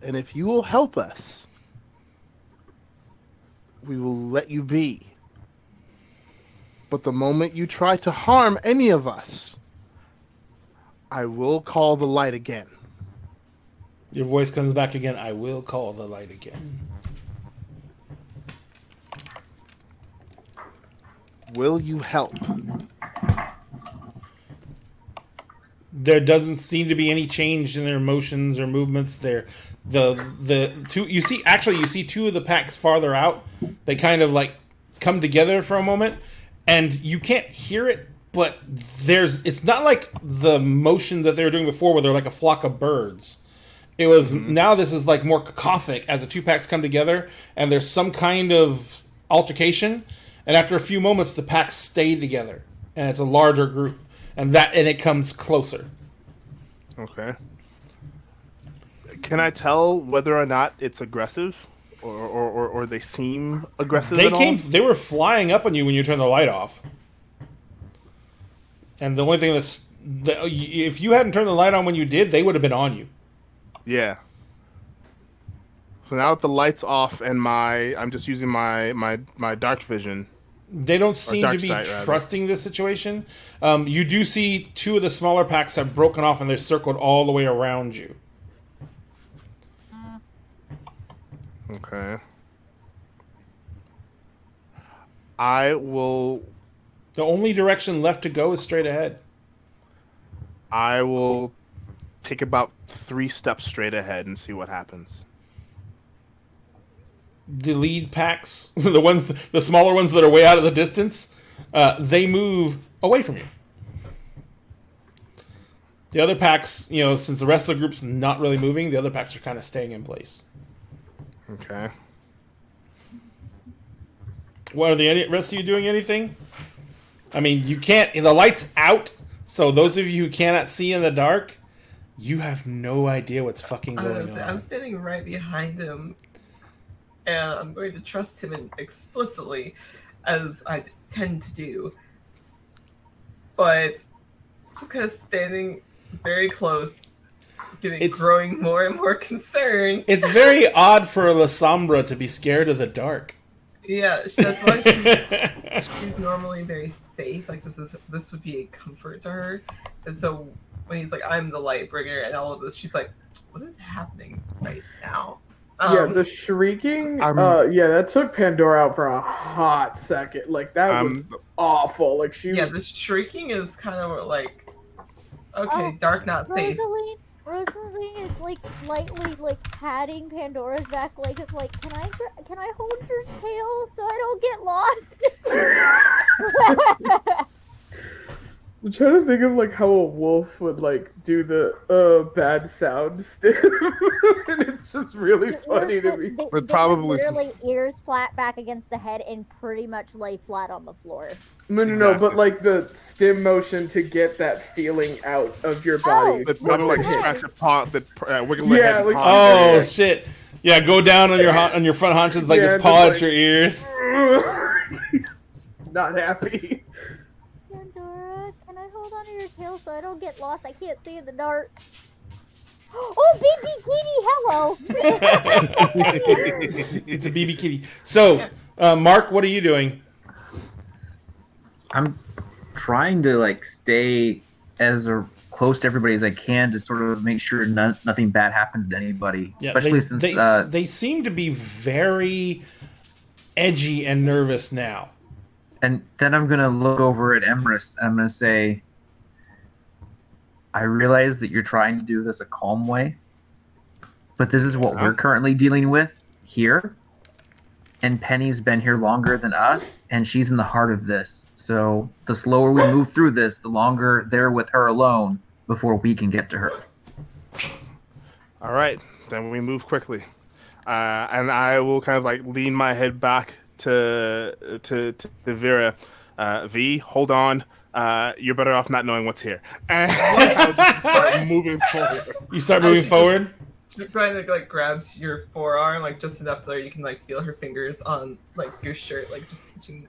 And if you will help us, we will let you be. But the moment you try to harm any of us, I will call the light again. Your voice comes back again. "I will call the light again." Will you help? There doesn't seem to be any change in their emotions or movements. The two you see two of the packs farther out. They kind of like come together for a moment, and you can't hear it, but it's not like the motion that they were doing before, where they're like a flock of birds. It was now this is like more cacophonic as the two packs come together, and there's some kind of altercation, and after a few moments, the packs stay together, and it's a larger group. And it comes closer. Okay. Can I tell whether or not it's aggressive, or they seem aggressive? They were flying up on you when you turned the light off. And the only thing if you hadn't turned the light on when you did, they would have been on you. Yeah. So now that the light's off and I'm just using my dark vision. They don't seem to be sight, trusting this situation. You do see two of the smaller packs have broken off and they're circled all the way around you. Okay. I will... The only direction left to go is straight ahead. I will take about 3 steps straight ahead and see what happens. The lead packs, the smaller ones that are way out of the distance, they move away from you. The other packs, since the rest of the group's not really moving, the other packs are kind of staying in place. Okay. What are the rest of you doing? Anything? I mean, you can't. The light's out, so those of you who cannot see in the dark, you have no idea what's fucking going on. I'm standing right behind him. And I'm going to trust him explicitly, as I tend to do. But just kind of standing very close, growing more and more concerned. It's very odd for a La Sombra to be scared of the dark. Yeah, that's why she's normally very safe. Like this would be a comfort to her. And so when he's like, "I'm the light bringer," and all of this, she's like, "What is happening right now?" Yeah, the shrieking, that took Pandora out for a hot second. Like, that was awful. Like, the shrieking is kind of like, okay, dark, not safe. Rosalie is, like, lightly, patting Pandora's back, it's like, can I hold your tail so I don't get lost? I'm trying to think of how a wolf would do the bad sound stiff, and it's just really funny to me. But probably literally ears flat back against the head and pretty much lay flat on the floor. No, but the stim motion to get that feeling out of your body. It's probably scratch a paw, wiggle their head. Like, oh shit! Yeah, go down on your front haunches, just paw at your ears. Not happy. Pandora, can I hold onto your tail so I don't get lost? I can't see in the dark. Oh, BB Kitty, hello! It's a BB Kitty. So, Mark, what are you doing? I'm trying to stay as close to everybody as I can to sort of make sure nothing bad happens to anybody. Yeah, especially since they seem to be very edgy and nervous now. And then I'm gonna look over at Emrys and I'm gonna say, I realize that you're trying to do this a calm way, but this is what we're currently dealing with here. And Penny's been here longer than us, and she's in the heart of this. So the slower we move through this, the longer they're with her alone before we can get to her. All right, then we move quickly, and I will kind of like lean my head back to Vera. V, hold on. You're better off not knowing what's here. And I'll just start moving forward. You start moving forward. Brian like grabs your forearm like just enough to where you can like feel her fingers on like your shirt, like just pinching.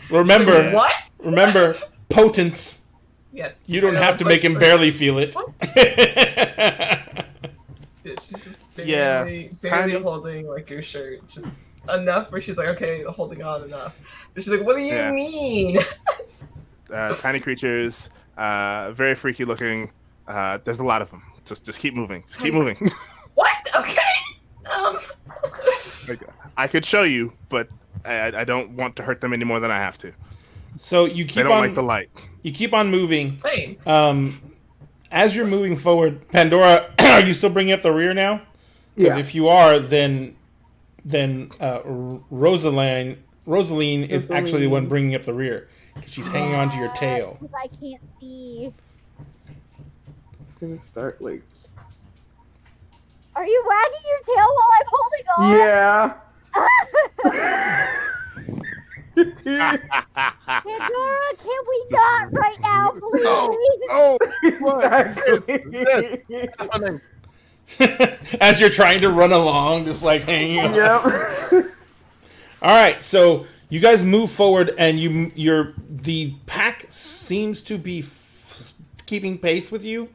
Remember like, what? Remember, potence. Yes. You don't have to make him barely feel it. Yeah, she's just barely holding like your shirt, just enough where she's like, okay, holding on enough. But she's like, what do you mean? Tiny creatures, very freaky looking. There's a lot of them. Just keep moving. Just keep moving. What? Okay. I could show you, but I don't want to hurt them any more than I have to. So you keep they don't like the light. You keep on moving. Same. As you're moving forward, Pandora, are you still bringing up the rear now? Because if you are, then Rosaline is actually the one bringing up the rear because she's hanging onto your tail. Because I can't see. I'm gonna start like. Are you wagging your tail while I'm holding on? Yeah. Pandora, can we not right now, please? Exactly. As you're trying to run along, just like hanging on. Yep. All right, so you guys move forward, and the pack seems to be keeping pace with you,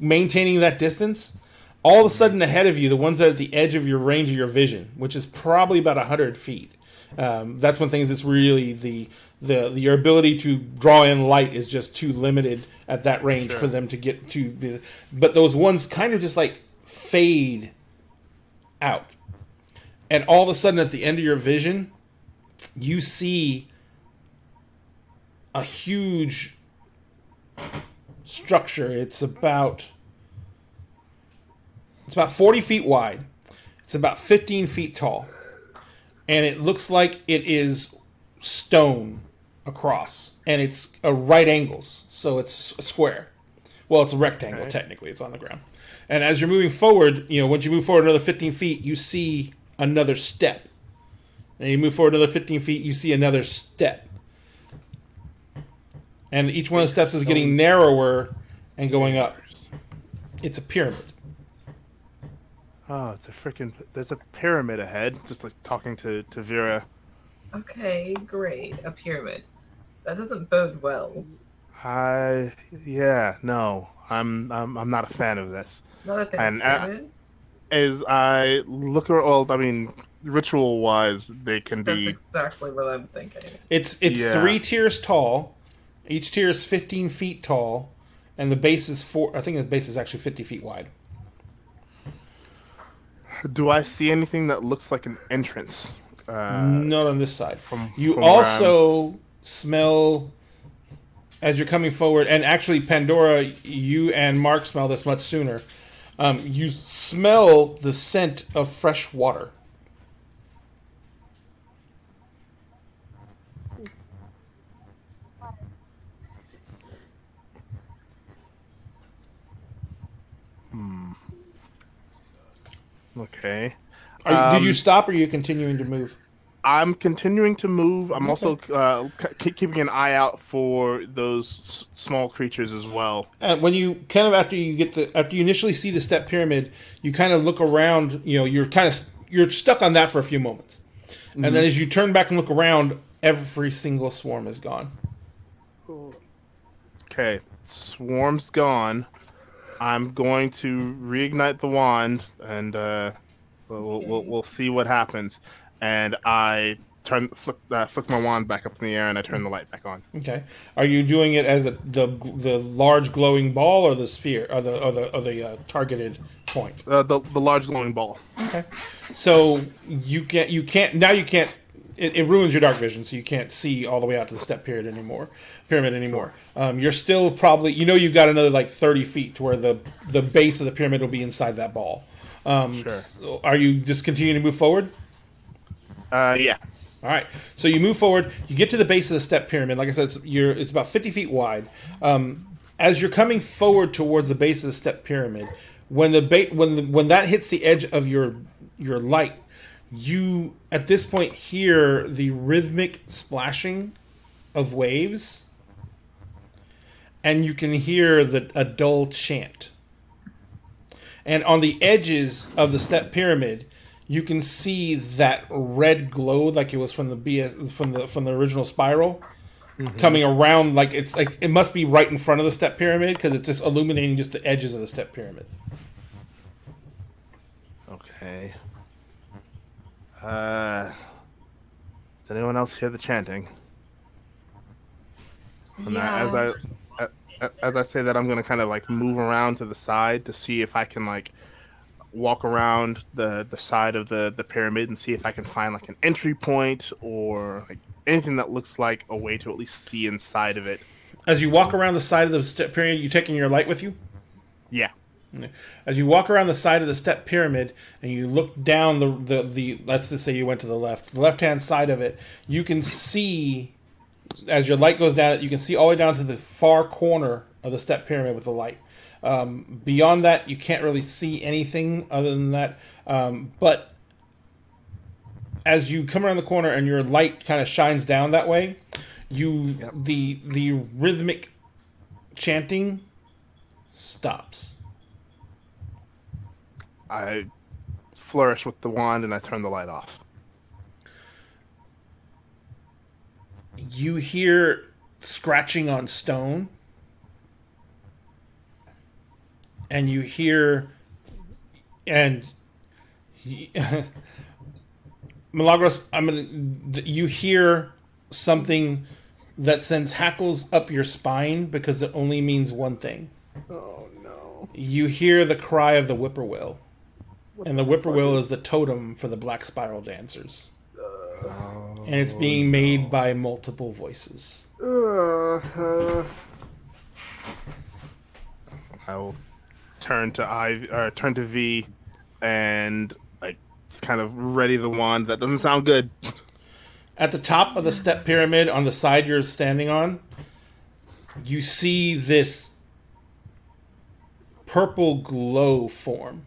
maintaining that distance. All of a sudden, ahead of you, the ones that are at the edge of your range of your vision, which is probably about 100 feet. That's one thing that's really your ability to draw in light is just too limited at that range for them to get to. But those ones kind of just like fade out. And all of a sudden, at the end of your vision, you see a huge structure. It's about 40 feet wide. It's about 15 feet tall. And it looks like it is stone across. And it's a right angles. So it's a square. Well, it's a rectangle, technically. It's on the ground. And as you're moving forward, once you move forward another 15 feet, you see another step. And you move forward another 15 feet, you see another step. And each one of the steps is getting narrower and going up. It's a pyramid. Oh, there's a pyramid ahead, just like talking to Vera. Okay, great. A pyramid. That doesn't bode well. No. I'm not a fan of this. Not a fan of pyramids? As I look ritual-wise, they can be... That's exactly what I'm thinking. It's 3 tiers tall. Each tier is 15 feet tall. And the base is I think the base is actually 50 feet wide. Do I see anything that looks like an entrance? Not on this side. You from also smell, as you're coming forward, and actually, Pandora, you and Mark smell this much sooner. You smell the scent of fresh water. Okay. Did you stop, or are you continuing to move? I'm continuing to move. I'm also keeping an eye out for those small creatures as well. When you after you initially see the step pyramid, you kind of look around. You're stuck on that for a few moments, and then as you turn back and look around, every single swarm is gone. Okay, swarm's gone. I'm going to reignite the wand, and we'll see what happens. And I flick my wand back up in the air, and I turn the light back on. Okay. Are you doing it as the large glowing ball, or the sphere, or the targeted point? The large glowing ball. Okay. So you can't. it ruins your dark vision, so you can't see all the way out to the step pyramid anymore. You're still probably, you've got another like 30 feet to where the base of the pyramid will be inside that ball. So are you just continuing to move forward? Yeah. All right. So you move forward. You get to the base of the step pyramid. Like I said, it's about 50 feet wide. As you're coming forward towards the base of the step pyramid, when that hits the edge of your light, you at this point hear the rhythmic splashing of waves, and you can hear a dull chant. And on the edges of the step pyramid, you can see that red glow, like it was from the original spiral, coming around. Like it must be right in front of the step pyramid because it's just illuminating just the edges of the step pyramid. Okay. Does anyone else hear the chanting? Yeah. As I say that, I'm gonna kind of like move around to the side to see if I can like walk around the side of the pyramid and see if I can find like an entry point or like anything that looks like a way to at least see inside of it. As you walk around the side of the step pyramid, you taking your light with you? Yeah. As you walk around the side of the step pyramid and you look down the let's just say you went to the left-hand side of it, you can see, as your light goes down, you can see all the way down to the far corner of the step pyramid with the light. Beyond that, you can't really see anything other than that. But as you come around the corner and your light kind of shines down that way, the rhythmic chanting stops. I flourish with the wand and I turn the light off. You hear scratching on stone, and you hear, Milagros, you hear something that sends hackles up your spine because it only means one thing. Oh no. You hear the cry of the whippoorwill. And the whippoorwill is the totem for the black spiral dancers. And it's being made by multiple voices. I will turn to V and like just kind of ready the wand. That doesn't sound good. At the top of the step pyramid, on the side you're standing on, you see this purple glow form.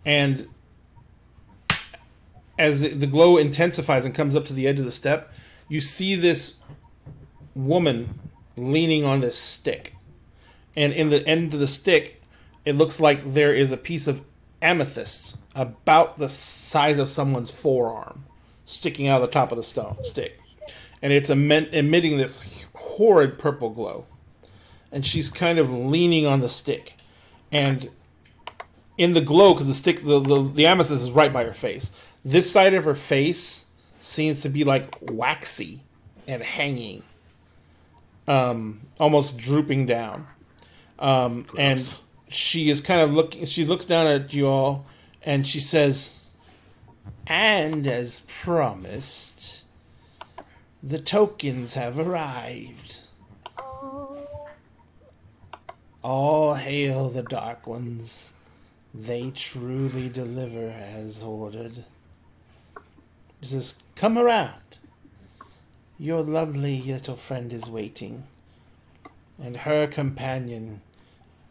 And as the glow intensifies and comes up to the edge of the step, you see this woman leaning on this stick. And in the end of the stick, it looks like there is a piece of amethyst about the size of someone's forearm sticking out of the top of the stick. And it's emitting this horrid purple glow. And she's kind of leaning on the stick. And in the glow, because the stick, the amethyst is right by her face. This side of her face seems to be like waxy and hanging, almost drooping down. And she is kind of looking. She looks down at you all, and she says, "And as promised, the tokens have arrived. All hail the Dark Ones. They truly deliver as ordered. Just come around. Your lovely little friend is waiting. And her companion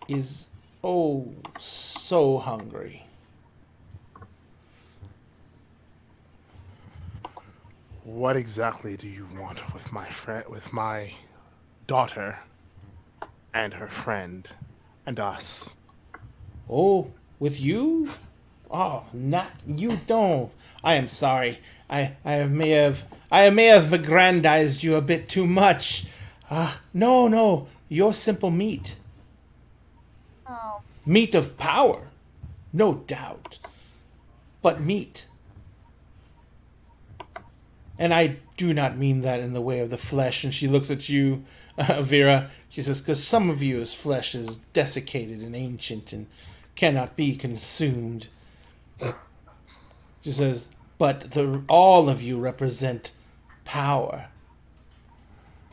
is, oh, so hungry." What exactly do you want with my daughter and her friend and us? Oh, with you? Oh, not you don't. I am sorry. I may have aggrandized you a bit too much. No, you're simple meat. Oh. Meat of power, no doubt, but meat. And I do not mean that in the way of the flesh. And she looks at you, Vera. She says, because some of you's flesh is desiccated and ancient and cannot be consumed. She says, but all of you represent power.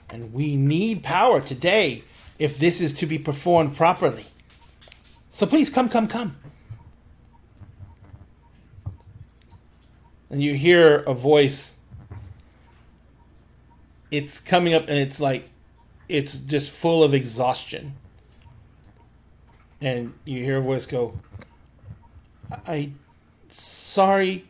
And we need power today if this is to be performed properly. So please come. And you hear a voice. It's coming up and it's just full of exhaustion. And you hear a voice go, sorry.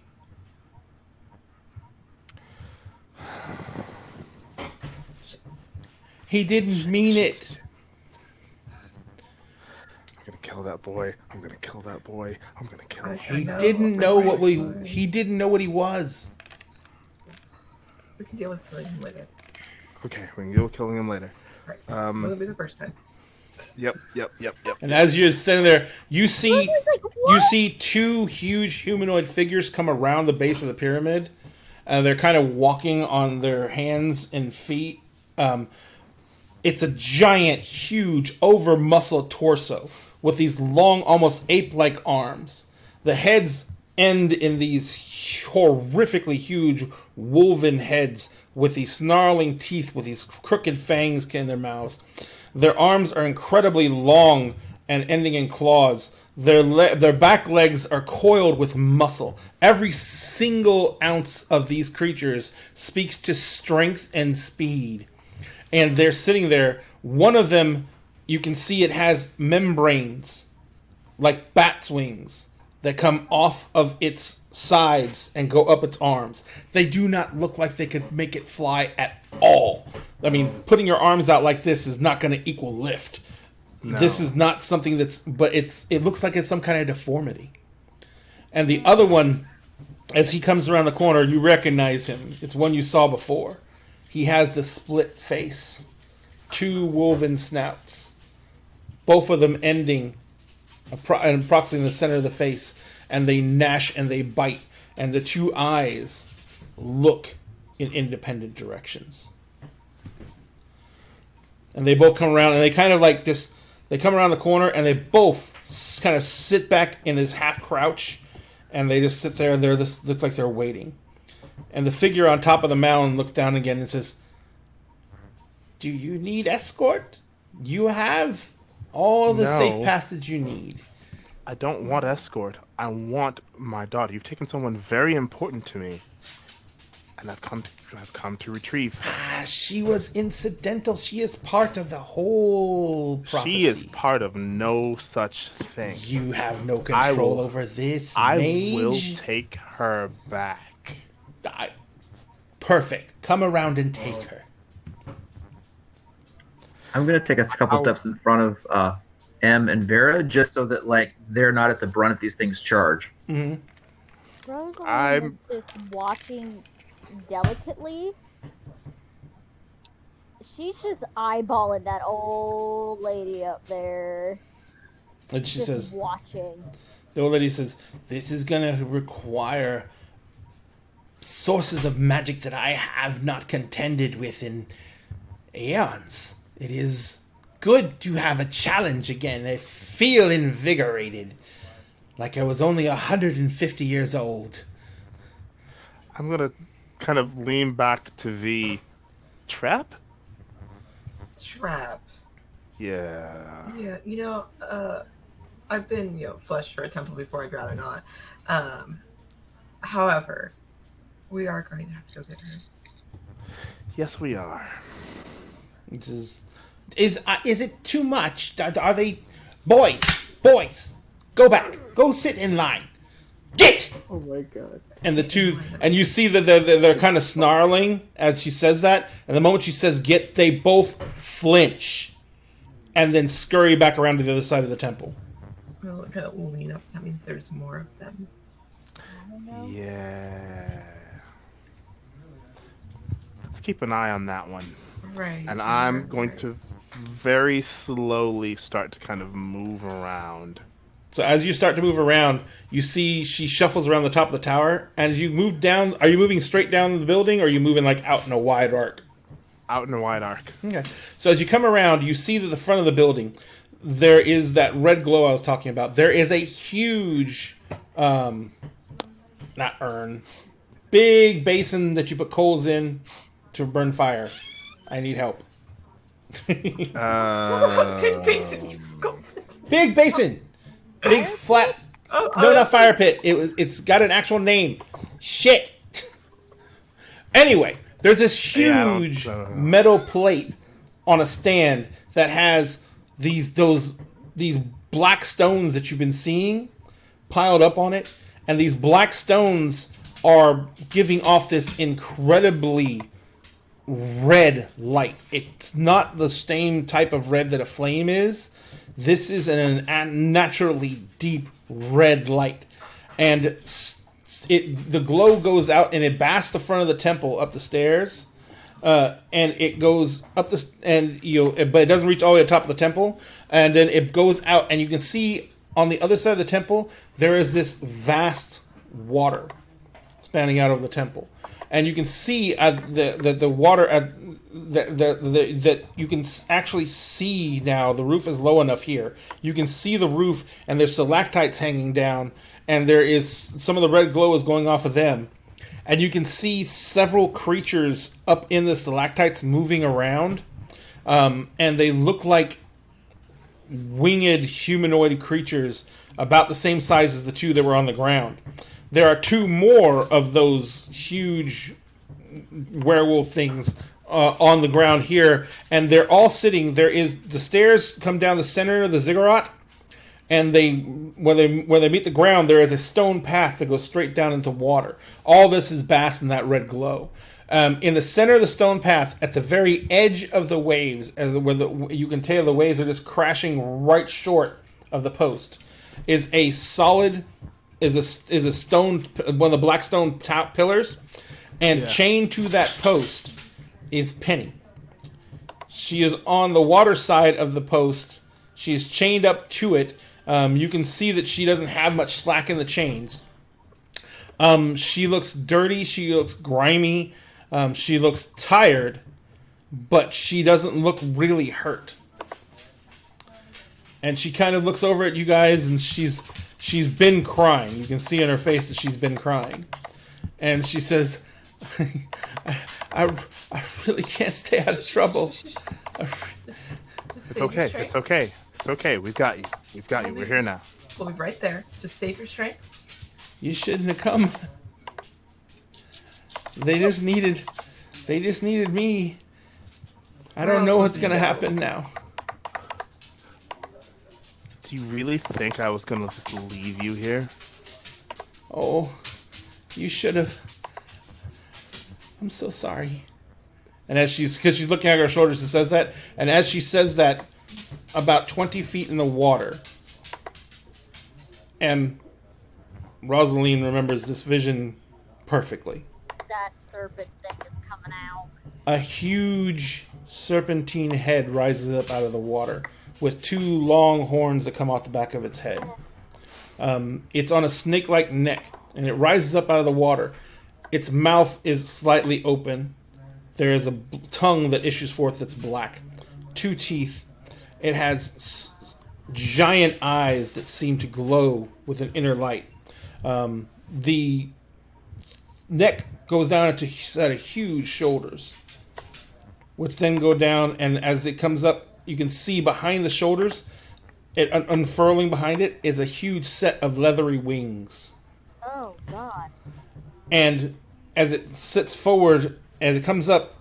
He didn't mean it. I'm gonna kill that boy. I'm gonna kill him. He didn't know what he was. We can deal with killing him later. Okay, we can deal with killing him later. Right. That'll be the first time. Yep. And as you're sitting there, you see two huge humanoid figures come around the base of the pyramid, and they're kind of walking on their hands and feet. It's a giant, huge, over-muscled torso with these long, almost ape-like arms. The heads end in these horrifically huge woven heads with these snarling teeth with these crooked fangs in their mouths. Their arms are incredibly long and ending in claws. Their back legs are coiled with muscle. Every single ounce of these creatures speaks to strength and speed. And they're sitting there. One of them, you can see it has membranes, like bat's wings, that come off of its sides and go up its arms. They do not look like they could make it fly at all. I mean, putting your arms out like this is not going to equal lift. No. This is not something it looks like it's some kind of deformity. And the other one, as he comes around the corner, you recognize him. It's one you saw before. He has the split face, two woven snouts, both of them ending approximately in the center of the face, and they gnash and they bite, and the two eyes look in independent directions. And they both come around, and they kind of like this. They come around the corner, and they both kind of sit back in this half crouch, and they just sit there, and they look like they're waiting. And the figure on top of the mound looks down again and says, "Do you need escort? You have all the safe passage you need." I don't want escort. I want my daughter. You've taken someone very important to me, and I've come to retrieve her. She was incidental. She is part of the whole prophecy. She is part of no such thing. You have no control over this, I mage. will take her back. Perfect. Come around and take her. I'm gonna take a couple steps in front of M and Vera, just so that they're not at the brunt of these things charge. Mm-hmm. I'm just watching delicately. She's just eyeballing that old lady up there. And she says, watching. The old lady says, "This is gonna require sources of magic that I have not contended with in aeons. It is good to have a challenge again. I feel invigorated, like I was only 150 years old." I'm gonna kind of lean back to V. Trap? Yeah. Yeah, I've been, flushed for a temple before. I'd rather not. However, we are going to have to go get her. Yes, we are. Is it too much? Are they... Boys, go back. Go sit in line. Get! Oh my god. And the two... And you see that they're kind of snarling as she says that. And the moment she says get, they both flinch. And then scurry back around to the other side of the temple. Well, kind of lean up. That means there's more of them. Yeah. Let's keep an eye on that one. Right. And I'm going to very slowly start to kind of move around. So as you start to move around, you see she shuffles around the top of the tower. And as you move down, are you moving straight down the building, or are you moving out in a wide arc? Out in a wide arc. Okay. So as you come around, you see that the front of the building, there is that red glow I was talking about. There is a huge, not urn, big basin that you put coals in to burn fire. I need help. Big basin. Big basin. Big flat. No, not fire pit. It's got an actual name. Shit. Anyway, there's this huge metal plate on a stand that has these black stones that you've been seeing piled up on it, and these black stones are giving off this incredibly red light. It's not the same type of red that a flame is. This is an unnaturally deep red light, and the glow goes out and it basks the front of the temple up the stairs, and it goes up but it doesn't reach all the way to the top of the temple, and then it goes out, and you can see on the other side of the temple there is this vast water spanning out over the temple, and you can see the water that you can actually see now. The roof is low enough here. You can see the roof, and there's stalactites hanging down, and there is some of the red glow is going off of them. And you can see several creatures up in the stalactites moving around, and they look like winged humanoid creatures about the same size as the two that were on the ground. There are two more of those huge werewolf things on the ground here, and they're all sitting. The stairs come down the center of the ziggurat, and where they meet the ground, there is a stone path that goes straight down into water. All this is basked in that red glow. In the center of the stone path, at the very edge of the waves, you can tell the waves are just crashing right short of the post, is a stone, one of the black stone top pillars, and chained to that post is Penny. She is on the water side of the post. She's chained up to it. You can see that she doesn't have much slack in the chains. She looks dirty. She looks grimy. She looks tired, but she doesn't look really hurt. And she kind of looks over at you guys, and she's been crying. You can see in her face that she's been crying. And she says, I really can't stay out of trouble. Just It's okay. It's okay. It's okay. We've got you. We've got you. We're here now. We'll be right there. Just save your strength. You shouldn't have come. They just needed me. I don't know what's gonna happen now. Do you really think I was gonna just leave you here? Oh, you should have. I'm so sorry. And because she's looking at her shoulders, she says that. And as she says that, about 20 feet in the water, and Rosaline remembers this vision perfectly. That serpent thing is coming out. A huge serpentine head rises up out of the water with two long horns that come off the back of its head. It's on a snake-like neck, and it rises up out of the water. Its mouth is slightly open. There is a tongue that issues forth that's black. 2 teeth. It has giant eyes that seem to glow with an inner light. The neck goes down into a set of huge shoulders, which then go down, and as it comes up, you can see behind the shoulders, unfurling behind it, is a huge set of leathery wings. Oh, God. And as it sits forward, and it comes up,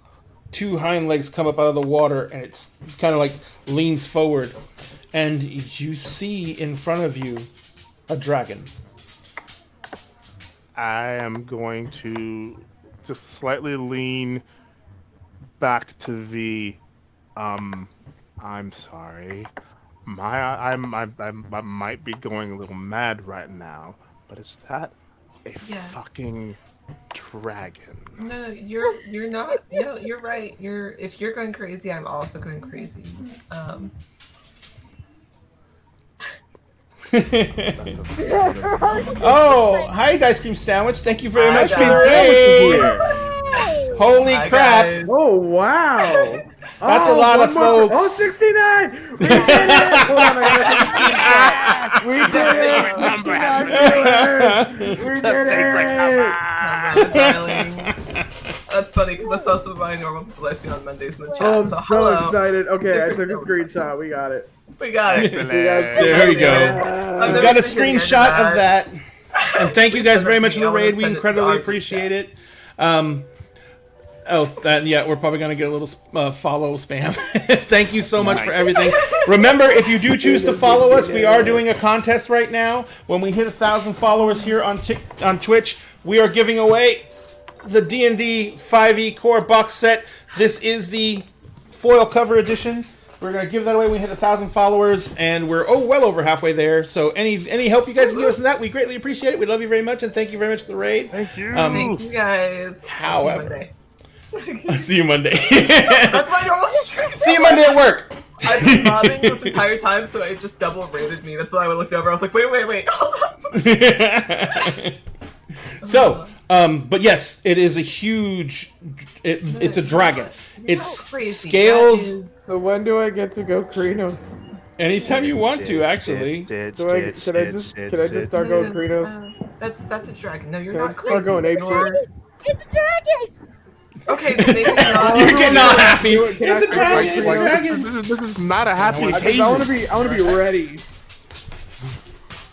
2 hind legs come up out of the water, and it's kind of like leans forward, and you see in front of you a dragon. I am going to just slightly lean back to V. I'm sorry. I might be going a little mad right now, but is that a fucking dragon? No, you're not. No, you're right. If you're going crazy, I'm also going crazy. Oh, hi, Ice Cream Sandwich. Thank you very much for the Sandwich raid. is here. Holy Hi, crap. guys. Oh, wow. That's a lot of folks. Oh, 69! We did it! Hold on, I gotta take a screenshot. We did it! Number 69 viewers! We The did sacred it! number. Hello, darling. That's funny because that's also my normal people I see on Mondays in the chat. Oh, I'm so hello. excited. Okay, I Different took a notes. screenshot. We got it. We got it. Excellent. There we go. I've We've never got a seen any screenshot of of that. And thank you guys very much for the I wanna raid. We send it to incredibly our appreciate chat. it. Yeah, we're probably going to get a little follow spam. Thank you so much for everything. Remember, if you do choose to follow us, we are doing a contest right now. When we hit 1,000 followers here on Twitch, we are giving away the D&D 5e core box set. This is the foil cover edition. We're going to give that away when we hit 1,000 followers, and we're well over halfway there. So any help you guys can give us in that, we greatly appreciate it. We love you very much, and thank you very much for the raid. Thank you. Thank you guys. However, I'll see you Monday. That's my normal stream. See you Monday at work. I've been mobbing this entire time, so it just double rated me. That's why I looked over. I was like, wait, hold on. So, but yes, it is a huge. It's a dragon. It's How crazy scales. that is. So when do I get to go Krinos? Anytime you want to, actually. Can I just start going Krinos? That's a dragon. No, you're Can I not just start crazy. going ape You're- shit? It's a dragon! Okay, then maybe not. You're getting all happy. Can I It's a start dragon. going It's a Krinos? dragon. This is not a happy I occasion. want to be ready.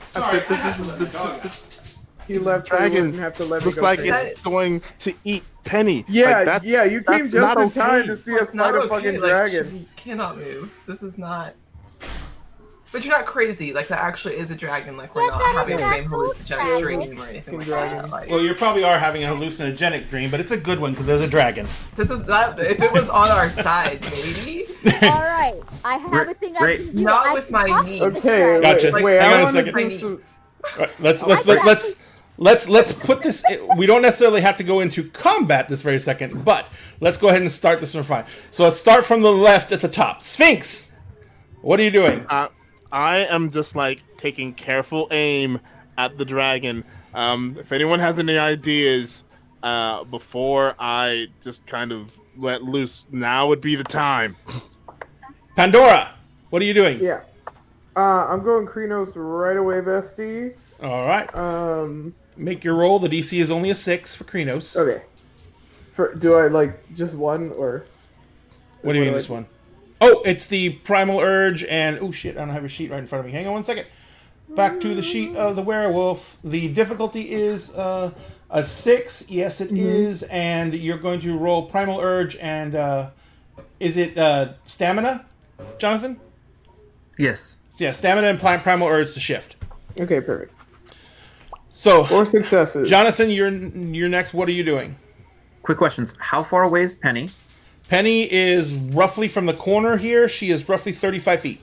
Sorry, He left. Dragon Dragon have to let me looks go like Krinos. it's going to eat Penny. Yeah, Like, that- yeah, you came that's just not in time okay. to see us It's not fight a okay, fucking like, dragon. You cannot move. This is not. But you're not crazy. Like that actually is a dragon. Like we're That's not not having an the same actual hallucinogenic dragon. dream or anything like Dragon. that. Like, Well, you probably are having a hallucinogenic dream, but it's a good one because there's a dragon. this is not. If it was on our side, maybe. Alright, I have a thing I Great. can do. Not I with can my talk niece. to the Okay, dragon. Gotcha. Like, wait, Hang on a I second. want to do some. Let's put this. We don't necessarily have to go into combat this very second, but let's go ahead and start this one fine. So let's start from the left at the top. Sphinx, what are you doing? I am just like taking careful aim at the dragon. If anyone has any ideas before I just kind of let loose, now would be the time. Pandora, what are you doing? Yeah. I'm going Krinos right away, bestie. All right. Make your roll. The DC is only a 6 for Krenos. Okay. Do I like just one or? What do you mean this one? Oh, it's the Primal Urge and... Oh, shit, I don't have your sheet right in front of me. Hang on one second. Back to the sheet of the werewolf. The difficulty is a 6. Yes, it is. And you're going to roll Primal Urge and... is it Stamina, Jonathan? Yes. Yeah, Stamina and Primal Urge to shift. Okay, perfect. So, 4 successes. Jonathan, you're next. What are you doing? Quick questions. How far away is Penny? Penny is roughly from the corner here. She is roughly 35 feet.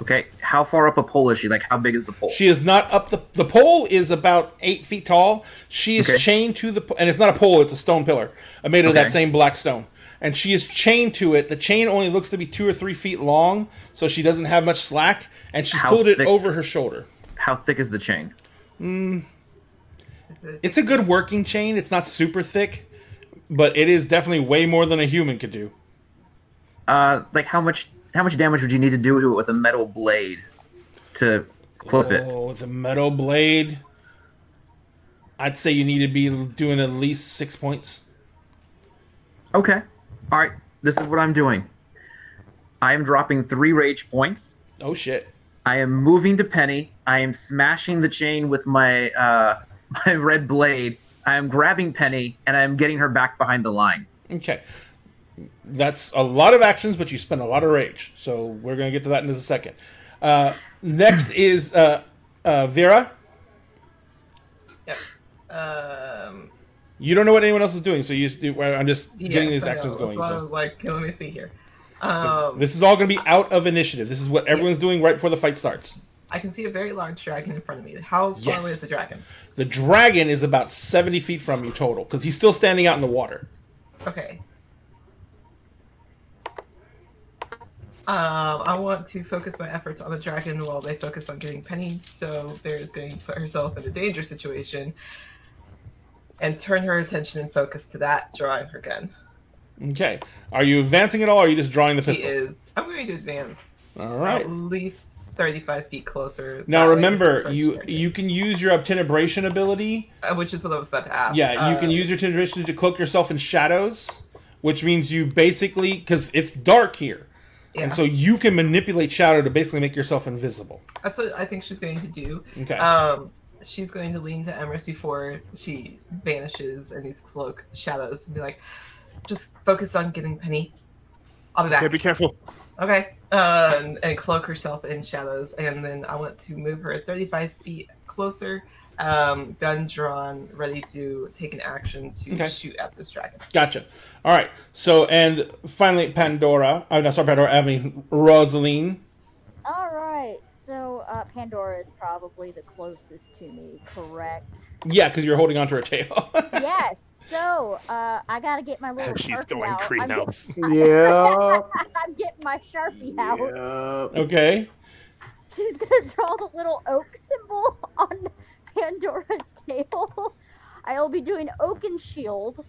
Okay. How far up a pole is she? Like, how big is the pole? She is not up the pole is about 8 feet tall. She is Okay. chained to the and it's not a pole, it's a stone pillar made of that Okay. same black stone. And she is chained to it. The chain only looks to be 2 or 3 feet long, so she doesn't have much slack. And she's How pulled it thick? over her shoulder. How thick is the chain? It's a good working chain. It's not super thick, but it is definitely way more than a human could do. Like how much damage would you need to do to it with a metal blade to clip it? Oh, it's a metal blade. I'd say you need to be doing at least 6 points. Okay. All right. This is what I'm doing. I am dropping 3 rage points. Oh shit. I am moving to Penny. I am smashing the chain with my my red blade. I am grabbing Penny, and I am getting her back behind the line. Okay. That's a lot of actions, but you spend a lot of rage. So we're going to get to that in just a second. Next is Vera. Yep. You don't know what anyone else is doing, so I'm just getting these I know. actions going. That's why I So. was like, let me see here. This is all going to be out of initiative. This is what everyone's doing right before the fight starts. I can see a very large dragon in front of me. How far Yes. away is the dragon? The dragon is about 70 feet from you total, because he's still standing out in the water. Okay. I want to focus my efforts on the dragon while they focus on getting Penny. So Vera's going to put herself in a danger situation and turn her attention and focus to that, drawing her gun. Okay. Are you advancing at all, or are you just drawing the She pistol? is. I'm going to advance. All right. At least 35 feet closer. Now That way remember, it's you can use your obtenebration ability. which is what I was about to ask. Yeah, you can use your obtenebration to cloak yourself in shadows, which means you basically, because it's dark here, Yeah. and so you can manipulate shadow to basically make yourself invisible. That's what I think she's going to do. Okay. She's going to lean to Emrys before she vanishes in these cloak shadows and be like, just focus on getting Penny. I'll be back. Okay, be careful. Okay. And cloak herself in shadows. And then I want to move her 35 feet closer, gun drawn, ready to take an action to shoot at this dragon. Gotcha. All right. So, and finally, Pandora. Oh, no, sorry, Pandora. I mean, Rosaline. All right. So Pandora is probably the closest to me, correct? Yeah, because you're holding onto her tail. Yes. So I gotta get my little. And she's Sharpie going out. greenhouse. Yeah. I'm getting my Sharpie out. Yeah. Okay. She's gonna draw the little oak symbol on Pandora's tail. I'll be doing Oaken Shield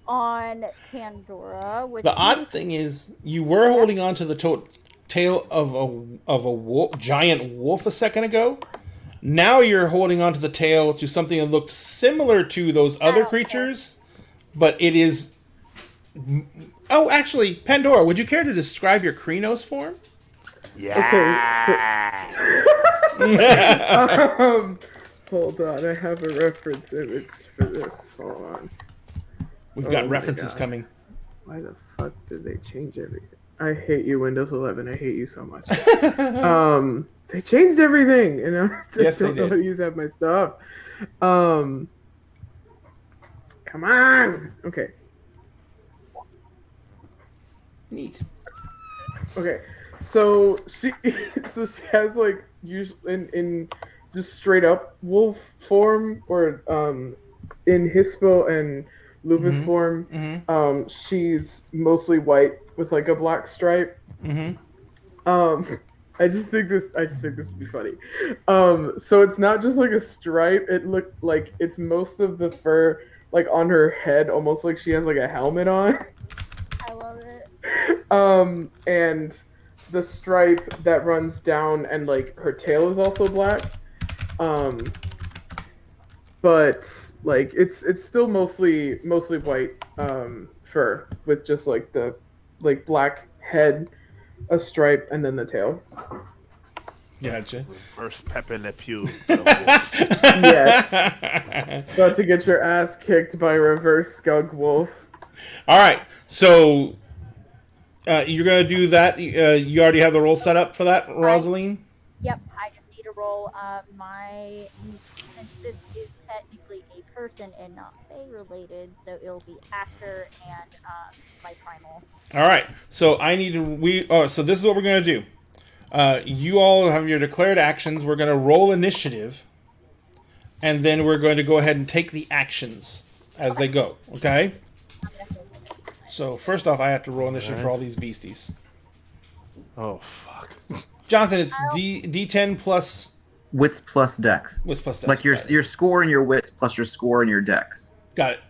on Pandora. Which The odd thing is, you were holding on to the tail of a giant wolf a second ago. Now you're holding on to the tail to something that looked similar to those other creatures, but it is... Oh, actually, Pandora, would you care to describe your Krynos form? Yeah. Hold on, I have a reference image for this. Hold on. We've got Oh my references God. coming. Why the fuck did they change everything? I hate you, Windows 11. I hate you so much. They changed everything, and I Yes, just they don't know did. how to use half my stuff. Come on. Okay. Neat. Okay. So she has like usually in just straight up wolf form, or in Hispo and Lupus Mhm. form. Mm-hmm. She's mostly white with like a black stripe. Mm-hmm. I just think this would be funny. So it's not just like a stripe. It looked like it's most of the fur like on her head, almost like she has like a helmet on. I love it. And the stripe that runs down, and like her tail is also black. But like it's still mostly white fur with just like the like black head, a stripe, and then the tail. Gotcha. First Pepe Le Pew. Yes. About to get your ass kicked by a reverse skunk wolf. All right. So you're gonna do that. You already have the roll set up for that, Rosaline. Yep, I just need to roll since this is technically a person and not Fey related, so it'll be actor and my primal. All right. So I need to. So this is what we're gonna do. You all have your declared actions. We're gonna roll initiative, and then we're going to go ahead and take the actions as they go. Okay. So first off, I have to roll initiative for all these beasties. Oh fuck. Jonathan, it's D10 plus Wits plus dex. what's plus dex. Like Got it. your score and your wits plus your score and your dex. Got it.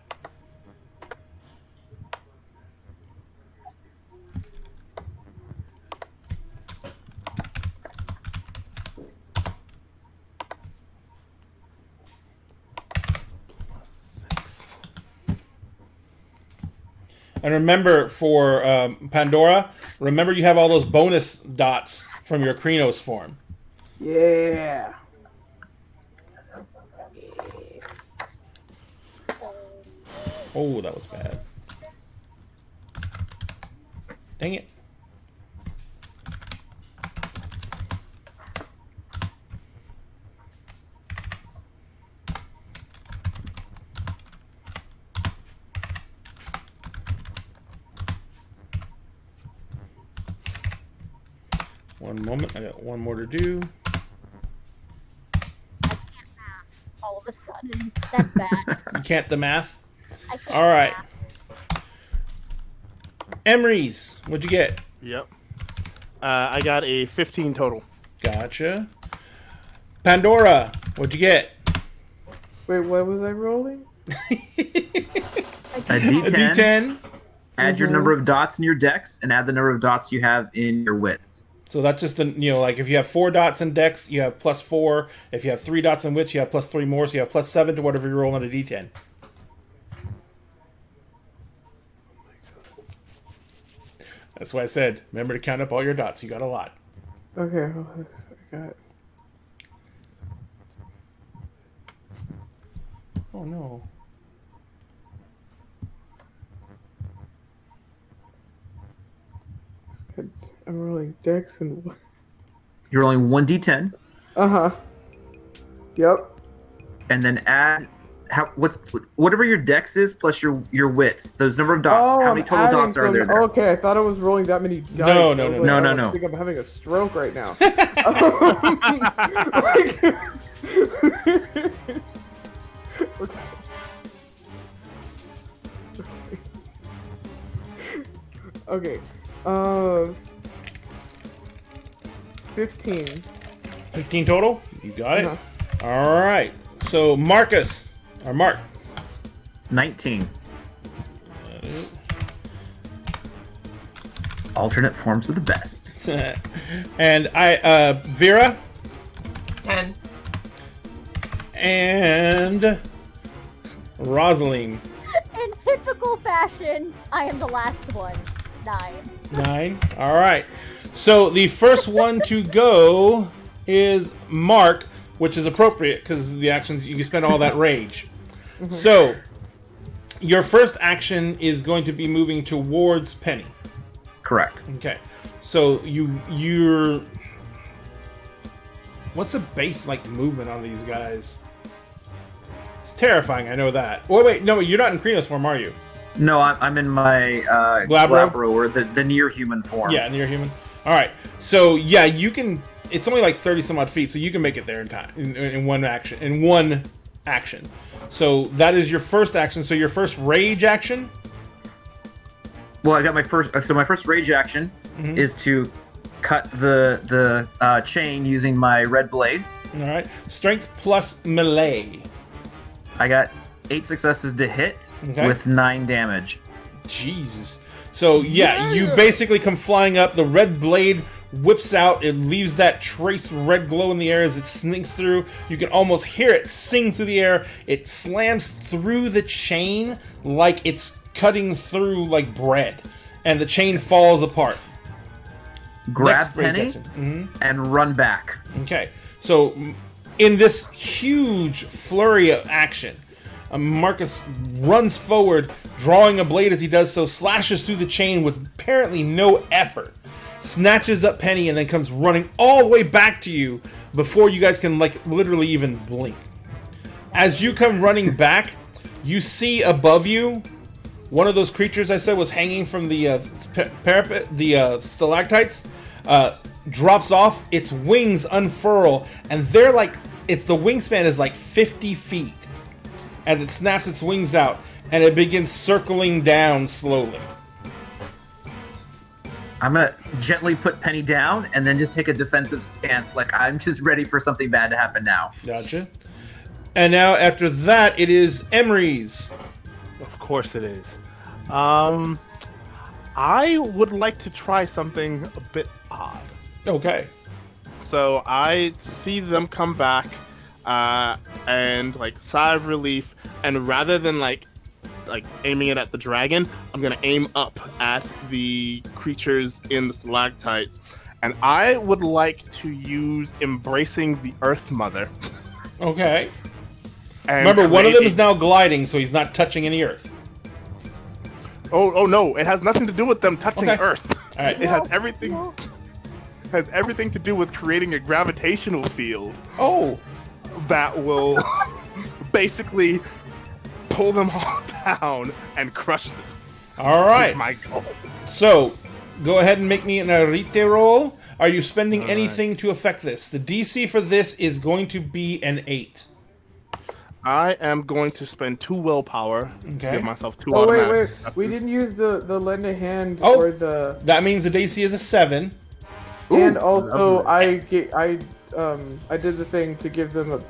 And remember, for Pandora, remember you have all those bonus dots from your Krynos form. Yeah. Oh, that was bad. Dang it. One moment, I got one more to do. I can't math all of a sudden. That's bad. You can't the math? I can't All right. math. Emery's, what'd you get? Yep. I got a 15 total. Gotcha. Pandora, what'd you get? Wait, what was I rolling? A A D10. D10. Add your number of dots in your dex, and add the number of dots you have in your wits. So that's just the, like if you have 4 dots in dex, you have +4. If you have 3 dots in wits, you have +3 more, so you have +7 to whatever you roll on a d10. That's why I said, remember to count up all your dots. You got a lot. Okay, I got. Oh no. I'm rolling dex and. You're rolling 1d10. Yep. And then add whatever your dex is plus your wits. Those number of dots. How many total dots are there? Okay, I thought I was rolling that many dice. No. I think I'm having a stroke right now. Okay. 15. 15 total? You got it? All right. So Marcus, or Mark. 19. Alternate forms of the best. And Vera. 10. And Rosaline. In typical fashion, I am the last one. 9. 9. All right. So the first one to go is Mark, which is appropriate because the actions you spend all that rage. So your first action is going to be moving towards Penny. Correct. Okay. So you're what's the base movement on these guys? It's terrifying, I know that. Wait, no, you're not in Krino's form, are you? No, I'm in my Glabro, or the near human form. Yeah, near human. All right. So yeah, you can. It's only 30 some odd feet, so you can make it there in time in one action. So that is your first action. So your first rage action. Well, I got my first. So my first rage action is to cut the chain using my red blade. All right. Strength plus melee. I got 8 successes to hit with 9 damage. Jesus. So yeah, you basically come flying up. The red blade whips out. It leaves that trace red glow in the air as it sneaks through. You can almost hear it sing through the air. It slams through the chain like it's cutting through bread, and the chain falls apart. Grab Penny and run back. Okay, so in this huge flurry of action, Marcus runs forward, drawing a blade as he does so, slashes through the chain with apparently no effort, snatches up Penny, and then comes running all the way back to you before you guys can literally even blink. As you come running back, you see above you one of those creatures I said was hanging from the parapet, the stalactites, drops off. Its wings unfurl, and they're the wingspan is 50 feet as it snaps its wings out, and it begins circling down slowly. I'm gonna gently put Penny down and then just take a defensive stance, I'm just ready for something bad to happen now. Gotcha. And now after that, it is Emery's. Of course it is. I would like to try something a bit odd. Okay. So I see them come back, and sigh of relief, and rather than aiming it at the dragon, I'm gonna aim up at the creatures in the stalactites, and I would like to use Embracing the Earth Mother. Okay. Remember, one of them is now gliding, so he's not touching any earth. Oh no! It has nothing to do with them touching Earth. All right. It has everything. Has everything to do with creating a gravitational field. Oh. That will basically pull them all down and crush them. All right. Is my goal. So, go ahead and make me an Arite roll. Are you spending anything to affect this? The DC for this is going to be an 8. I am going to spend 2 willpower to give myself 2 Oh, automatic. wait. We didn't use the lend a hand Oh. or the... That means the DC is a 7. And also, I did the thing to give them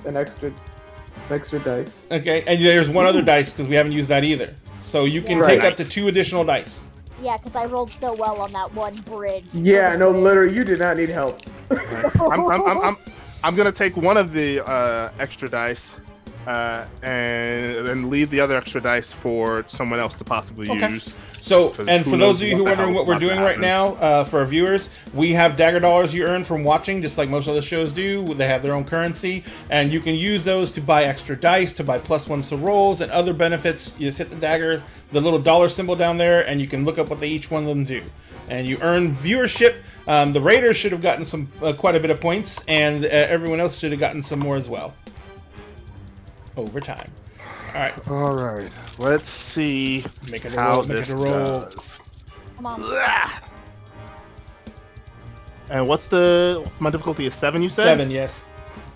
an extra dice. Okay, and there's one other dice because we haven't used that either. So you can Yeah. take Right. up to 2 additional dice. Yeah, because I rolled so well on that one bridge. Yeah, no, literally, you did not need help. I'm gonna take one of the extra dice and leave the other extra dice for someone else to possibly Okay. use. So, Because and who for knows those of you who what are the wondering hell's what we're about to doing right happen. now, for our viewers, we have dagger dollars you earn from watching, just like most other shows do. They have their own currency, and you can use those to buy extra dice, to buy +1s to rolls, and other benefits. You just hit the dagger, the little dollar symbol down there, and you can look up what each one of them do. And you earn viewership. The Raiders should have gotten some quite a bit of points, and everyone else should have gotten some more as well. Over time. All right. All right, let's see Make it a how roll, make this it a roll. does. Come on. Ah! And what's my difficulty is 7, you said? 7, yes.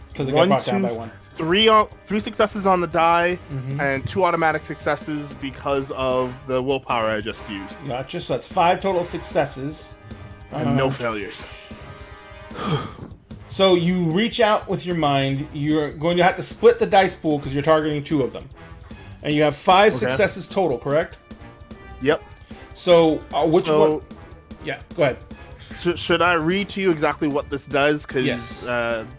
Because it got One, brought down two, by 1. three successes on the die, Mhm. and 2 automatic successes because of the willpower I just used, Gotcha. So that's 5 total successes. and no failures. So you reach out with your mind. You're going to have to split the dice pool because you're targeting 2 of them, and you have 5 Okay. successes total. Correct? Yep. So which So- one? Yeah. Go ahead. Should I read to you exactly what this does? Because Yes.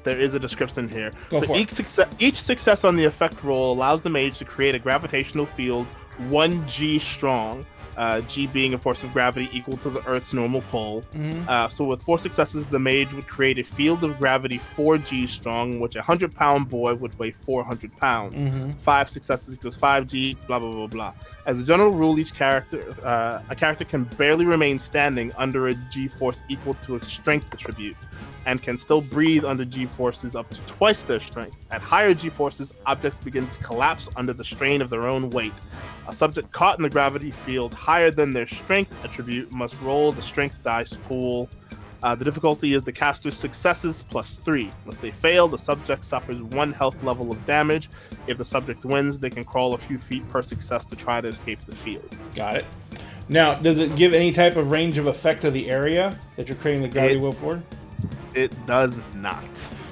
there is a description here. Go so for it. each success on the effect roll allows the mage to create a gravitational field 1g strong. G being a force of gravity equal to the Earth's normal pull. Mhm. So with 4 successes, the mage would create a field of gravity 4g strong, which a 100-pound boy would weigh 400 pounds. Mhm. 5 successes equals 5Gs, blah blah blah blah. As a general rule, a character can barely remain standing under a G force equal to a strength attribute, and can still breathe under G forces up to twice their strength. At higher G forces, objects begin to collapse under the strain of their own weight. A subject caught in the gravity field higher than their strength attribute must roll the strength dice pool. The difficulty is the caster's successes +3. If they fail, the subject suffers 1 health level of damage. If the subject wins, they can crawl a few feet per success to try to escape the field. Got it. Now, does it give any type of range of effect to the area that you're creating the gravity wheel for? It does not.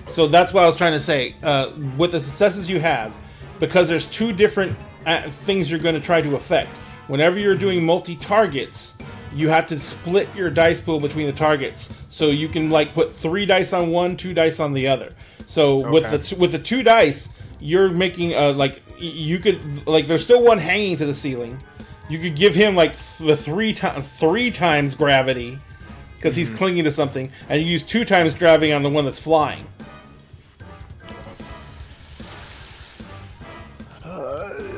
So that's what I was trying to say. With the successes you have, because there's 2 different things you're going to try to affect. Whenever you're doing multi-targets, you have to split your dice pool between the targets. So you can like put 3 dice on one, 2 dice on the other. So with the 2 dice, you're making you could like there's still one hanging to the ceiling. You could give him like the 3 times gravity because he's clinging to something, and you use 2 times gravity on the one that's flying.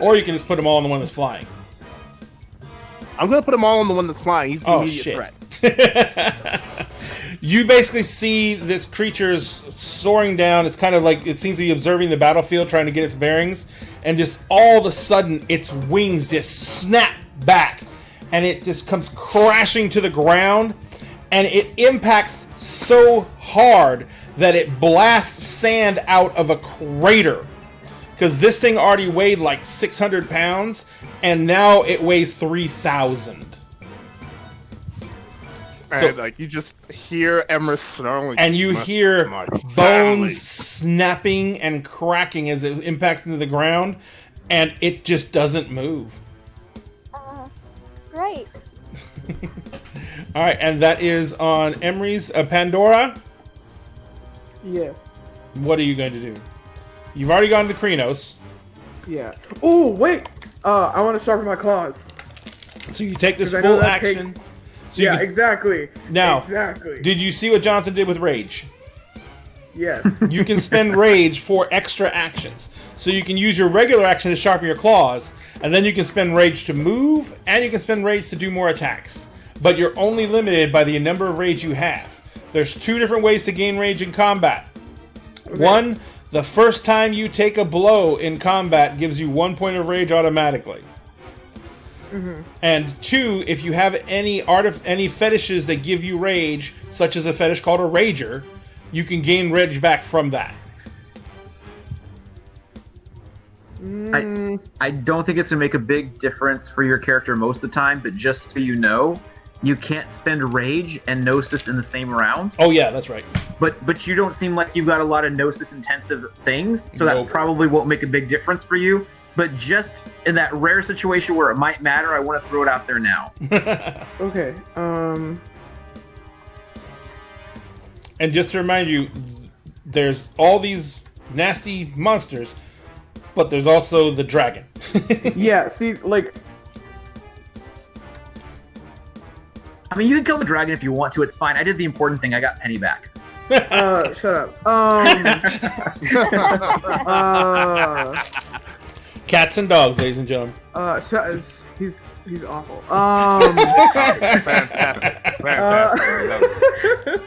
Or you can just put them all on the one that's flying. I'm gonna put them all on the one that's flying. He's the immediate threat. You basically see this creature's soaring down. It's kind of like it seems to be observing the battlefield, trying to get its bearings, and just all of a sudden, its wings just snap back, and it just comes crashing to the ground, and it impacts so hard that it blasts sand out of a crater. Because this thing already weighed like 600 pounds, and now it weighs 3,000. And like you just hear Emrys snarling, and you hear my bones family. snapping and cracking as it impacts into the ground, and it just doesn't move. Great. All right, and that is on Emery's Pandora. Yeah. What are you going to do? You've already gone to Krenos. Yeah. Oh, wait! I want to sharpen my claws. So you take this 'Cause I know full that action. So Yeah, you, exactly. Now, Exactly. did you see what Jonathan did with Rage? Yes. You can spend Rage for extra actions. So you can use your regular action to sharpen your claws, and then you can spend Rage to move, and you can spend Rage to do more attacks. But you're only limited by the number of Rage you have. There's 2 different ways to gain Rage in combat. Okay. 1, the first time you take a blow in combat gives you 1 point of Rage automatically. Mm-hmm. And 2, if you have any fetishes that give you Rage, such as a fetish called a Rager, you can gain Rage back from that. I don't think it's going to make a big difference for your character most of the time, but just so you know, you can't spend Rage and Gnosis in the same round. Oh yeah, that's right. But you don't seem like you've got a lot of Gnosis intensive things, so Nope. that probably won't make a big difference for you. but just in that rare situation where it might matter, I want to throw it out there now. Okay. And just to remind you, there's all these nasty monsters, but there's also the dragon. Yeah. See, like. I mean, you can kill the dragon if you want to. It's fine. I did the important thing. I got Penny back. Shut up. Cats and dogs, ladies and gentlemen. He's awful. Fantastic. Fantastic.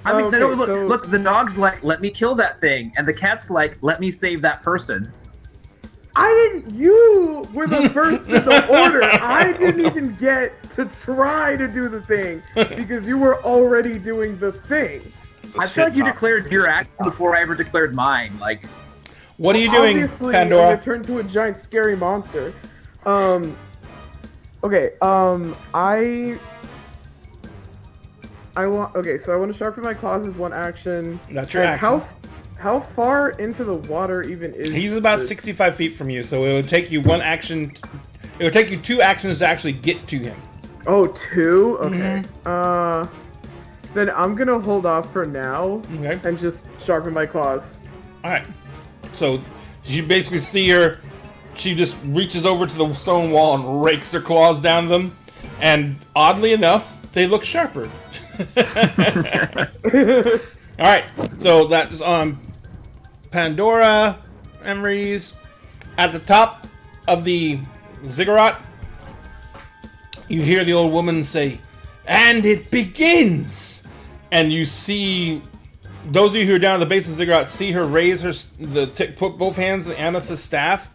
I mean, Okay, no, look, so- look, the dog's like, let me kill that thing. And the cat's like, let me save that person. You were the first in the order. I didn't even get to try to do the thing because you were already doing the thing. I feel like you declared your action before I ever declared mine. Like, What are you doing, Obviously, Pandora? it turned to a giant scary monster. Okay. I want. Okay, so I want to sharpen my claws as one action. That's your And action. How far into the water even is? He's about this? 65 feet from you, so it would take you one action. It would take you 2 actions to actually get to him. Oh, 2? Okay. Mm-hmm. Then I'm gonna hold off for now Okay. and just sharpen my claws. All right. So you basically see her. She just reaches over to the stone wall and rakes her claws down them, and oddly enough, they look sharper. All right. So that's Pandora, Emery's. At the top of the ziggurat, you hear the old woman say, "And it begins!" And you see, those of you who are down at the base of the ziggurat see her raise put both hands on the amethyst staff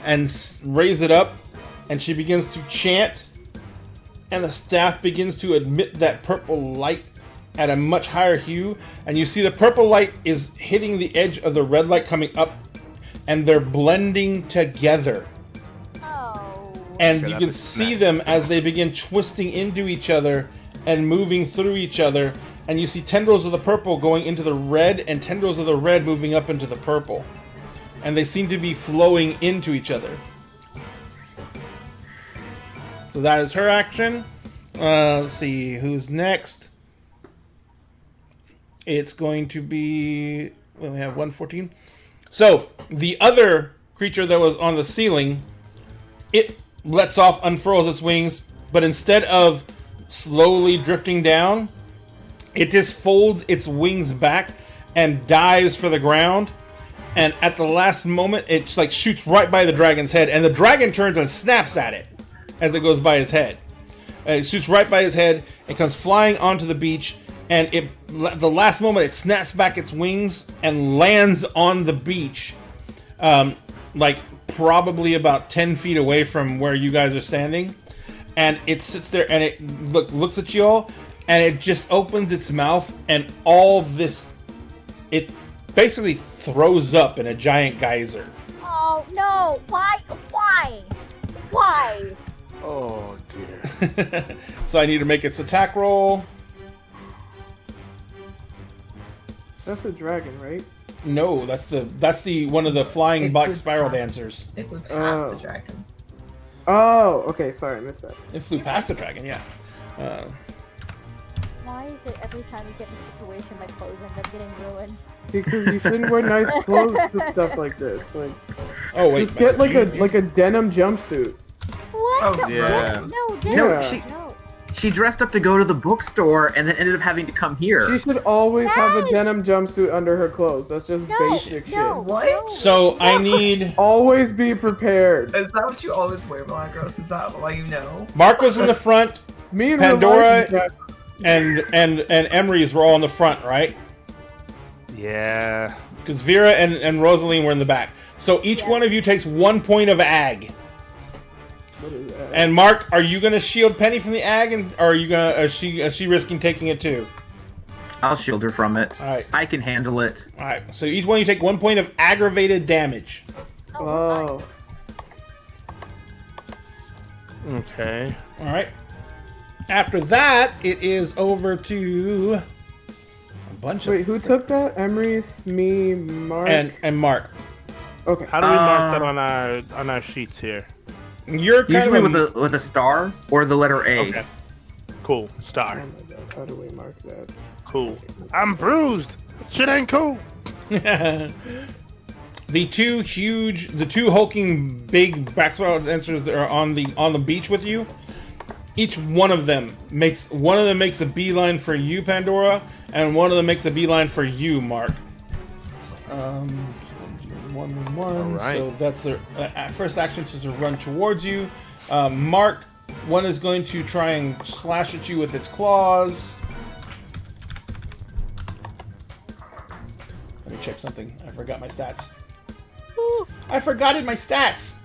and raise it up, and she begins to chant, and the staff begins to emit that purple light at a much higher hue, and you see the purple light is hitting the edge of the red light coming up, and they're blending together. Oh. And Okay, you that can makes see sense. them as they begin twisting into each other and moving through each other, and you see tendrils of the purple going into the red and tendrils of the red moving up into the purple, and they seem to be flowing into each other. So that is her action. Let's see who's next. It's going to be, we only have 114. So the other creature that was on the ceiling, it lets off, unfurls its wings, but instead of slowly drifting down, it just folds its wings back and dives for the ground. And at the last moment, it just like shoots right by the dragon's head, and the dragon turns and snaps at it as it goes by his head. And it shoots right by his head. It comes flying onto the beach, and the last moment it snaps back its wings and lands on the beach, like probably about 10 feet away from where you guys are standing. And it sits there and it looks at you all, and it just opens its mouth, and all this, it basically throws up in a giant geyser. Oh no! Why? Why? Oh dear. So I need to make its attack roll. That's a dragon, right? No, that's the one of the flying It black flew spiral past- dancers. It flew past Oh. the dragon. Oh, okay. Sorry, I missed that. It flew past the dragon, yeah. Why is it every time you get in a situation my clothes end up getting ruined? Because you shouldn't wear nice clothes to stuff like this. Like, Oh wait, just get like a denim jumpsuit. What? Oh, No, yeah. No, No, no, she- no. she dressed up to go to the bookstore and then ended up having to come here. She should always have a Yes. denim jumpsuit under her clothes. That's just No, basic no, shit. What? no. So I need Always be prepared. Is that what you always wear, Milagros? Is that why you know? Mark was in the front, Me and Pandora- Reliance- and Emery's were all in the front, right? Yeah. Because Vera and Rosaline were in the back. So each one of you takes 1 point of ag. What is that? And Mark, are you gonna shield Penny from the ag, or are you gonna? Is she risking taking it too? I'll shield her from it. All right. I can handle it. All right. So each one of you take 1 point of aggravated damage. Oh. Okay. All right. After that, it is over to a bunch Wait, of who took that? Emery's, me, Mark. and Mark. Okay. How do we mark that on our sheets here? You're kind Usually of with a star or the letter A. Okay. Cool. Oh Star. my god, how do we mark that? Cool. I'm bruised. Shit ain't cool. the two hulking big backswell dancers that are on the beach with you. Each one of them makes a beeline for you, Pandora, and one of them makes a beeline for you, Mark. One. All right. So that's their first action to run towards you. Mark, one is going to try and slash at you with its claws. Let me check something. I forgot my stats. Ooh, I forgot my stats.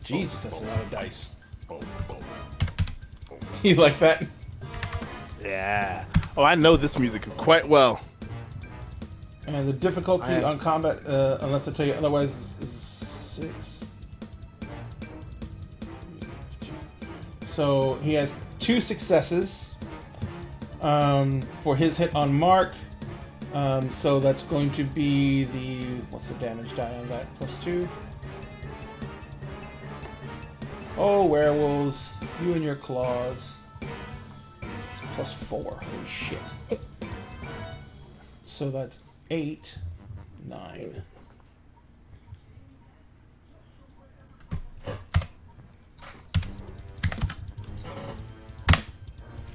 Jesus, that's a lot of dice. You like that? Yeah. Oh, I know this music quite well. And the difficulty on combat, unless I tell you otherwise, is 6. So he has 2 successes for his hit on Mark. So that's going to be what's the damage die on that? +2. Oh, werewolves, you and your claws. It's +4. Holy shit. So that's 8, 9.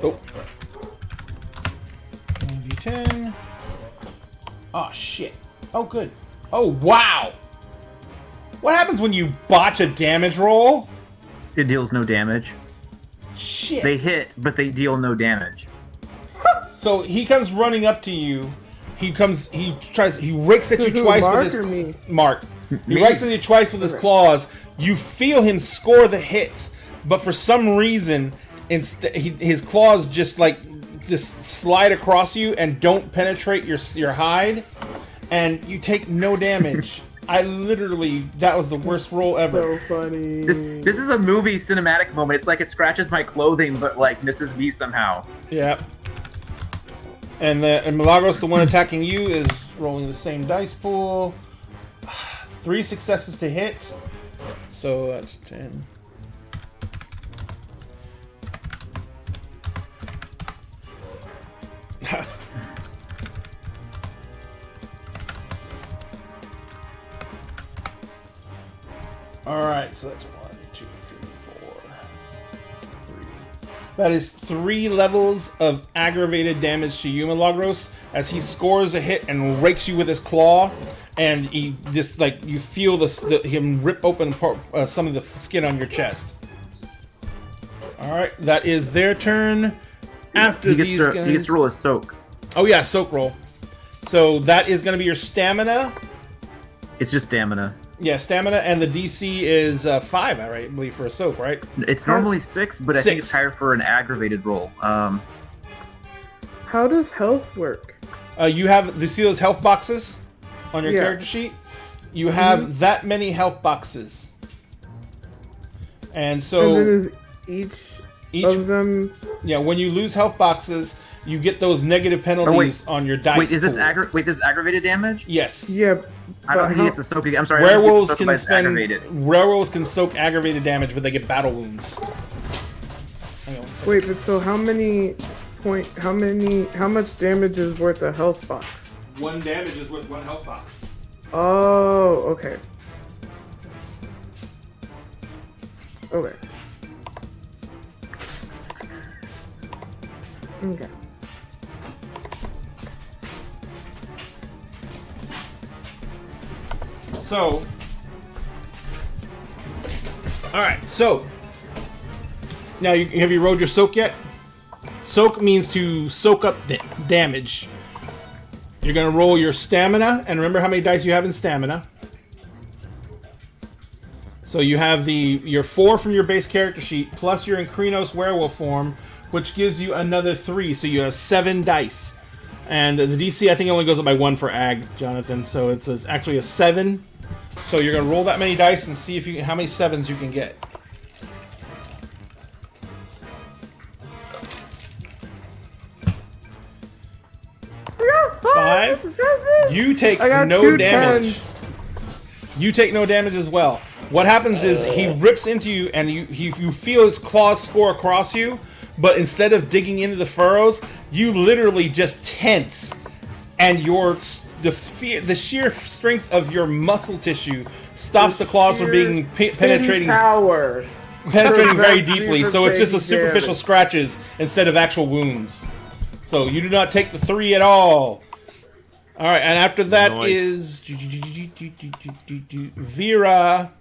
Oh. 1d10. Oh, shit. Oh, good. Oh, wow! What happens when you botch a damage roll? It deals no damage. Shit. They hit, but they deal no damage. So he comes running up to you. He rakes at you twice Mark with or his me? Mark. He Me. rakes at you twice with his claws. You feel him score the hits, but for some reason, his claws just slide across you and don't penetrate your hide, and you take no damage. That was the worst roll ever. So funny. This is a movie cinematic moment. It's like it scratches my clothing, but like misses me somehow. Yeah. And Milagros, the one attacking you, is rolling the same dice pool. 3 successes to hit. So that's 10. Alright, so that's 1, 2, 3, 4, 3. That is 3 levels of aggravated damage to you, Milagros, as he scores a hit and rakes you with his claw, and he just you feel him rip open some of the skin on your chest. Alright, that is their turn. After He these gets guys... to roll a soak. Oh yeah, soak roll. So that is going to be your stamina. It's just stamina. Yeah, stamina, and the DC is 5, I believe, for a soak, right? It's normally 6, but I think it's higher for an aggravated roll. How does health work? You see those health boxes on your character sheet? You have that many health boxes. And so... And then is each of them... Yeah, when you lose health boxes, you get those negative penalties on your dice Wait, is this pool. this aggravated damage? Yes. Yeah, I don't think it's a soak. I'm sorry. Werewolves can soak aggravated damage, but they get battle wounds. Hang on one second. Wait, but so how much damage is worth a health box? 1 damage is worth 1 health box. Oh, okay. Okay. Okay. So, alright, so, now have you rolled your soak yet? Soak means to soak up damage. You're going to roll your stamina, and remember how many dice you have in stamina. So you have your 4 from your base character sheet, plus your Increnos werewolf form, which gives you another 3, so you have 7 dice. And the DC, I think, only goes up by 1 for Ag, Jonathan, so it's actually a 7. So you're going to roll that many dice and see how many 7s you can get. You take I got no two damage. 10s. You take no damage as well. What happens is he rips into you, and you feel his claws score across you, but instead of digging into the furrows, you literally just tense, and the sheer strength of your muscle tissue stops the claws from being penetrating very deeply. So it's just a superficial scratches instead of actual wounds. So you do not take the 3 at all. All right, and after that is Vera.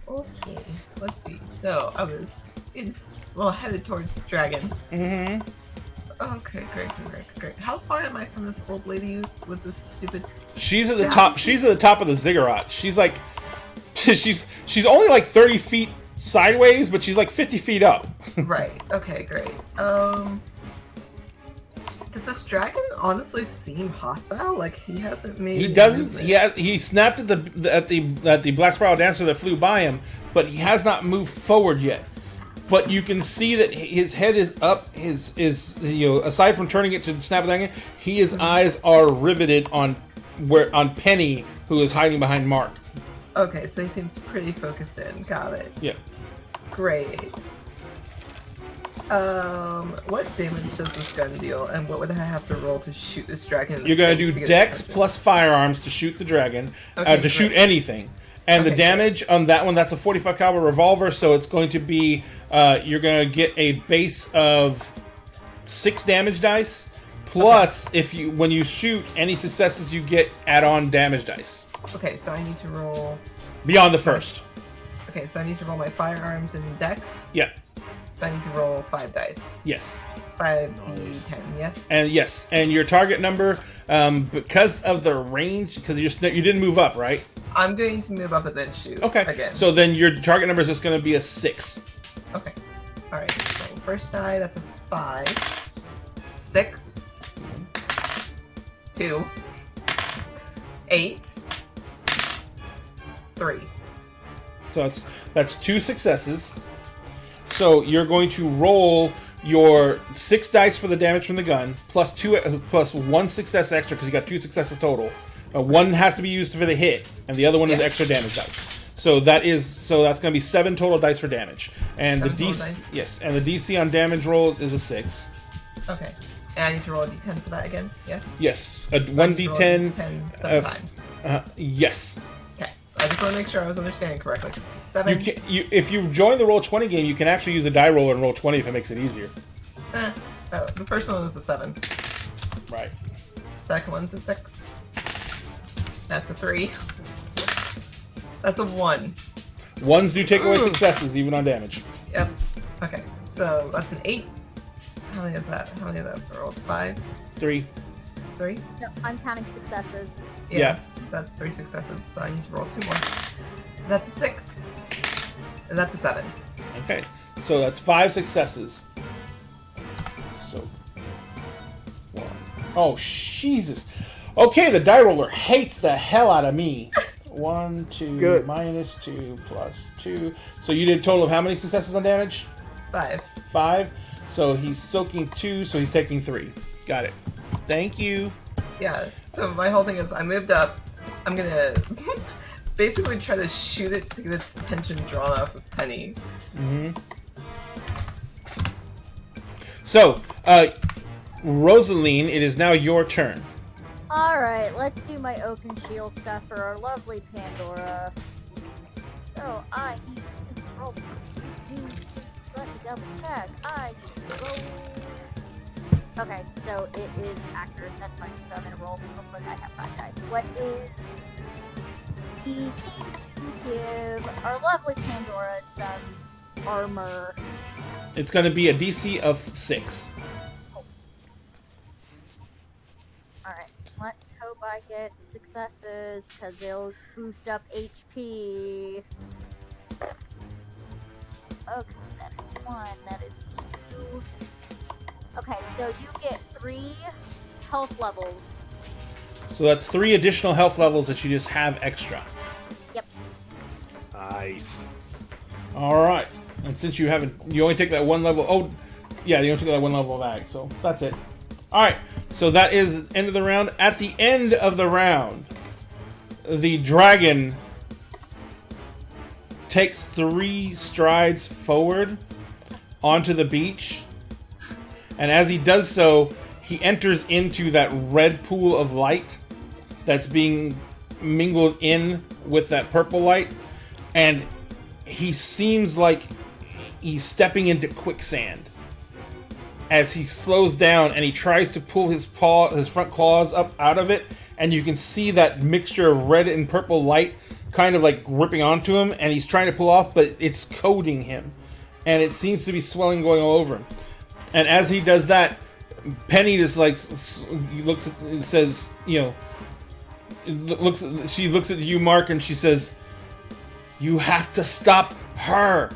Okay, let's see. So I was headed towards Dragon. Mm-hmm. Okay, great. How far am I from this old lady with this stupid? She's at the top. She's at the top of the ziggurat. She's like, she's only like 30 feet sideways, but she's like 50 feet up. Right. Okay. Great. Does this dragon honestly seem hostile? Like he hasn't made. He doesn't. He snapped at the Black Spiral Dancer that flew by him, but he has not moved forward yet. But you can see that his head is up. His aside from turning it to snap at the dragon, his eyes are riveted on Penny, who is hiding behind Mark. Okay, so he seems pretty focused in. Got it. Yeah. Great. What damage does this gun deal, and what would I have to roll to shoot this dragon? You're gonna do Dex plus firearms to shoot the dragon, Okay, shoot anything. And the damage on that one, that's a 45 caliber revolver, so it's going to be, you're going to get a base of 6 damage dice, plus when you shoot any successes, you get add-on damage dice. Okay, so I need to roll... Beyond the first. Okay, so I need to roll my firearms and Dex? Yeah. So I need to roll 5 dice. Yes. 5d10, yes? And your target number, because of the range, because you didn't move up, right? I'm going to move up and then shoot. Okay. Again. So then your target number is just going to be a 6. Okay. Alright, so first die, that's a 5. 6. 2. 8. 3. So that's 2 successes. So you're going to roll your 6 dice for the damage from the gun, plus 1 success extra because you got 2 successes total. One has to be used for the hit, and the other one is extra damage dice. So that's going to be 7 total dice for damage. And the DC, and the DC on damage rolls is a 6. Okay. And I need to roll a d10 for that again. Yes. Yes, a 1d10. 7 times. Yes. Okay. I just want to make sure I was understanding correctly. 7. If you join the Roll20 game, you can actually use a die roller and roll 20 if it makes it easier. The first one is a 7. Right. Second one's a 6. That's a 3. That's a 1. Ones do take away successes, even on damage. Yep. Okay. So that's an 8. How many is that? How many of that I rolled? 5? 3. 3? No, I'm counting successes. Yeah. That's 3 successes, so I need to roll 2 more. That's a 6. And that's a 7. Okay. So that's 5 successes. So. 1. Oh, Jesus. Okay, the die roller hates the hell out of me. 1, 2, Good. minus 2, plus 2. So you did a total of how many successes on damage? 5. 5. So he's soaking 2, so he's taking 3. Got it. Thank you. Yeah, so my whole thing is I moved up. I'm gonna basically try to shoot it to get its attention drawn off of Penny. Mm-hmm. So, Rosaline, it is now your turn. Alright, let's do my Oaken Shield stuff for our lovely Pandora. So, I need to roll. Let me double check. I need to roll. Okay, so it is accurate. That's fine. So I'm gonna roll real quick. I have 5 dice. What is easy to give our lovely Pandora some armor? It's going to be a DC of 6. Alright, let's hope I get successes, because they'll boost up HP. Okay, that is 1, that is 2. Okay, so you get 3 health levels. So that's 3 additional health levels that you just have extra. Yep. Nice. Alright. And since you only take that 1 level... Oh, yeah, you only took that 1 level of ag, so that's it. Alright. So that is end of the round. At the end of the round, the dragon takes 3 strides forward onto the beach. And as he does so, he enters into that red pool of light that's being mingled in with that purple light. And he seems like he's stepping into quicksand as he slows down and he tries to pull his front claws up out of it, and you can see that mixture of red and purple light kind of like gripping onto him, and he's trying to pull off, but it's coating him, and it seems to be swelling going all over him. And as he does that, Penny just like looks at, says, you know, she looks at you, Mark, and she says, "You have to stop her.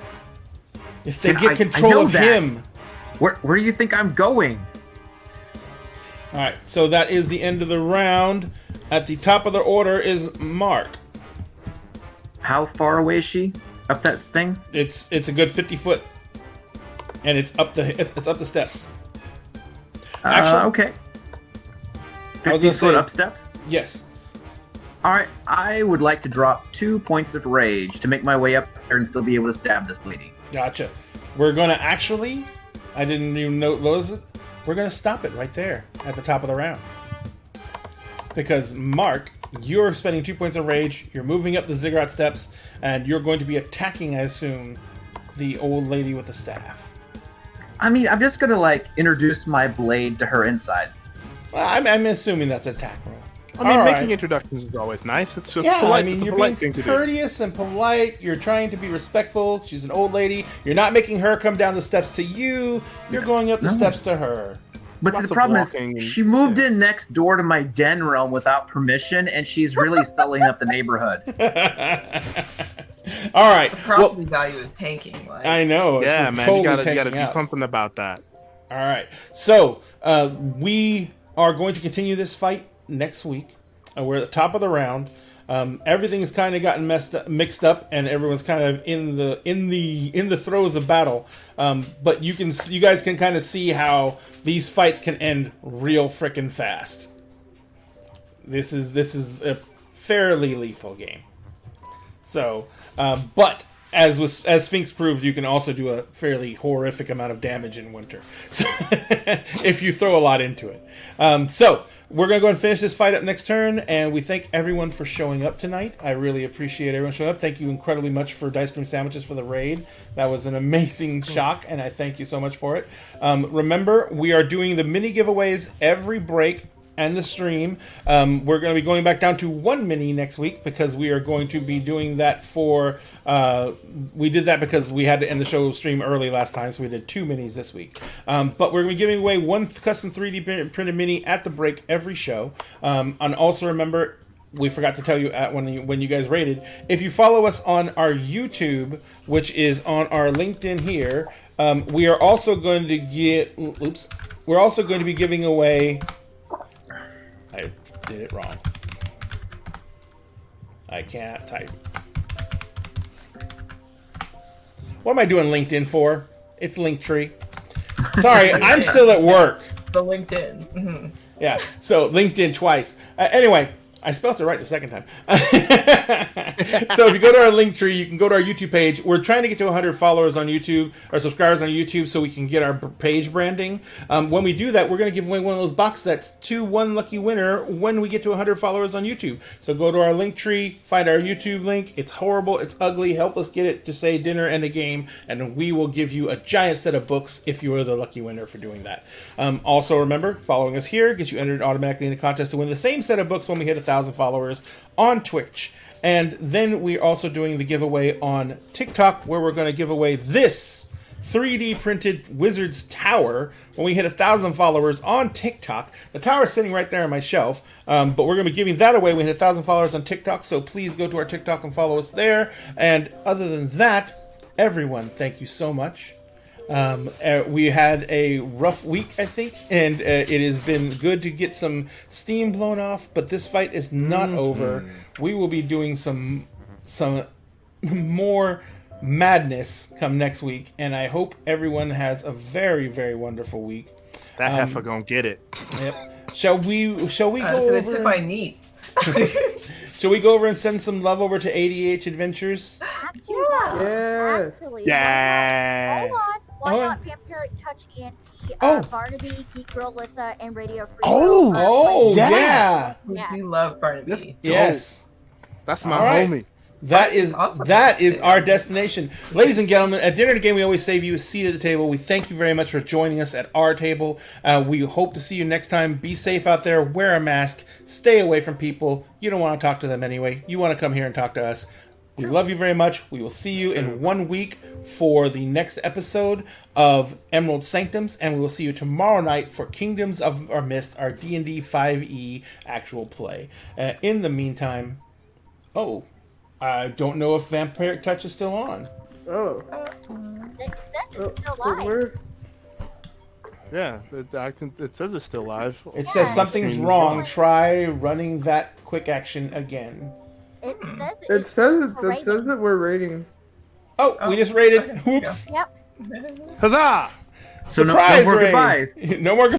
If they get control of him." Where do you think I'm going? Alright, so that is the end of the round. At the top of the order is Mark. How far away is she? Up that thing? It's a good 50 foot. And it's up the steps. Actually, okay. I was 50 gonna foot say, up steps? Yes. Alright, I would like to drop 2 points of rage to make my way up there and still be able to stab this lady. Gotcha. We're gonna actually, I didn't even notice it, we're gonna stop it right there at the top of the round. Because Mark, you're spending 2 points of rage, you're moving up the ziggurat steps, and you're going to be attacking, I assume, the old lady with the staff. I mean, I'm just gonna like introduce my blade to her insides. Well, I'm assuming that's an attack roll. I mean, All making right. introductions is always nice. It's just Yeah, polite. I mean, it's a you're polite being thing to courteous and polite. You're trying to be respectful. She's an old lady. You're not making her come down the steps to you. You're going up the steps to her. But Lots the of problem walking is, and- she moved in next door to my den realm without permission, and she's really sullying up the neighborhood. All right. The Well, property value is tanking. Like, I know. It's Yeah, just man, totally you gotta tanking do out. something about that. All right. So we are going to continue this fight next week. We're at the top of the round. Everything's kind of gotten mixed up, and everyone's kind of in the throes of battle. But you guys can kind of see how these fights can end real frickin' fast. This is a fairly lethal game. So, but as Sphinx proved, you can also do a fairly horrific amount of damage in Winter, so, if you throw a lot into it. So we're going to go and finish this fight up next turn, and we thank everyone for showing up tonight. I really appreciate everyone showing up. Thank you incredibly much for Dice Cream Sandwiches for the raid. That was an amazing shock, and I thank you so much for it. Remember, we are doing the mini giveaways every break and the stream. We're going to be going back down to 1 mini next week because we are going to be doing that for... we did that because we had to end the show stream early last time, so we did 2 minis this week. But we're going to be giving away 1 custom 3D printed mini at the break every show. And also remember... We forgot to tell you when you guys rated. If you follow us on our YouTube, which is on our LinkedIn here, we are also going to get... Oops. We're also going to be giving away... I did it wrong. I can't type. What am I doing LinkedIn for? It's Linktree. Sorry, I'm still at work. The LinkedIn. Mhm. Yeah, so LinkedIn twice. Anyway, I spelled it right the second time. So if you go to our link tree, you can go to our YouTube page. We're trying to get to 100 followers on YouTube, or subscribers on YouTube, so we can get our page branding. When we do that, we're going to give away one of those box sets to one lucky winner when we get to 100 followers on YouTube. So go to our link tree, find our YouTube link. It's horrible, it's ugly. Help us get it to say dinner and a game, and we will give you a giant set of books if you are the lucky winner for doing that. Also remember, following us here gets you entered automatically in the contest to win the same set of books when we hit 1,000 followers on Twitch. And then we're also doing the giveaway on TikTok, where we're going to give away this 3D printed Wizard's Tower when we hit 1,000 followers on TikTok. The tower is sitting right there on my shelf, but we're going to be giving that away when we hit 1,000 followers on TikTok, so please go to our TikTok and follow us there. And other than that, everyone, thank you so much. We had a rough week, I think, and it has been good to get some steam blown off, but this fight is not over. We will be doing some more madness come next week, and I hope everyone has a very, very wonderful week. That heifer gonna get it. Yep. Shall we go So they took my over? niece. Shall we go over and send some love over to ADH Adventures? Yeah. Yeah. Actually, Yeah. hold on. Why Hold not Vampiric Touch Auntie, Oh. Barnaby, Geek Girl Lissa, and Radio Free? Oh. Oh Yeah. yeah. We love Barnaby. Yes. That's my All right. homie. That is Awesome. that is our destination. Ladies and gentlemen, at Dinner and a Game, we always save you a seat at the table. We thank you very much for joining us at our table. We hope to see you next time. Be safe out there. Wear a mask. Stay away from people. You don't want to talk to them anyway. You want to come here and talk to us. We love you very much. We will see you in 1 week for the next episode of Emerald Sanctums, and we will see you tomorrow night for Kingdoms of our Mist, our D&D 5e actual play. In the meantime, I don't know if Vampiric Touch is still on. Oh. It says it's still but live. we're- Yeah, it says it's still live. It says Yeah. something's wrong. Try running that quick action again. It says It says for it says that we're rating. Oh, we just raided. Okay, there you Oops. Yep. Huzzah! So no Surprise more raid. goodbyes. No more